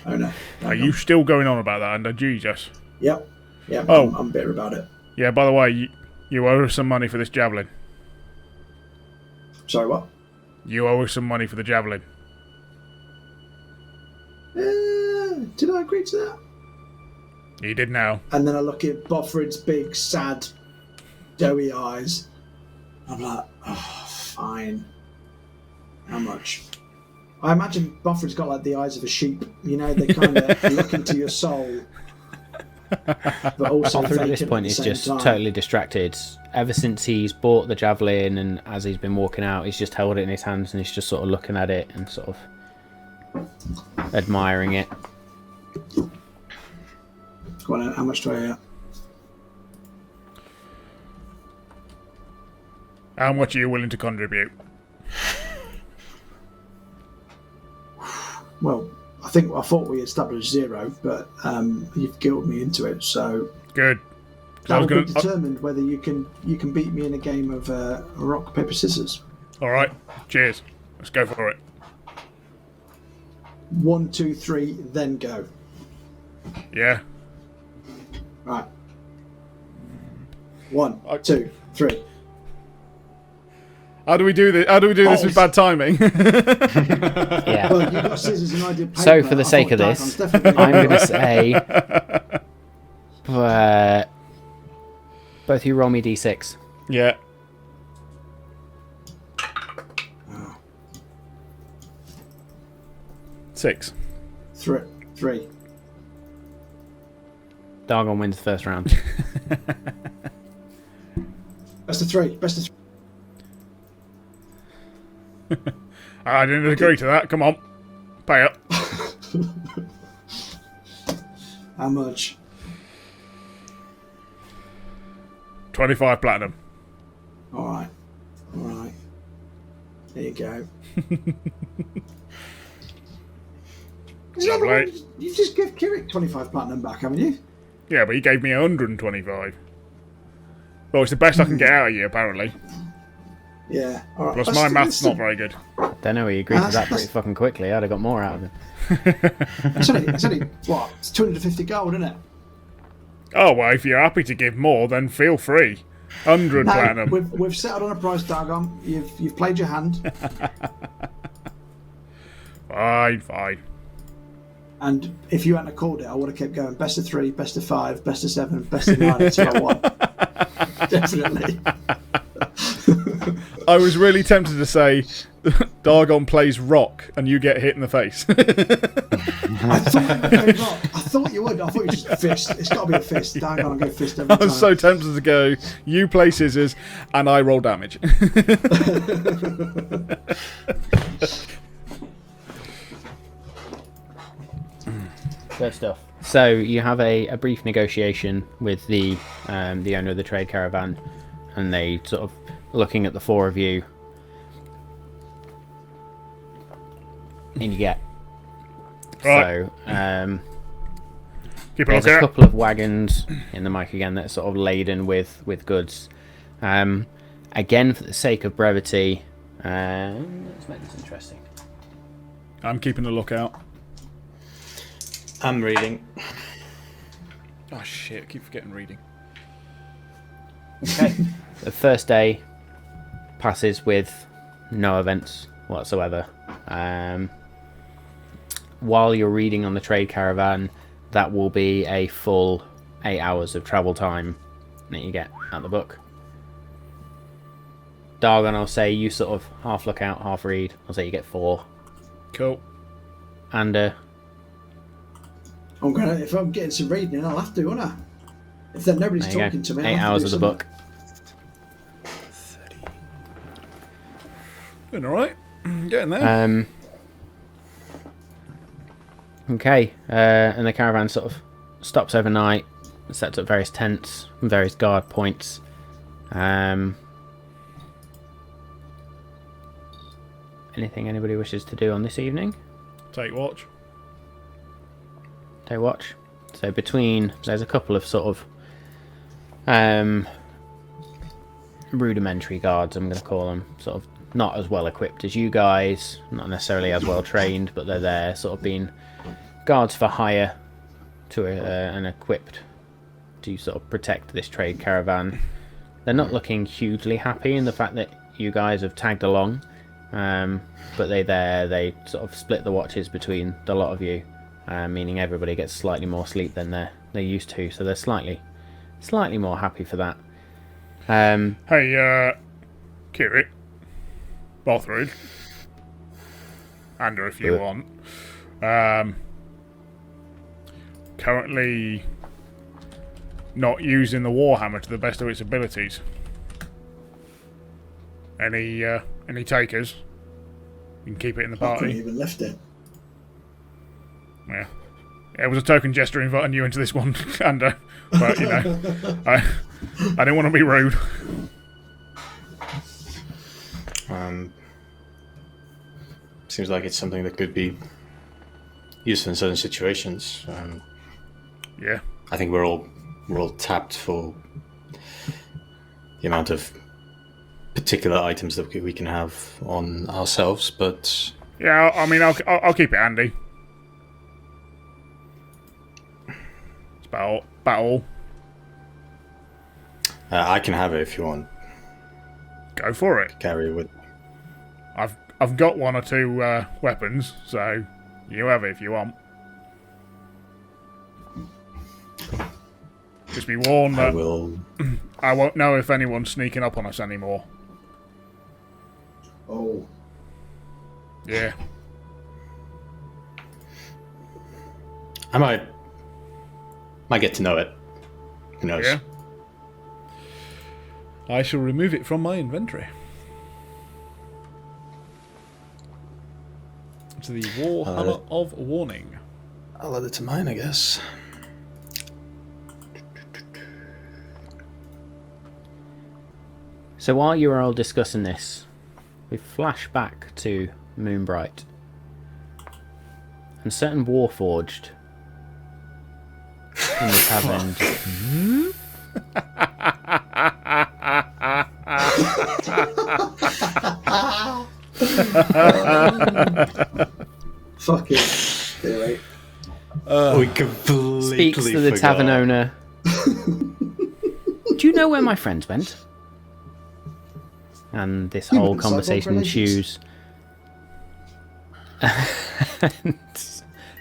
owner. Are you still going on about that, Under? Jesus. Yep. Yeah, Oh. I'm bitter about it. Yeah, by the way, you owe us some money for this javelin. Sorry, what? You owe us some money for the javelin. Did I agree to that? You did now. And then I look at Boffred's big, sad, doughy eyes. I'm like, oh, fine. How much? I imagine Boffred's got like the eyes of a sheep. You know, they kind of look into your soul. But also Arthur at this vacant point at is the same just time. totally distracted. Ever since he's bought the javelin and as he's been walking out, he's just held it in his hands and he's just sort of looking at it and sort of admiring it. Go on, how much do I owe? How much are you willing to contribute? Well, I thought we established 0, but you've guilted me into it, so Good. 'Cause I that was will be gonna. determined whether you can beat me in a game of rock paper scissors. All right. Cheers. Let's go for it. 1, 2, 3, then go. Yeah. Right. 1, I- 2, 3. How do we do this? How do we do this with bad timing? Yeah. Well, you've got scissors and I did paper. So, for the I sake thought of Dargon's this, definitely I'm going to say both of you roll me d6. Yeah. Oh. 6. 3. Dargon wins the first round. Best of 3. Best of 3. I didn't agree to that. Come on. Pay up. How much? 25 platinum. All right. There you go. Lovely. You just give Kirik 25 platinum back, haven't you? Yeah, but he gave me 125. Well, it's the best I can get out of you, apparently. Yeah. All right. Plus, Let's my do math's this not then. very good. Don't know, he agreed to that that's- pretty fucking quickly. I'd have got more out of him. It's only what? It's 250 gold, isn't it? Oh, well, if you're happy to give more, then feel free. 100 No, platinum. we've settled on a price, Dargon. You've played your hand. Fine. And if you hadn't called it, I would have kept going. Best of 3, best of 5, best of 7, best of 9 until I won. Definitely. I was really tempted to say Dargon plays rock and you get hit in the face. I thought you would. I thought you just fist. It's got to be a fist. Dargon, I'll go fist every I time. was so tempted to go, you play scissors and I roll damage. Good stuff. So you have a brief negotiation with the owner of the trade caravan, and they sort of looking at the four of you, and you get Right. so Keep a there's look a out. couple of wagons in the mic again that are sort of laden with goods. Again, for the sake of brevity, let's make this interesting. I'm keeping a lookout. I'm reading. Oh shit, I keep forgetting reading. Okay. The first day passes with no events whatsoever. While you're reading on the trade caravan, that will be a full 8 hours of travel time that you get at the book. Dargon, I'll say you sort of half look out, half read. I'll say you get 4. Cool. And If I'm getting some reading, I'll have to, won't I? If then nobody's there you talking go. to me, 8 I'll have hours to of do the something. book. Doing alright. Getting there. Okay, and the caravan sort of stops overnight, sets up various tents, and various guard points. Anything anybody wishes to do on this evening? Take watch. Take watch. So there's a couple of sort of rudimentary guards, I'm going to call them, sort of not as well equipped as you guys, not necessarily as well trained, but they're there, sort of being guards for hire and equipped to sort of protect this trade caravan. They're not looking hugely happy in the fact that you guys have tagged along, but they sort of split the watches between the lot of you, meaning everybody gets slightly more sleep than they're used to, so they're slightly more happy for that. Hey, Kiri. Bothrid. Andrew, if you Good. want. Currently not using the Warhammer to the best of its abilities. Any takers? You can keep it in the I couldn't party. even lift it. Yeah. It was a token gesture inviting you into this one, Andrew. But, you know, I didn't want to be rude. Seems like it's something that could be useful in certain situations. Yeah. I think we're all tapped for the amount of particular items that we can have on ourselves, but Yeah, I mean, I'll keep it handy. It's about all. I can have it if you want. Go for it. Carry it with. I've got 1 or 2 weapons, so you have it if you want. Just be warned I that will. I won't know if anyone's sneaking up on us anymore. Oh, Yeah. I might get to know it. Who knows? Yeah. I shall remove it from my inventory. To the Warhammer of Warning. I'll add it to mine, I guess. So while you are all discussing this, we flash back to Moonbright. And certain Warforged in the tavern. fucking theory. We completely Speaks to the forgot. tavern owner Do you know where my friends went? And this We whole went conversation cyborg relations. ensues.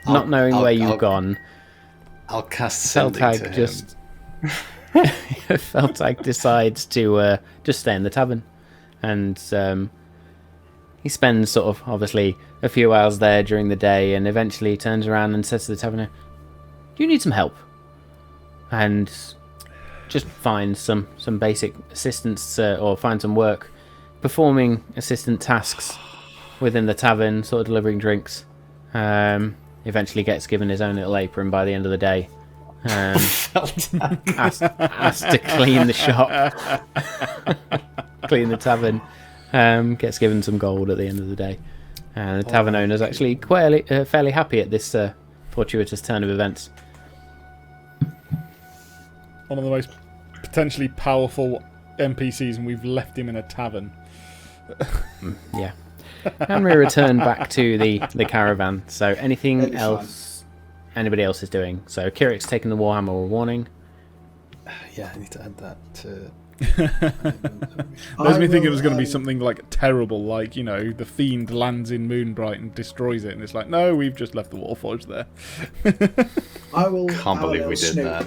Not knowing where you've gone, I'll cast sending to Feltag him. just Feltag decides to just stay in the tavern, and he spends sort of obviously a few hours there during the day, and eventually turns around and says to the taverner, "Do you need some help?" And just finds some basic assistance or find some work performing assistant tasks within the tavern, sort of delivering drinks. Eventually gets given his own little apron by the end of the day. Has to clean the shop, clean the tavern. Gets given some gold at the end of the day. And the tavern owner's actually fairly happy at this fortuitous turn of events. One of the most potentially powerful NPCs, and we've left him in a tavern. Yeah. And we return back to the caravan. So anything Really else anybody else is doing? So Kirik's taking the Warhammer warning. Yeah, I need to add that to... There's me thinking it was going to be something like terrible, like, you know, the fiend lands in Moonbright and destroys it, and it's like, no, we've just left the Warforged there. I will Can't believe we did that.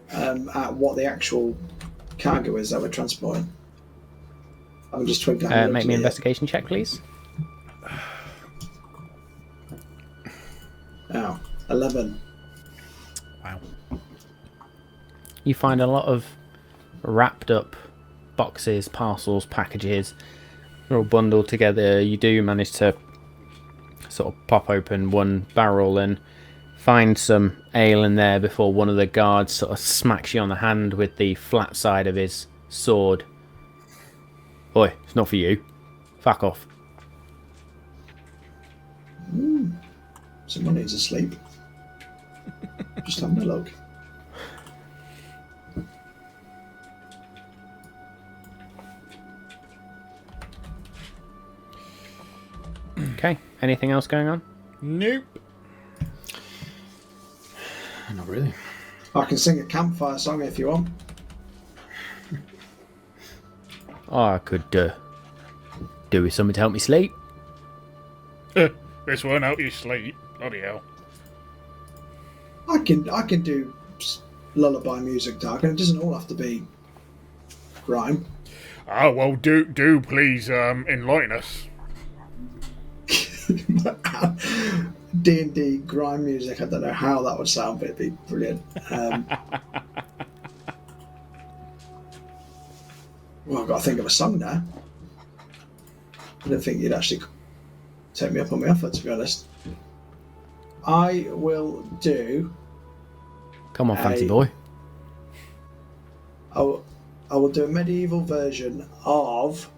At what the actual cargo is that we're transporting. I'm just twinkling. Make me an investigation check, please. Oh, 11. Wow. You find a lot of wrapped up boxes, parcels, packages. They're all bundled together. You do manage to sort of pop open one barrel and find some ale in there before one of the guards sort of smacks you on the hand with the flat side of his sword. Oi, it's not for you. Fuck off. Someone needs to sleep. Just having a look. Okay, anything else going on? Nope. Not really. I can sing a campfire song if you want. Oh, I could do with something to help me sleep. This won't help you sleep. Bloody hell. I can do lullaby music, Dargon. It doesn't all have to be rhyme. Oh, well, do please enlighten us. D&D grime music. I don't know how that would sound, but it'd be brilliant. Well, I've got to think of a song now. I don't think you'd actually take me up on my offer, to be honest. I will do... Come on, fancy boy. I will do a medieval version of...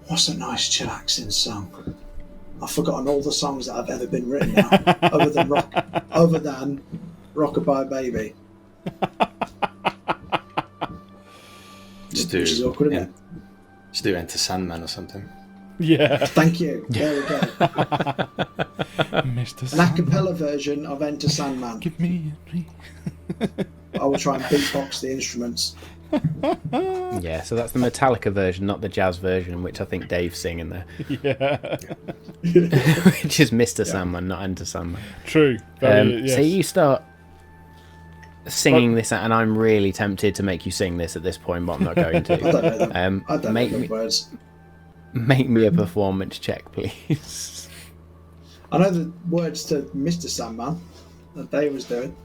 What's a nice chillaxing song? I've forgotten all the songs that have ever been written now, other than Rockabye Baby. Just do, Which is awkward, isn't it? Just do Enter Sandman or something. Yeah. Thank you. There we go. Mr. An a cappella version of Enter Sandman. Give me a dream. I will try and beatbox the instruments. Yeah, so that's the Metallica version, not the jazz version, which I think Dave's singing there. Yeah. Which is Mr. Sandman, not Enter Sandman. True. So you start singing this, and I'm really tempted to make you sing this at this point, but I'm not going to. I don't know them. I don't make know me, the words. Make me a performance check, please. I know the words to Mr. Sandman that Dave was doing.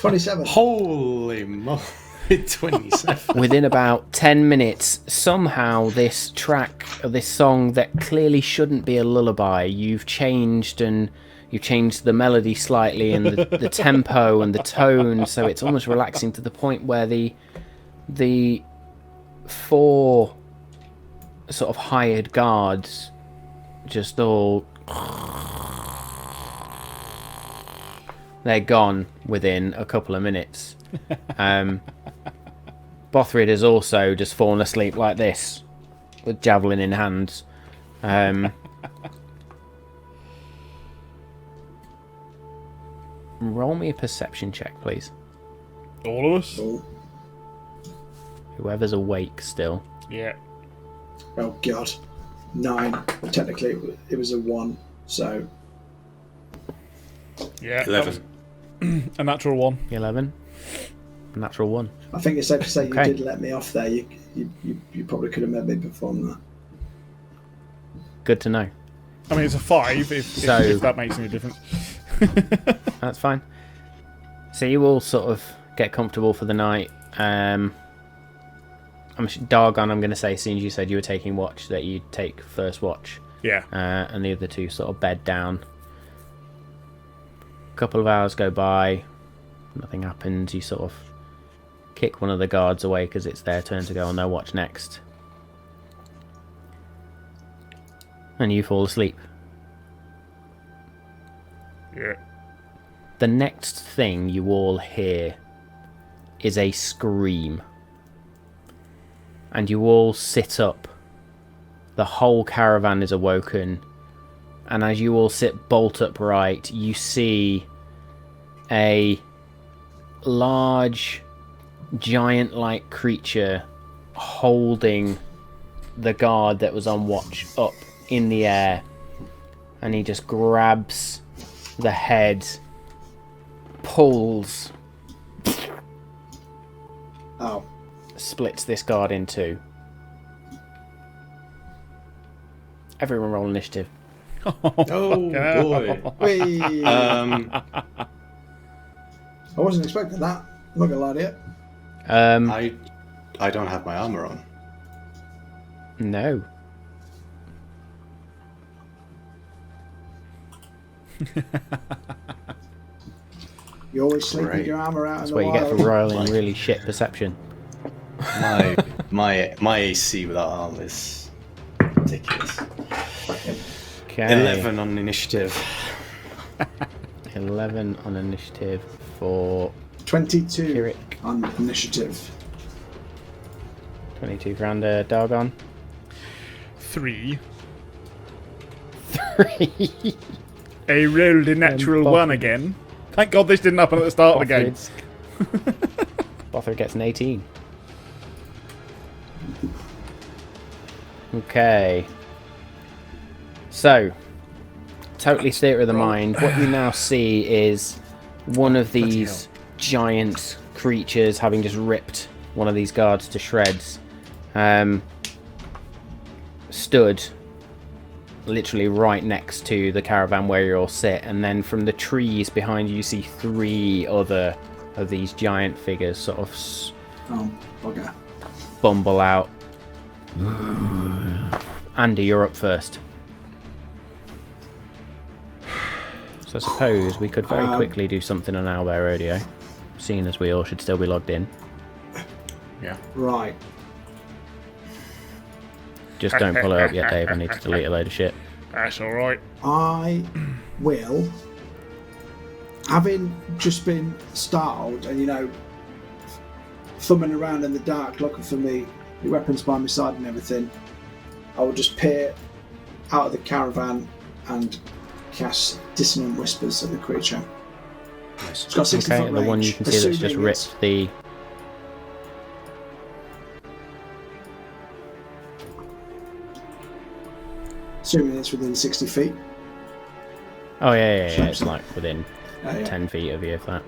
27. Holy moly, 27. Within about 10 minutes, somehow this track, or this song that clearly shouldn't be a lullaby, you've changed the melody slightly and the tempo and the tone, so it's almost relaxing to the point where the four sort of hired guards just all... They're gone within a couple of minutes. Bothrid has also just fallen asleep like this, with javelin in hands. Roll me a perception check, please. All of us? Oh, Whoever's awake still. Yeah. oh God. 9. Technically, it was a 1. So Yeah. 11. A natural 1. 11. Natural 1. I think it's safe to say Okay. you did let me off there. You probably could have made me perform that. Good to know. I mean, it's a 5 if that makes any difference. That's fine. So you all sort of get comfortable for the night. Dargon, I'm going to say, as soon as you said you were taking watch, that you take first watch. Yeah. And the other two sort of bed down. A couple of hours go by. Nothing happens. You sort of kick one of the guards away because it's their turn to go on their watch next. And you fall asleep. Yeah. The next thing you all hear is a scream. And you all sit up. The whole caravan is awoken. And as you all sit bolt upright, you see a large, giant-like creature holding the guard that was on watch up in the air. And he just grabs the head, pulls, Oh, splits this guard in two. Everyone roll initiative. Oh boy. whee. Um, I wasn't expecting that. I'm not gonna lie to you. I don't have my armor on. No. You always sleep with Great. your armor out That's in the what you get for wild. rolling really shit perception. My AC without armor is ridiculous. Okay. 11 on initiative. 11 on initiative for 22 Kirik. on initiative. 22 for Ander. Dargon. 3. 3. I rolled a natural Bothrid. 1 again. Thank God this didn't happen at the start of the game. Bothrid gets an 18. Okay. So, totally theatre of the mind. What you now see is one of these giant creatures, having just ripped one of these guards to shreds, stood literally right next to the caravan where you all sit, and then from the trees behind you see 3 other of these giant figures sort of Oh, okay. bumble out. Andy, you're up first. So I suppose we could very quickly do something on Owlbear Radio, seeing as we all should still be logged in. Yeah. Right. Just don't pull it up yet, Dave. I need to delete a load of shit. That's alright. I will, having just been startled and, thumbing around in the dark looking for me, the weapons by my side and everything, I will just peer out of the caravan and cast Dissonant Whispers at the creature. Nice. It's got 60 Okay, foot the range. one you can see that's just assuming it's- ripped the... Assuming it's within 60 feet. Oh, yeah. It's like within Yeah. 10 feet of you, if that.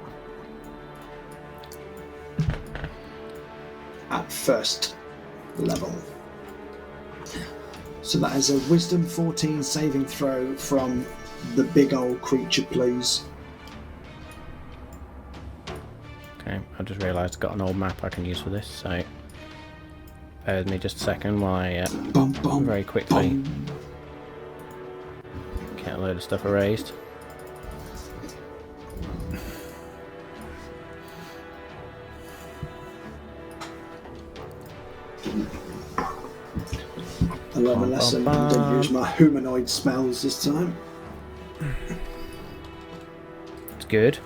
At first level. So that is a Wisdom 14 saving throw from the big old creature, please. Okay, I just realised I've got an old map I can use for this, so... Bear with me just a second while I Bum, bum, very quickly bum. get a load of stuff erased. I learned a lesson. I didn't use my humanoid spells this time. It's good.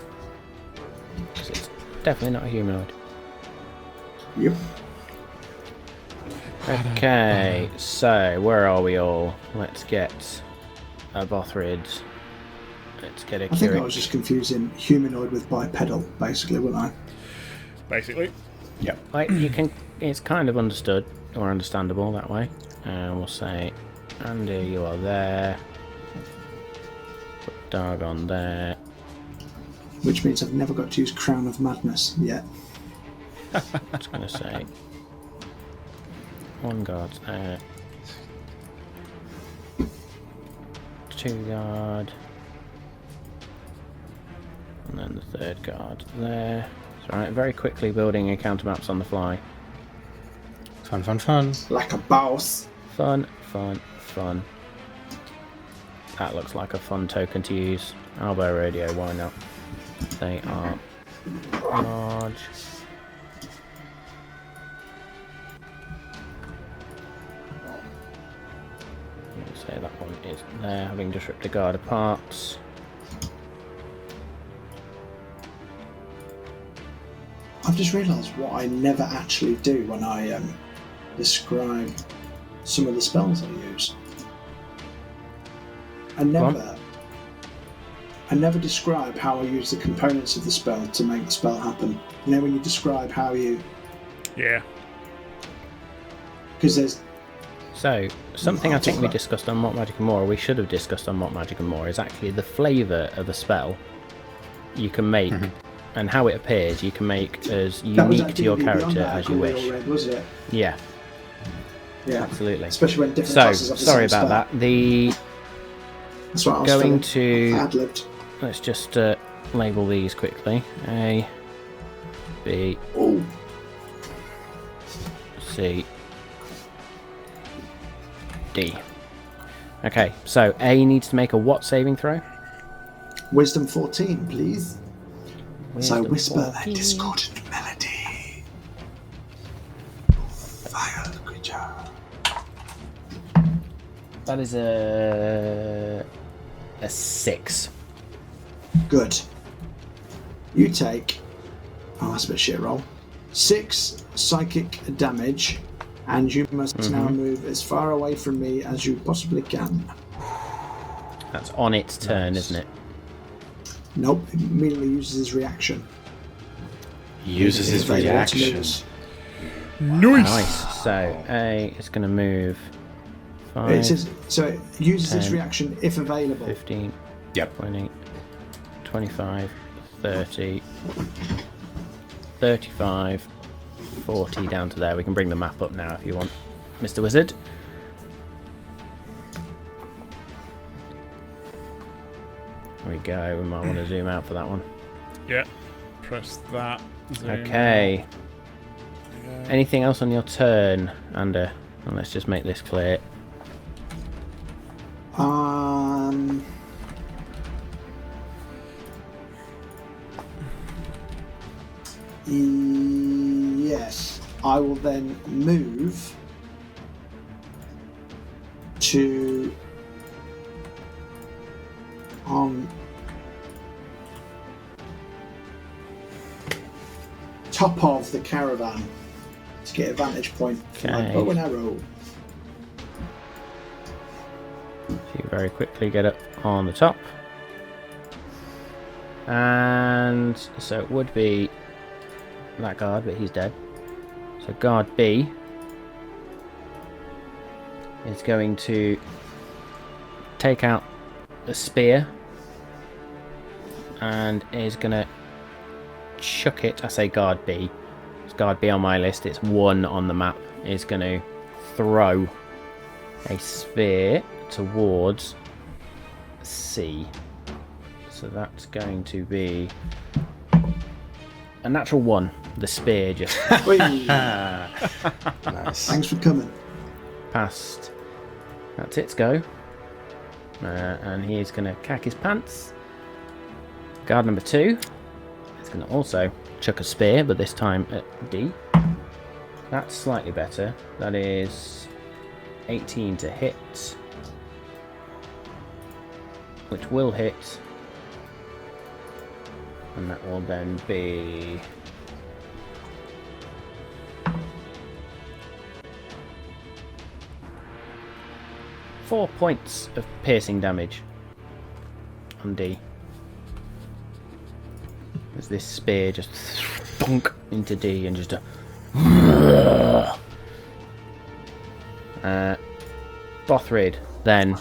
'Cause it's definitely not a humanoid. Yep. Okay, so where are we all? Let's get a Bothrid. Let's get a I think I Kirik. was just confusing humanoid with bipedal, basically, wasn't I? basically. Yep. Like, you can. It's kind of understood or understandable that way. And we'll say, Andy, you are there. Put Dargon there. Which means I've never got to use Crown of Madness yet. Just gonna say, one guard there. 2 guard. And then the 3rd guard there. It's alright, very quickly building your counter maps on the fly. Fun, fun, fun. Like a boss. Fun, fun, fun. That looks like a fun token to use. Albo radio, why not? They are large. Let's say that one is there, having just ripped a guard apart. I've just realised what I never actually do when I describe some of the spells I use. I never describe how I use the components of the spell to make the spell happen. You know, when you describe how you... Yeah. Because there's... So, something I'll I think talk we about- discussed on Malt Magic and More, or we should have discussed on Malt Magic and More, is actually the flavour of a spell you can make, and how it appears, you can make as That was unique to your D&D Beyond character that I as you called it wish. already, wasn't it? Yeah, Yeah. absolutely. Especially when different So, classes have the sorry same about spell. that. The That's what I was going feeling. to... Ad-libbed. Let's just label these quickly. A, B, Oh, C, D. Okay, so A needs to make a what saving throw? Wisdom 14, please. So Wisdom whisper 14. a discordant melody. Vile creature. That is a 6. Good. You take... Oh, that's a bit shit roll. 6 psychic damage, and you must now move as far away from me as you possibly can. That's on its turn, isn't it? Nope, it immediately uses his reaction. He uses his If they want to reaction. lose. Nice. So A is going to move 5, It says, so it uses his 10, reaction if available. 15, Yep. 20, 25, 30, 35, 40 down to there. We can bring the map up now if you want, Mr. Wizard. There we go. We might want to zoom out for that one. Yeah. Press that. Zoom Okay. out. Yeah. Anything else on your turn, Ander? And let's just make this clear. Yes, I will then move to top of the caravan to get a vantage point for my Okay. bow and arrow. So you very quickly get up on the top. And so it would be that guard, but he's dead. So guard B is going to take out a spear and is going to chuck it. I say guard B. It's guard B on my list. It's 1 on the map. Is going to throw a spear towards C. So that's going to be a natural 1. The spear just Whee! Nice. Thanks for coming. past. That's its go. And he is going to cack his pants. Guard number 2 is going to also chuck a spear, but this time at D. That's slightly better. That is 18 to hit. Which will hit. And that will then be... Four points of piercing damage on D. As this spear just thunk into D and just Bothrid then,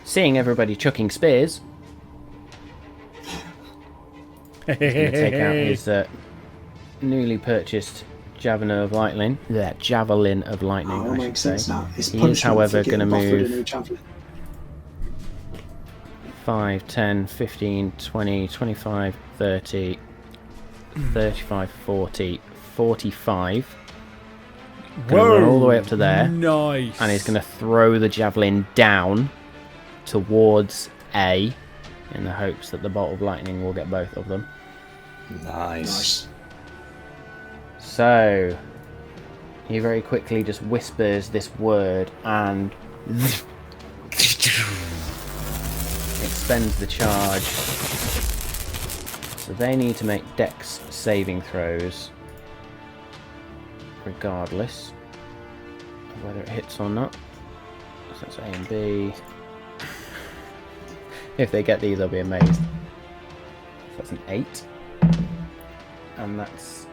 seeing everybody chucking spears, he's going to take out his newly purchased javelin of lightning. Yeah, javelin of lightning. Oh, I makes should sense say. now. It's He is, punishment however, for going to giving Bothrid a move new javelin. 5, 10, 15, 20, 25, 30, 35, 40, 45. Going to run all the way up to there. Nice. And he's going to throw the javelin down towards A in the hopes that the bolt of lightning will get both of them. Nice. So, he very quickly just whispers this word and expends the charge. So they need to make dex saving throws regardless of whether it hits or not. So that's A and B. If they get these, they'll be amazed. So that's an 8. And that's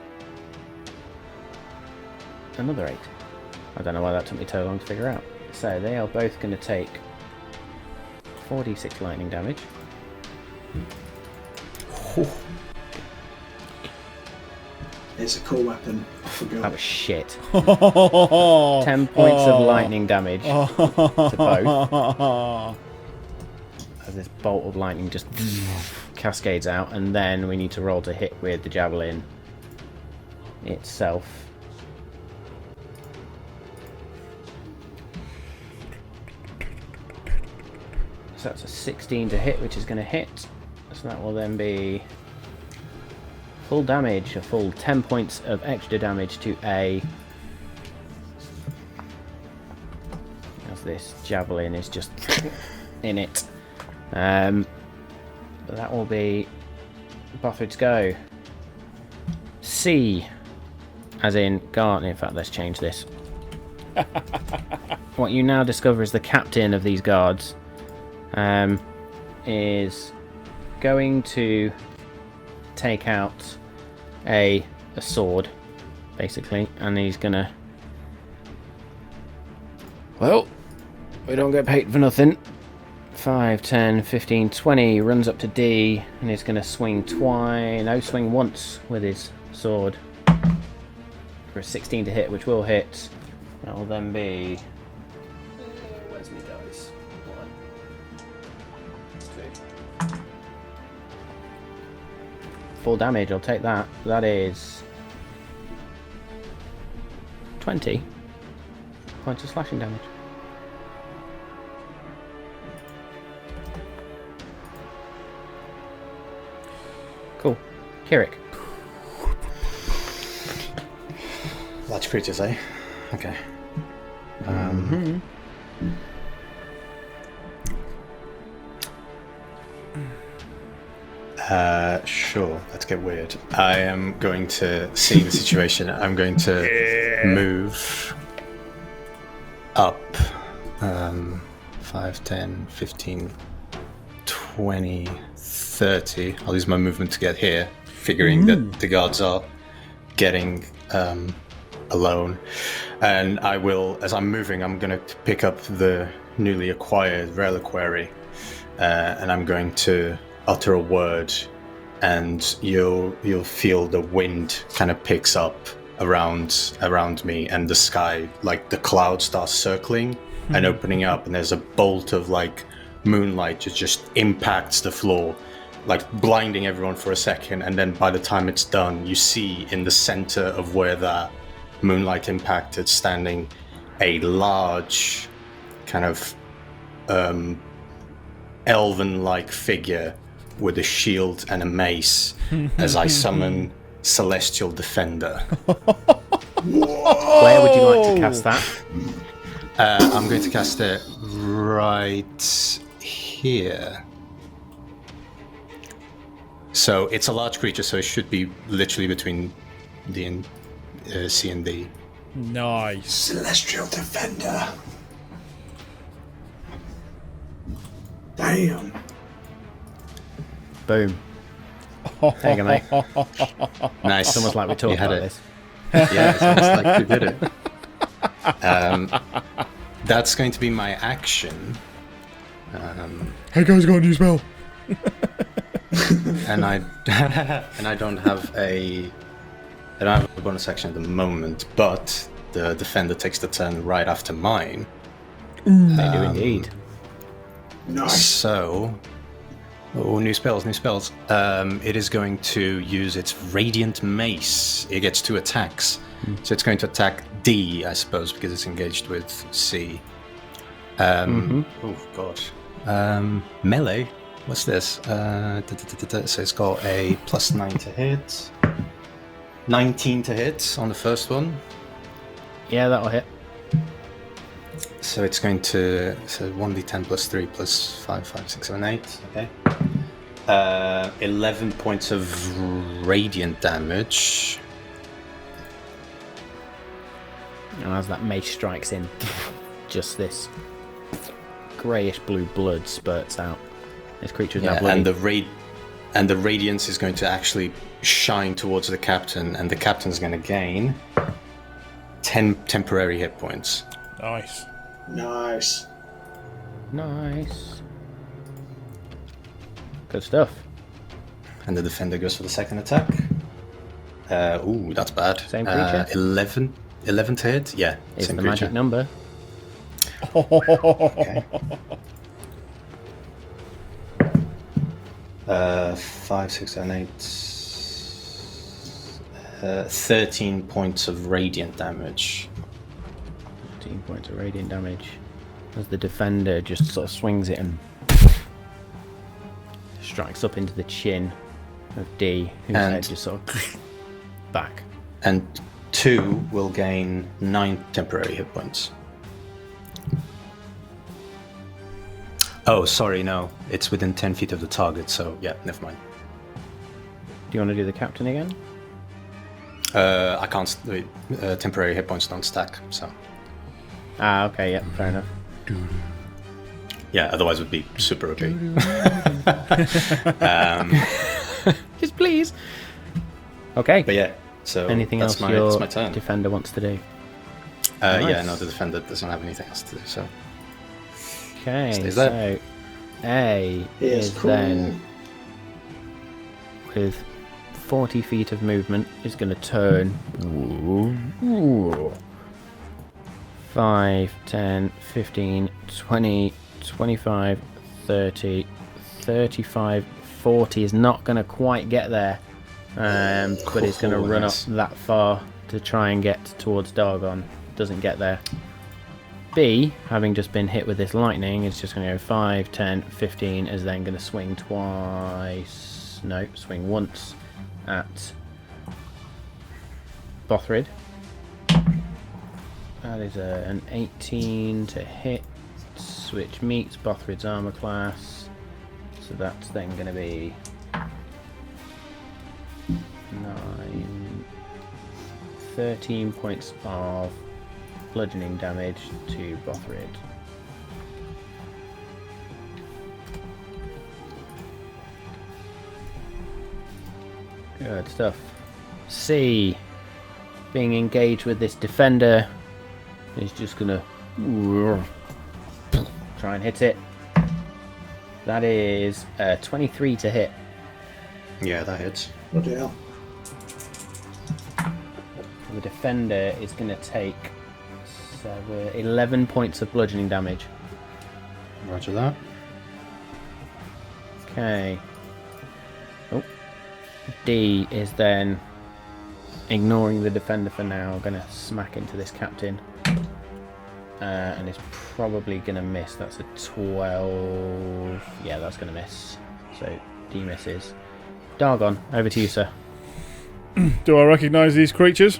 another 8. I don't know why that took me so long to figure out. So they are both going to take 4d6 lightning damage. It's a cool weapon. I forgot. That was shit. 10 points of lightning damage to both. As this bolt of lightning just cascades out, and then we need to roll to hit with the javelin itself. So that's a 16 to hit, which is going to hit. So that will then be full damage, a full 10 points of extra damage to A. As this javelin is just in it. That will be Bothrid's go. C, as in guard. In fact, let's change this. What you now discover is the captain of these guards is going to take out a sword, basically, and he's gonna. Well, we don't get paid for nothing. 5, 10, 15, 20, runs up to D, and he's going to swing swing once with his sword for a 16 to hit, which will hit. That will then be... where's my dice? 1, 2. Full damage, I'll take that. That is 20 points of slashing damage. Cool. Kirik. Large creatures, eh? Okay. Sure, let's get weird. I am going to, seeing the situation, I'm going to move up 5, 10, 15, 20, 30. I'll use my movement to get here, figuring that the guards are getting alone. And I will, as I'm moving, I'm going to pick up the newly acquired reliquary, and I'm going to utter a word, and you'll feel the wind kind of picks up around me, and the sky, like the clouds start circling and opening up, and there's a bolt of like moonlight just impacts the floor, like blinding everyone for a second, and then by the time it's done, you see in the center of where that moonlight impacted, standing a large kind of elven-like figure with a shield and a mace as I summon Celestial Defender. Where would you like to cast that? I'm going to cast it right here. So it's a large creature, so it should be literally between D and C and D. Nice. Celestial Defender. Damn. Boom. There you go, mate. Nice. It's almost like we You talked had about it. this. Yeah, it's almost like you did it. That's going to be my action. Hey guys, got a new spell. And I don't have a bonus action at the moment, but the defender takes the turn right after mine. They do indeed. Nice. So, new spells. It is going to use its Radiant Mace. It gets 2 attacks. So it's going to attack D, I suppose, because it's engaged with C. Oh, God. Melee. What's this? So it's got a +9 to hit. 19 to hit on the first one. Yeah, that'll hit. So it's going to 1d10 plus 3 plus 5, 5, 6, 7, 8. Okay. 11 points of radiant damage. And as that mace strikes in, just this greyish blue blood spurts out. This creature is now bloody. And the radiance is going to actually shine towards the captain, and the captain's going to gain 10 temporary hit points. Nice. Nice. Nice. Good stuff. And the defender goes for the second attack. That's bad. Same creature? 11 to hit? Yeah, It's same the creature. magic number. Okay. 5, 6, 7, 8. 13 points of radiant damage. 13 points of radiant damage. As the defender just sort of swings it and strikes up into the chin of D, whose head just sort of back. And 2 will gain 9 temporary hit points. Oh, sorry, no. It's within 10 feet of the target, so yeah, never mind. Do you want to do the captain again? I can't. Temporary hit points don't stack, so. Okay, yeah, fair enough. Yeah, otherwise it would be super OP. Just please. Okay. But yeah, so Anything that's else that's your my turn. defender wants to do? Yeah, Nice. no, the defender doesn't have anything else to do, so. Okay, Stays so there. A Here's is cool. then with 40 feet of movement is going to turn 5, 10, 15, 20, 25, 30, 35, 40 is not going to quite get there, but it's going to run up nice. that far to try and get towards Dargon. Doesn't get there. B, having just been hit with this lightning, is just going to go 5, 10, 15, is then going to swing twice. No, swing once at Bothrid. That is an 18 to hit, which meets Bothrid's armor class. So that's then going to be 9, 13 points of bludgeoning damage to Bothrid. Good stuff. C, being engaged with this defender, is just gonna try and hit it. That is 23 to hit. Yeah, that hits. Bloody hell. The defender is going to take 11 points of bludgeoning damage. Roger that. Okay. Oh. D is then, ignoring the defender for now, going to smack into this captain. And is probably going to miss. That's a 12. Yeah, that's going to miss. So D misses. Dargon, over to you, sir. Do I recognise these creatures?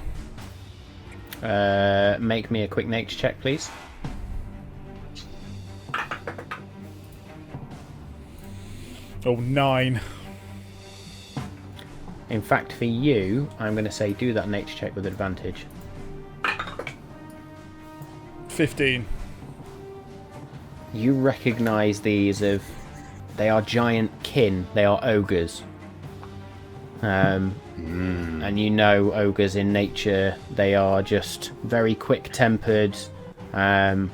Make me a quick nature check, please. Oh, 9. In fact, for you, I'm going to say do that nature check with advantage. 15. You recognise these they are giant kin, they are ogres. And you know ogres in nature, they are just very quick-tempered, and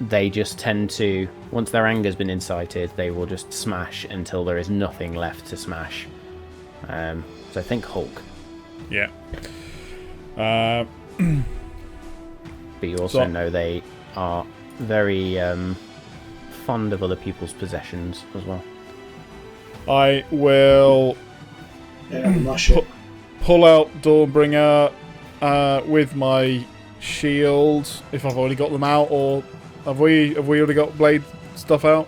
they just tend to, once their anger's been incited, they will just smash until there is nothing left to smash. So think Hulk. Yeah. But you also know they are very fond of other people's possessions as well. I will pull out Dawnbringer with my shield, if I've already got them out, or have we already got blade stuff out?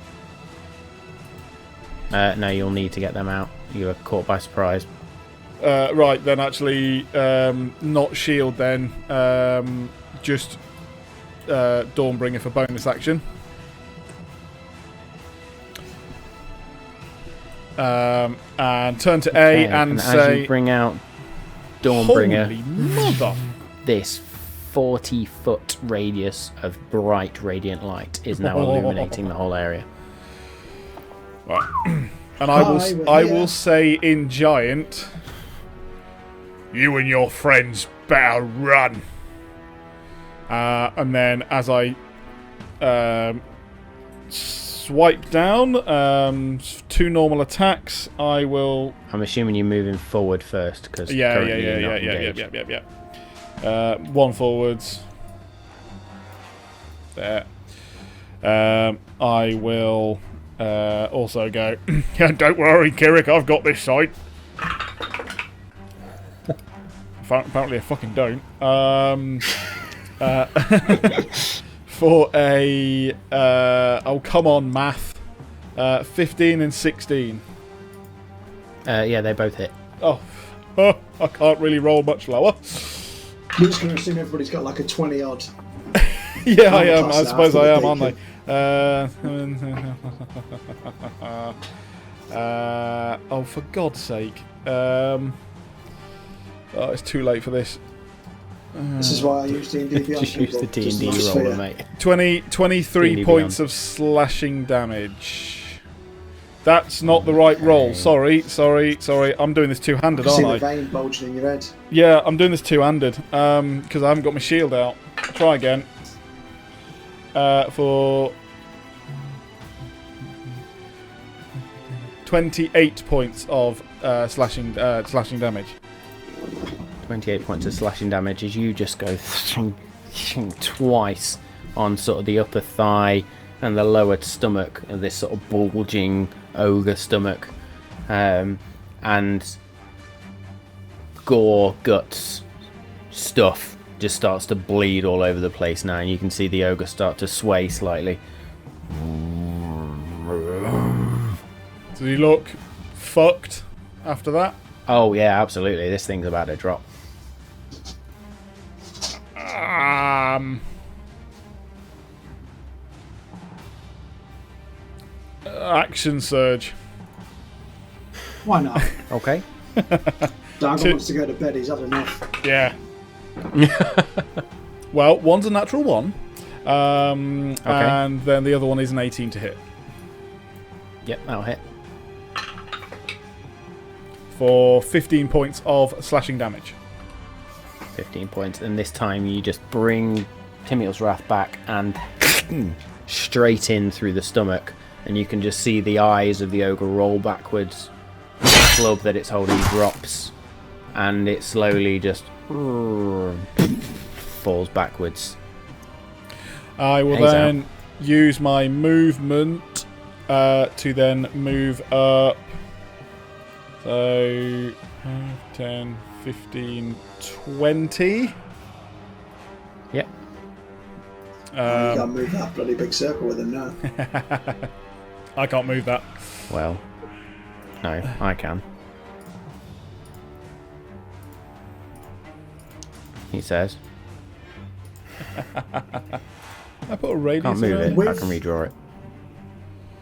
No, you'll need to get them out. You were caught by surprise. Right, then actually, not shield then, just Dawnbringer for bonus action. And turn to A and say... as you bring out Dawnbringer, holy mother! This 40-foot radius of bright radiant light is now illuminating the whole area. Right. And I will say in Giant, you and your friends better run. And then as I swipe down 2 normal attacks, I will... I'm assuming you're moving forward first, because yeah. 1 forwards. There. I will also go... Don't worry, Kirik, I've got this side. Apparently I fucking don't. For a... oh, come on, math. 15 and 16. Yeah, they both hit. Oh, I can't really roll much lower. You're just going to assume everybody's got like a 20-odd. Yeah, I am. I suppose I am, aren't I? Oh, for God's sake. Oh, it's too late for this. This is why I use D&D Beyond. Just use the D&D roller, mate. 23 points of slashing damage. That's not the right roll. Sorry. I'm doing this two-handed, aren't I? I see the vein bulging in your head. Yeah, I'm doing this two-handed because I haven't got my shield out. Try again. For 28 points of slashing damage. 28 points of slashing damage as you just go twice on sort of the upper thigh and the lower stomach of this sort of bulging ogre stomach, and gore, guts, stuff just starts to bleed all over the place now, and you can see the ogre start to sway slightly. Does he look fucked after that? Oh yeah, absolutely. This thing's about to drop. Action surge. Why not? Okay. Dargon wants to go to bed. He's had enough. Yeah. Well, one's a natural 1. Okay. And then the other one is an 18 to hit. Yep, that'll hit. For 15 points of slashing damage. 15 points, and this time you just bring Timiel's Wrath back and straight in through the stomach, and you can just see the eyes of the ogre roll backwards. The club that it's holding drops, and it slowly just falls backwards. I will then use my movement to then move up. So 10, 15, 20. Yep. You can't move that bloody big circle with him now. I can't move that. Well, no, I can. He says. I put a radius. Can't move it. I can redraw it.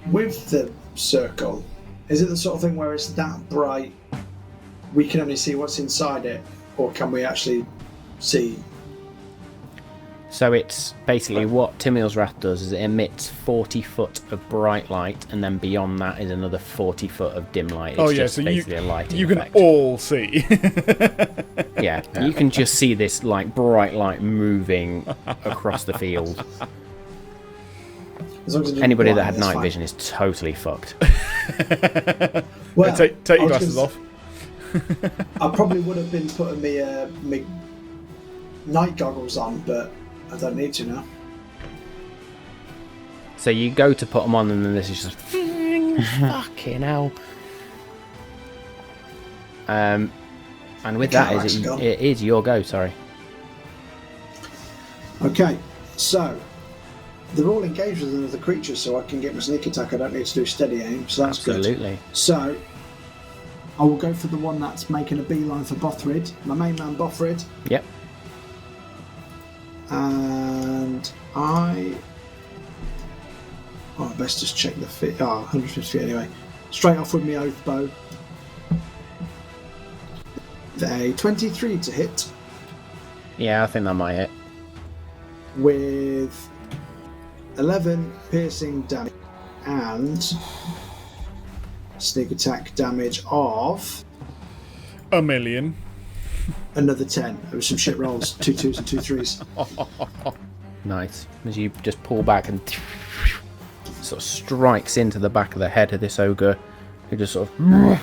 With the circle, is it the sort of thing where it's that bright we can only see what's inside it, or can we actually see? So it's basically what Timiel's Wrath does is it emits 40 foot of bright light, and then beyond that is another 40 foot of dim light. It's just so basically a lighting you can effect. all see. Yeah, you can just see this like bright light moving across the field. As long as it doesn't Anybody that blind, had that's night fine. vision is totally fucked. Well, take I your was glasses gonna off. I probably would have been putting me night goggles on, but I don't need to now. So you go to put them on, and then this is just fucking hell. And with that, cataracts are gone. it is your go. Sorry. Okay, so they're all engaged with another creature, so I can get my sneak attack. I don't need to do steady aim, so that's Absolutely. good. So I will go for the one that's making a beeline for Bothrid, my main man Bothrid, Yep. and I best just check the fit. 150 feet anyway. Straight off with my oath bow. A 23 to hit Yeah, I think that might hit. with 11 piercing damage and sneak attack damage of A million. another 10. There was some shit rolls, 2 2s and 2 3s. Nice. As you just pull back and sort of strikes into the back of the head of this ogre, who just sort of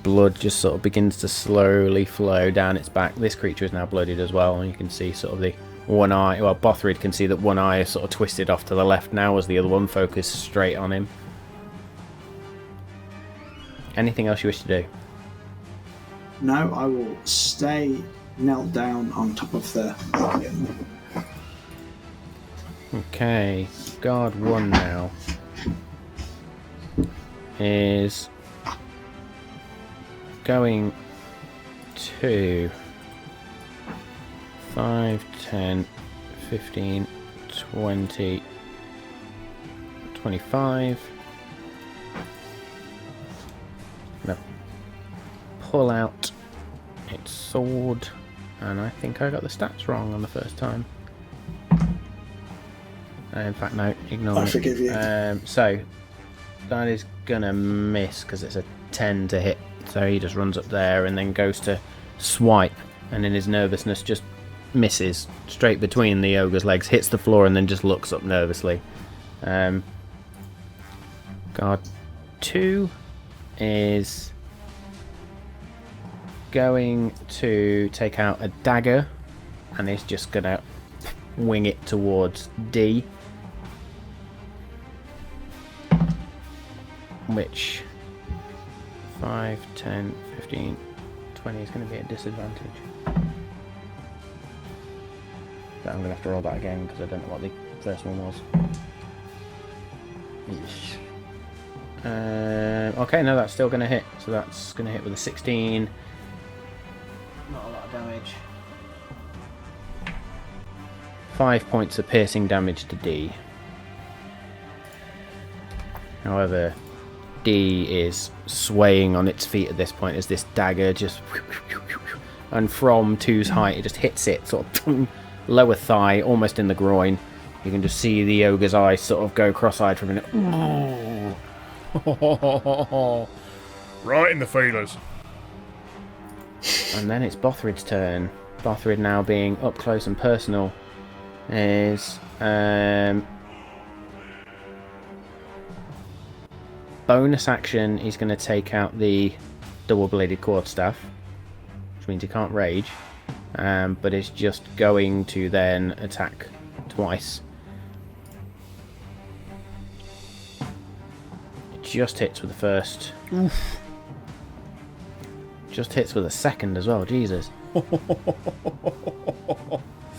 blood just sort of begins to slowly flow down its back. This creature is now bloodied as well, and you can see sort of the one eye. Well, Bothrid can see that one eye is sort of twisted off to the left now as the other one focuses straight on him. Anything else you wish to do? No, I will stay knelt down on top of the Dargon. Okay, guard 1 now is going to 5, 10, 15, 20, 25. No. Pull out its sword, and I think I got the stats wrong on the first time. In fact, no, ignore I me. forgive you. So that is gonna miss because it's a 10 to hit. So he just runs up there and then goes to swipe, and in his nervousness just misses straight between the ogre's legs, hits the floor, and then just looks up nervously. Guard 2 is going to take out a dagger, and is just gonna wing it towards D, which 5, 10, 15, 20 is going to be at disadvantage. So I'm going to have to roll that again because I don't know what the first one was. Okay, no, that's still going to hit. So that's going to hit with a 16. Not a lot of damage. 5 points of piercing damage to D. However, D is swaying on its feet at this point as this dagger just... And from 2's height, it just hits it, sort of lower thigh, almost in the groin. You can just see the ogre's eyes sort of go cross-eyed for a minute. Right in the feelers. And then it's Bothrid's turn. Bothrid, now being up close and personal, is bonus action. He's going to take out the double-bladed quarterstaff, which means he can't rage, but is just going to then attack twice. It just hits with the first. Oof. Just hits with a second as well. Jesus.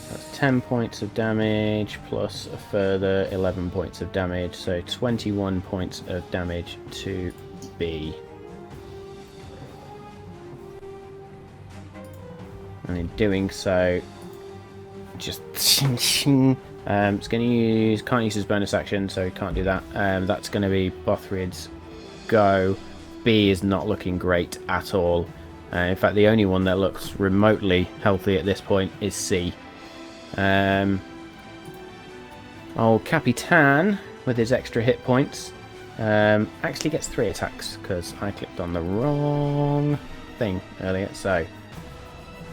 That's 10 points of damage plus a further 11 points of damage, so 21 points of damage to B. And in doing so, just it's going to use, can't use his bonus action, so he can't do that. That's going to be Bothrid's go. B is not looking great at all. In fact, the only one that looks remotely healthy at this point is C. Old Capitan, with his extra hit points, actually gets 3 attacks because I clicked on the wrong thing earlier. So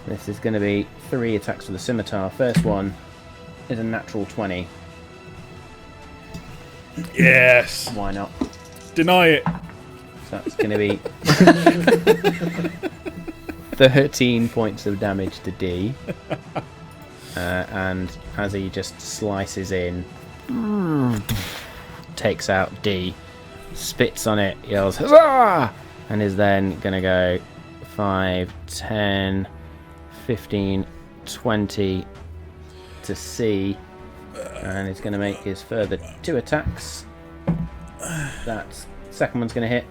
this is going to be 3 attacks with the scimitar. First one is a natural 20. Yes. Why not? Deny it. So that's going to be 13 points of damage to D. And as he just slices in, takes out D, spits on it, yells huzzah, and is then going to go 5, 10, 15, 20 to C, and he's going to make his further 2 attacks. That second one's going to hit,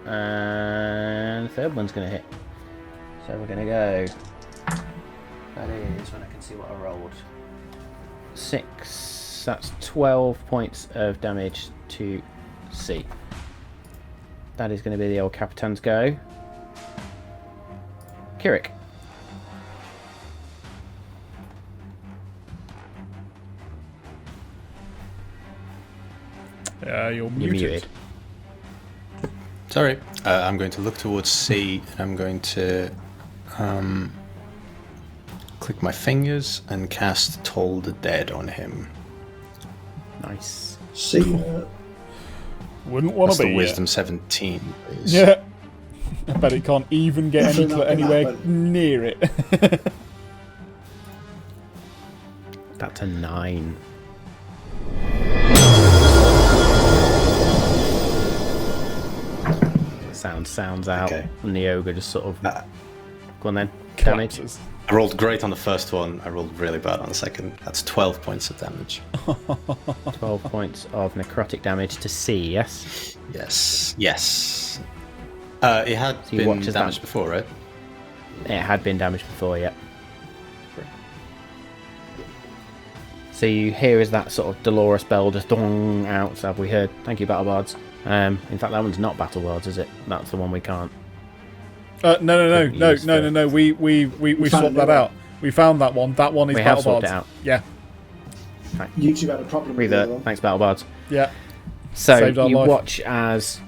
and the third one's going to hit. So we're going to go. That is when I can see what I rolled. 6. That's 12 points of damage to C. That is going to be the old Capitan's go. Kirik. You're muted. Sorry. I'm going to look towards C, and I'm going to click my fingers and cast Toll the Dead on him. Nice. See, Wouldn't want That's to be the Wisdom 17, please. Yeah. I bet it can't even get Definitely not gonna anywhere happen. near it. That's a 9. Sounds out, Okay. and the ogre just sort of. Go on then. Damage. Collapses. I rolled great on the first one. I rolled really bad on the second. That's 12 points of damage. 12 points of necrotic damage to C. Yes. Yes. It had So you been watch as damaged that- before, right? It had been damaged before, yeah. So you hear as that sort of Dolores bell just dong out, so have we heard? Thank you, Battle Bards. In fact, that one's not Battle Bards, is it? That's the one we can't. No. use the- We found swapped a new that one. out. We found that one. That one is We have Battle swapped Bards. it out. Yeah. YouTube had a problem with the other Revert. one. Thanks, Battle Bards. Yeah. So Saved our you life. watch as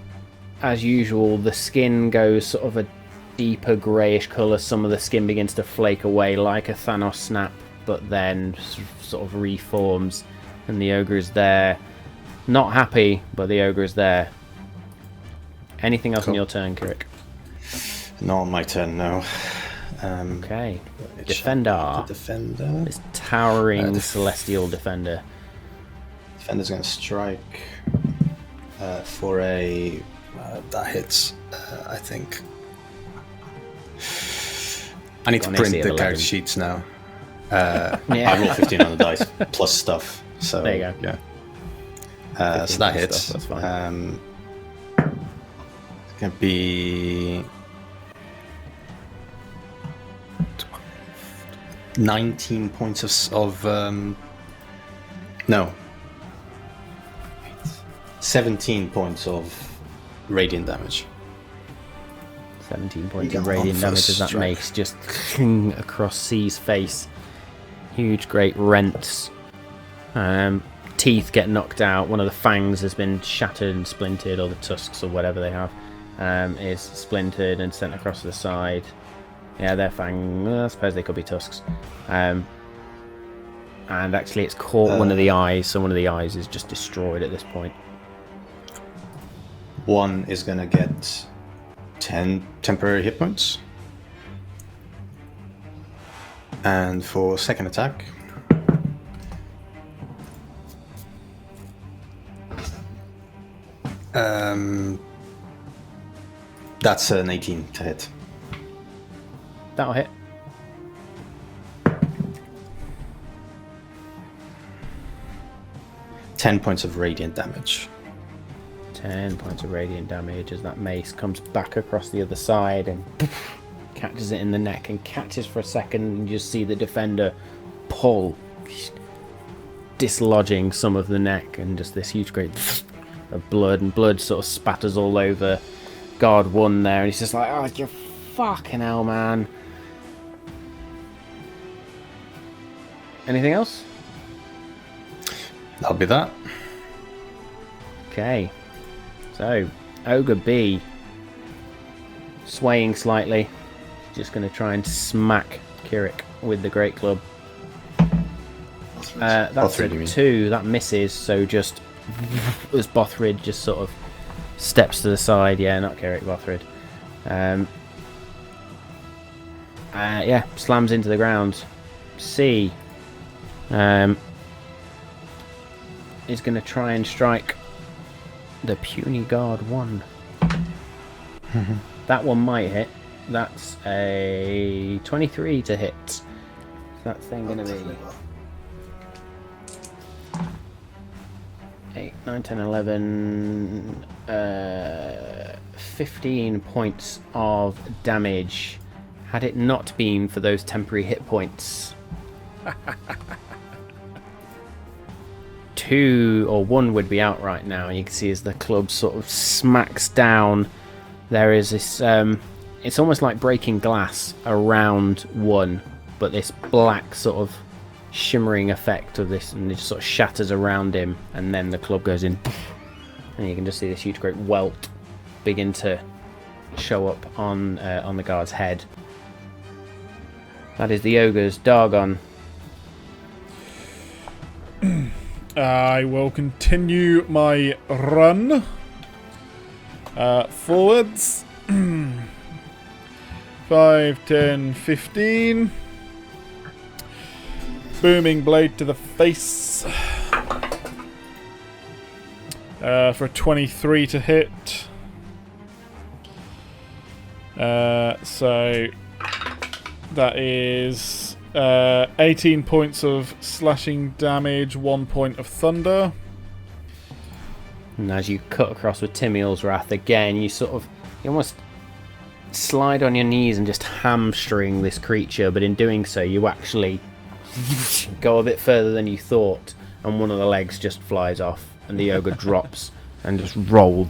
usual, the skin goes sort of a deeper greyish colour. Some of the skin begins to flake away like a Thanos snap, but then sort of reforms, and the ogre is there. Not happy, but the ogre is there. Anything else on Cool. your turn, Kirik? Not on my turn, no. Okay. It Defender. shall be the defender. This towering the celestial defender. Defender's going to strike for a... that hits, I think. I need to Got an print AC of the 11. character sheets now. Yeah. I rolled 15 on the dice, plus stuff. So, There you go. Yeah. 15 So that plus hits. stuff, that's fine. It's going to be... 19 points of no. 17 points of radiant damage. 17 points You of got radiant one damage first as that strike. makes just across C's face. Huge, great rents. Teeth get knocked out. One of the fangs has been shattered and splintered, or the tusks, or whatever they have, is splintered and sent across the side. Yeah, their fang. I suppose they could be tusks. And actually, it's caught one of the eyes, so one of the eyes is just destroyed at this point. One is going to get 10 temporary hit points. And for second attack, that's an 18 to hit. That'll hit. Ten points of radiant damage. 10 points of radiant damage as that mace comes back across the other side and catches it in the neck and catches for a second, and you just see the defender pull, dislodging some of the neck, and just this huge great of blood, and blood sort of spatters all over guard one there, and he's just like, oh, you fucking hell, man. Anything else? That'll be that. Okay. So, Ogre B, swaying slightly, just going to try and smack Kirik with the Great Club. That's Bothrid, a you mean? 2. That misses, so just as Bothrid just sort of steps to the side. Yeah, not Kirik, Bothrid. Yeah, slams into the ground. C is going to try and strike the puny guard 1. That one might hit. That's a 23 to hit. That's then going to be 8, 9, 10, 11, 15 points of damage. Had it not been for those temporary hit points. 2 or 1 would be out right now. You can see as the club sort of smacks down, there is this it's almost like breaking glass around 1, but this black sort of shimmering effect of this, and it just sort of shatters around him, and then the club goes in, and you can just see this huge great welt begin to show up on the guard's head. That is the ogre's Dargon. I will continue my run forwards. 5, 10, 15. Booming blade to the face. For a 23 to hit. So that is 18 points of slashing damage, 1 point of thunder. And as you cut across with Timiel's Wrath again, you almost slide on your knees and just hamstring this creature, but in doing so you actually go a bit further than you thought, and one of the legs just flies off, and the ogre drops and just rolls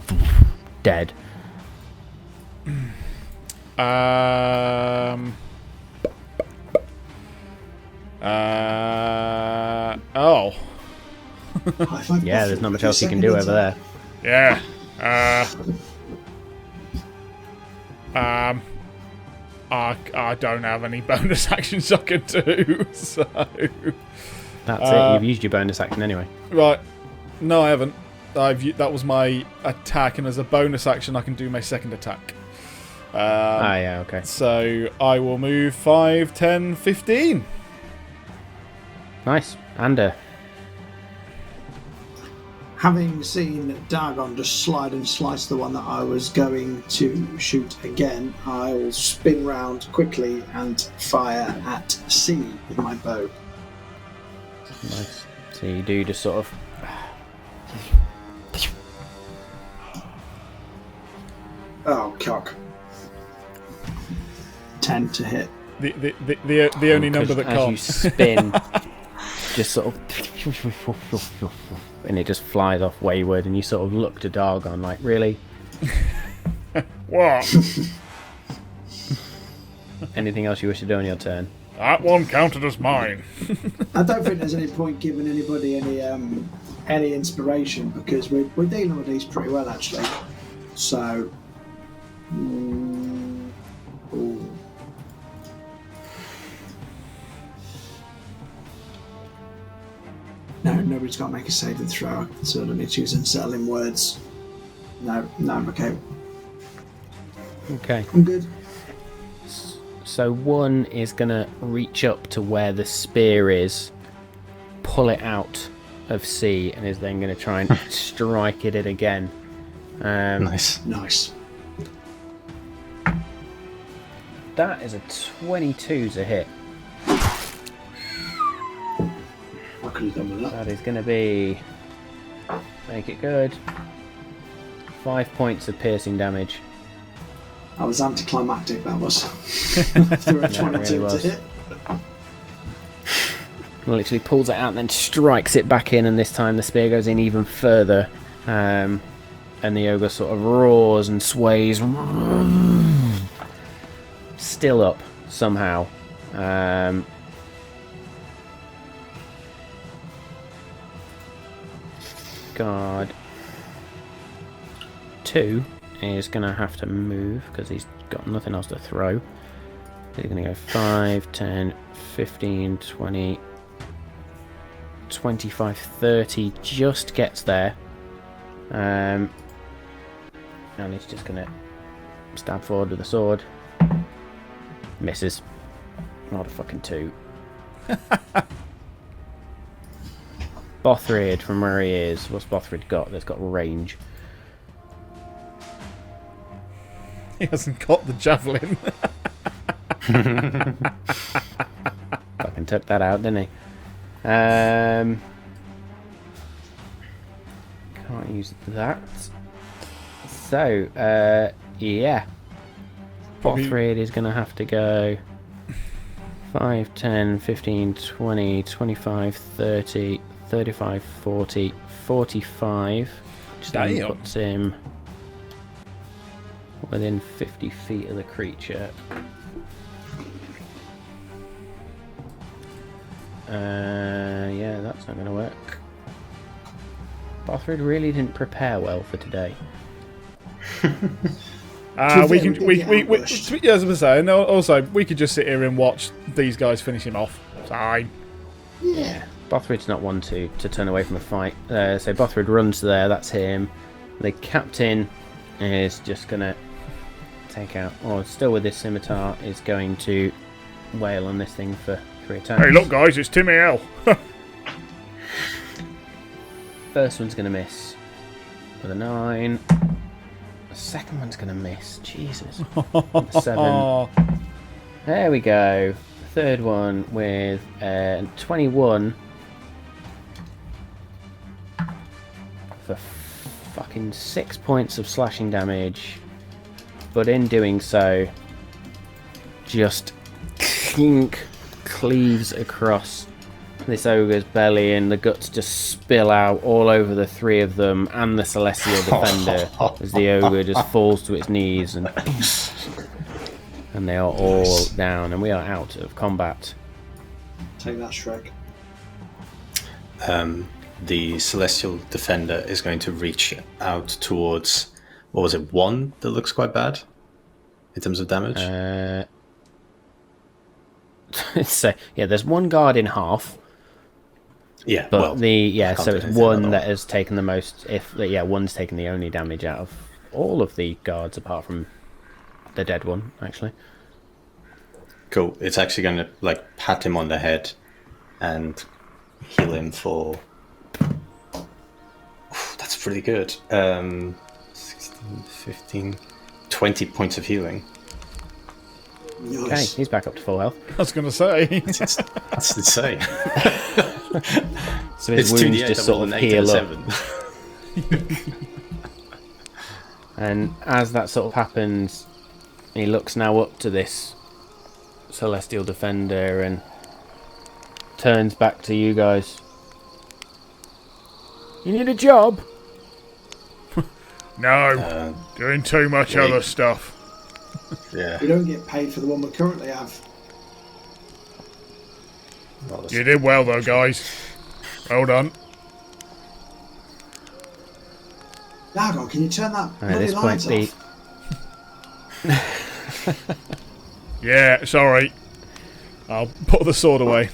dead. Oh. Yeah, there's not much else you can do over there. Yeah. I don't have any bonus actions I can do, so... That's it, you've used your bonus action anyway. Right. No, I haven't. That was my attack, and as a bonus action I can do my second attack. Yeah, okay. So I will move 5, 10, 15. Nice. Ander. Having seen Dargon just slide and slice the one that I was going to shoot again, I will spin round quickly and fire at C with my bow. Nice. So you do just sort of... Oh, cock. 10 to hit. The only number that as can't. you spin, just sort of... and it just flies off wayward, and you sort of look to Dargon like, really? What? Anything else you wish to do on your turn? That one counted as mine. I don't think there's any point giving anybody any inspiration, because we're dealing with these pretty well, actually. So... ooh. No, nobody's got to make a saving throw, so I don't need to use unsettling words. No, I'm okay. Okay. I'm good. So one is going to reach up to where the spear is, pull it out of C, and is then going to try and strike it again. Nice. That is a 22 to hit. I could have done with that. That is going to be... make it good. 5 points of piercing damage. That was anticlimactic, that was. After a 22 really to was. hit. Literally pulls it out and then strikes it back in, and this time the spear goes in even further. And the ogre sort of roars and sways. Still up, somehow. guard 2 is going to have to move because he's got nothing else to throw. He's going to go 5, 10, 15, 20, 25, 30. Just gets there. And he's just going to stab forward with the sword. Misses. Not a fucking 2. Bothrid from where he is. What's Bothrid got? That's got range. He hasn't got the javelin. Fucking took that out, didn't he? Can't use that. So, yeah. Bothrid is going to have to go 5, 10, 15, 20, 25, 30, 35, 40, 45. Which then puts him within 50 feet of the creature. Yeah, that's not going to work. Bothrid really didn't prepare well for today. We can. Yeah, as I was saying, also we could just sit here and watch these guys finish him off. Fine. Yeah. Bothrid's not one to turn away from a fight. So Bothrid runs there. That's him. The captain is just gonna take out, or still with his scimitar, is going to wail on this thing for 3 attacks. Hey, look, guys, it's Timiel. First one's gonna miss with a 9. The second one's gonna miss. Jesus. With a 7. There we go. Third one with 21 for fucking 6 points of slashing damage. But in doing so, just cleaves across this ogre's belly, and the guts just spill out all over the 3 of them and the celestial defender as the ogre just falls to its knees, and they are all down, and we are out of combat. Take that, Shrek. The celestial defender is going to reach out towards, what was it, 1 that looks quite bad in terms of damage? So yeah, there's 1 guard in half. Yeah, but well, so it's 1 that has taken the most. One's taken the only damage out of all of the guards apart from the dead one, actually. Cool. It's actually going to pat him on the head and heal him for. That's pretty good. 16, 15, 20 points of healing. Nice. Okay, he's back up to full health. I was going to say. That's insane. So his wounds just sort of heal up. And as that sort of happens, he looks now up to this celestial defender and turns back to you guys. You need a job? No, doing too much other stuff. Yeah. We don't get paid for the one we currently have. You did well though, guys. Well done. Dargon, can you turn that At bloody this lights point, off? Yeah, sorry. I'll put the sword away.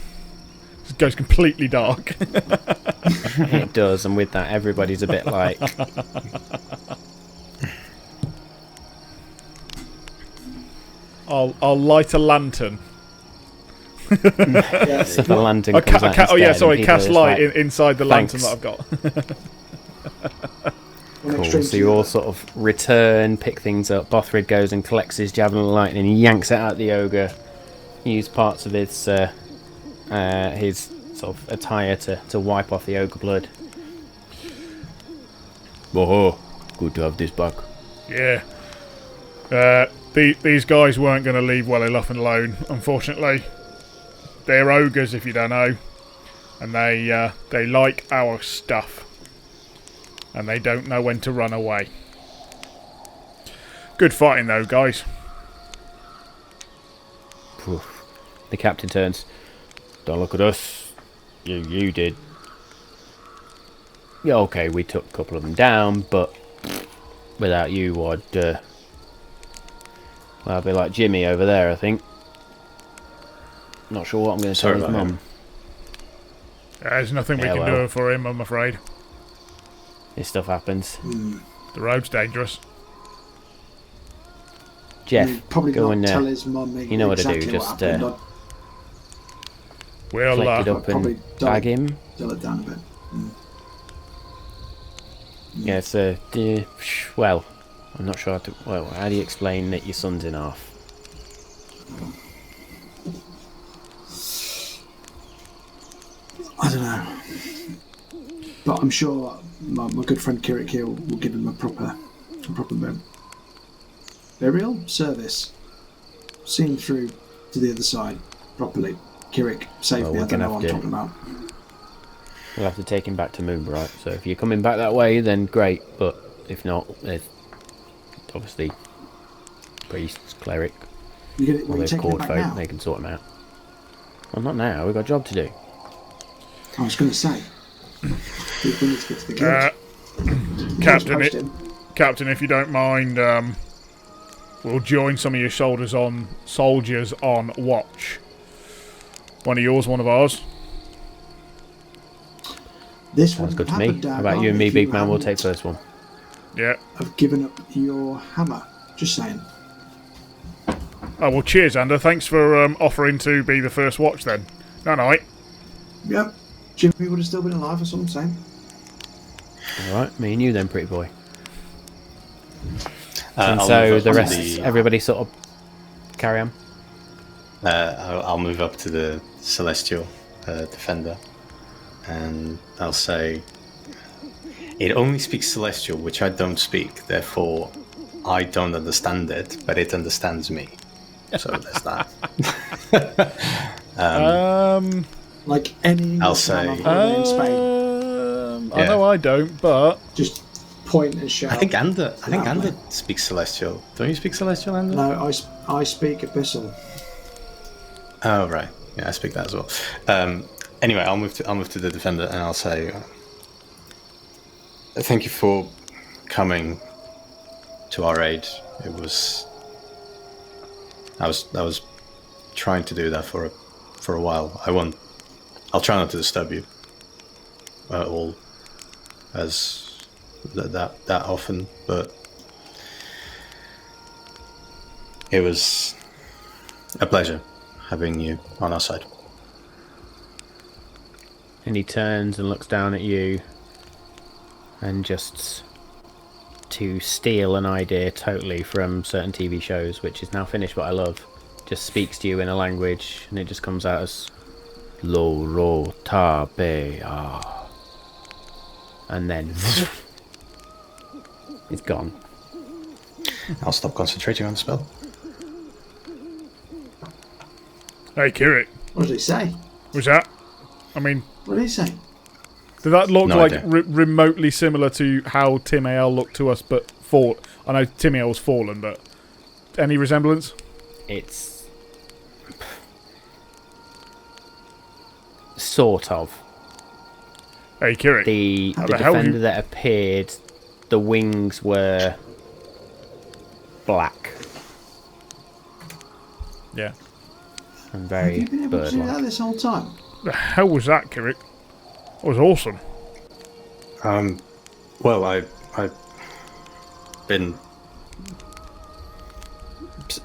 It goes completely dark. it does, and with that, everybody's a bit like. I'll light a lantern. Yeah, So the lantern comes out instead, cast light like, inside the lantern "Thanks." that I've got. Cool. So you all sort of return, pick things up. Bothrid goes and collects his javelin of lightning and yanks it out of the ogre. Use parts of his sort of attire to wipe off the ogre blood. Oh, good to have this back. Yeah. These guys weren't going to leave well enough alone, unfortunately. They're ogres, if you don't know, and they like our stuff, and they don't know when to run away. Good fighting, though, guys. Poof. The captain turns. Don't look at us. You did. Yeah, okay, we took a couple of them down, but without you, I'd be like Jimmy over there, I think. Not sure what I'm going to tell Sorry his about mum. him. There's nothing we Yeah, can well. do for him, I'm afraid. This stuff happens. The road's dangerous. Jeff, Probably go not in tell there. his mum You know what to do, exactly just, happened. I'd We'll, Collect it up probably and bag him. dull it down a bit. Yeah, so, well, I'm not sure how to... Well, how do you explain that your son's in half? I don't know. But I'm sure my good friend Kirik here will give him a proper burial service. See him through to the other side properly. Kirik, save Well, me, we're I don't know gonna what have I'm to- talking about. We'll have to take him back to Moonbright. So if you're coming back that way, then great. But if not, there's obviously priests, cleric, You're all gonna those take me court back folk. now? They can sort him out. Well, not now. We've got a job to do. I was going to say. We need to get to the guild. Captain, Post him. Captain, if you don't mind, we'll join some of your soldiers on watch. One of yours, one of ours. This Sounds wouldn't good to me. happen, How about Dargon, you and me, if big man? We'll hadn't take first one. Yeah. have given up your hammer. Just saying. Oh, well, cheers, Ander. Thanks for offering to be the first watch, then. Night-night. Yep. Jimmy would have still been alive or something. All right, me and you then, pretty boy. And I'll so move the up to rest, everybody sort of carry on. I'll move up to the Celestial Defender, and I'll say, it only speaks Celestial, which I don't speak, therefore I don't understand it, but it understands me. So there's that. Like any I'll Englishman say- on holiday in Spain. I know I don't, but Just point and shout. I think Ander Loudly. speaks Celestial. Don't you speak Celestial, Ander? No, I speak Abyssal. Oh right, yeah, I speak that as well. Anyway, I'll move to the Defender, and I'll say, thank you for coming to our aid. It was, I was trying to do that for a while. I'll try not to disturb you all as that often, but it was a pleasure having you on our side. And he turns and looks down at you, and just to steal an idea totally from certain TV shows, which is now finished, but I love, just speaks to you in a language, and it just comes out as Lo Ro Ta Be Ah. And then it's gone. I'll stop concentrating on the spell. hey, Kirik, What did he say? was that? I mean, What did he say? did that look No like idea. remotely similar to how Timiel looked to us, but I know Timiel's fallen, but any resemblance? It's sort of. Hey, Kirik. The How the hell defender you- that appeared, the wings were black Yeah. and Have very you been able to do that bird-like. this whole time? The hell was that, Kirik? That was awesome. Well, I've been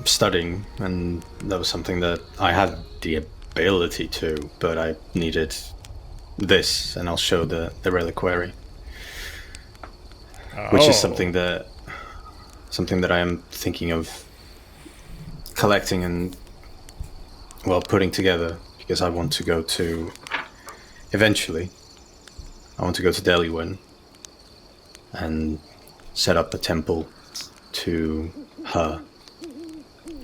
studying, and that was something that I had the ability to, but I needed this, and I'll show the reliquary, which is something that I am thinking of collecting and, well, putting together, because I want to go to, eventually, I want to go to Delhiwen and set up a temple to her.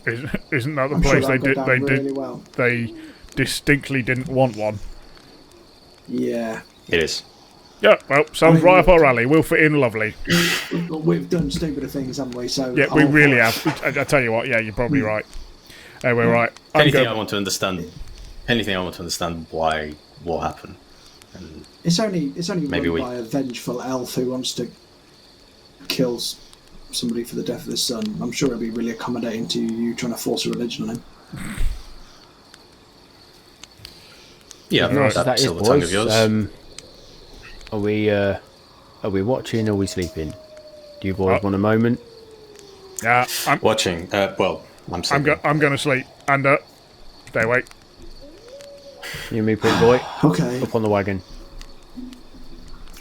Isn't that the I'm place sure they that did? got They down really did. well. They distinctly didn't want one. Yeah. It is. Yeah, well, sounds mean, right up our alley. We'll fit in lovely. We've done stupider things, haven't we? So Yeah, we I'm all really for it. have. I tell you what, yeah, you're probably right. We're right. I'm Anything I going. want to understand why what happened. And It's only Maybe run we- by a vengeful elf who wants to kill somebody for the death of his son. I'm sure it'll be really accommodating to you trying to force a religion on him. yeah, Right. that That is, silver tongue of boys. yours. Are we watching or are we sleeping? Do you boys Oh. want a moment? Yeah, Watching. Well, I'm sleeping. I'm going to sleep. And stay awake. You and me, pretty boy. Okay. Up on the wagon.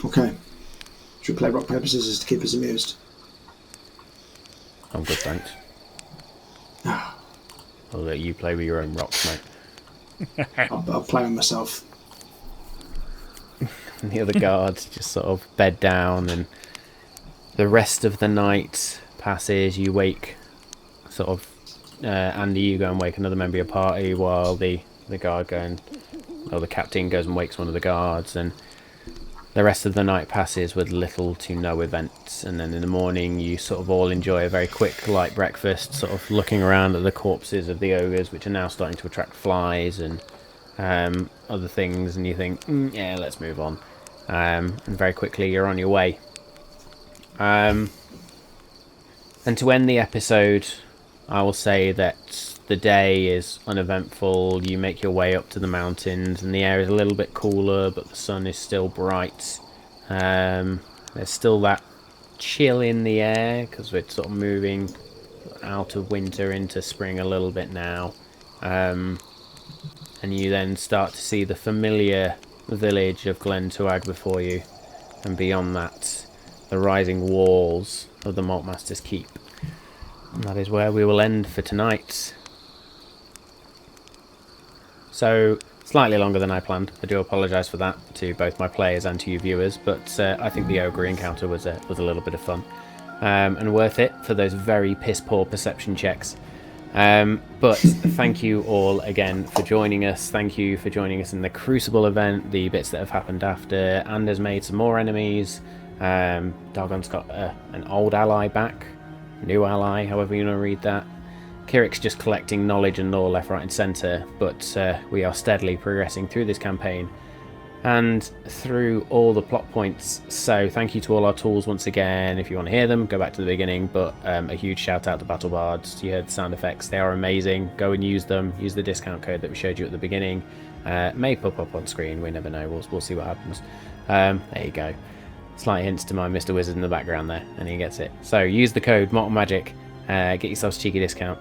Okay. Should we play rock, paper, scissors to keep us amused? I'm good, thanks. I'll let you play with your own rocks, mate. I'll play with myself. And the other guards just sort of bed down, and the rest of the night passes. You wake, sort of, Andy, you go and wake another member of your party, while the guard the captain goes and wakes one of the guards, and the rest of the night passes with little to no events. And then in the morning you sort of all enjoy a very quick light breakfast, sort of looking around at the corpses of the ogres, which are now starting to attract flies and other things, and you think, yeah, let's move on. And very quickly you're on your way. And to end the episode, I will say that the day is uneventful. You make your way up to the mountains, and the air is a little bit cooler, but the sun is still bright. There's still that chill in the air, because we're sort of moving out of winter into spring a little bit now. And you then start to see the familiar village of Glen Tuag before you, and beyond that, the rising walls of the Maltmaster's Keep. And that is where we will end for tonight. So, slightly longer than I planned. I do apologise for that to both my players and to you viewers, but I think the ogre encounter was a little bit of fun. And worth it for those very piss-poor perception checks. But thank you all again for joining us. Thank you for joining us in the Crucible event, the bits that have happened after. Anders made some more enemies. Dargon's got an old ally back. New ally, however you want to read that. Kirik's just collecting knowledge and lore left, right and centre, but we are steadily progressing through this campaign and through all the plot points. So thank you to all our tools once again. If you want to hear them, go back to the beginning, but a huge shout out to Battle Bards. You heard the sound effects, they are amazing. Go and use them. Use the discount code that we showed you at the beginning. May pop up on screen, we never know. We'll see what happens. There you go. Slight hints to my Mr. Wizard in the background there, and he gets it. So use the code MortalMagic, get yourselves a cheeky discount.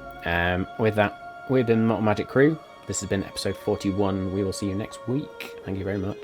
With that, we've been the Mortal Magic crew. This has been episode 41. We will see you next week. Thank you very much.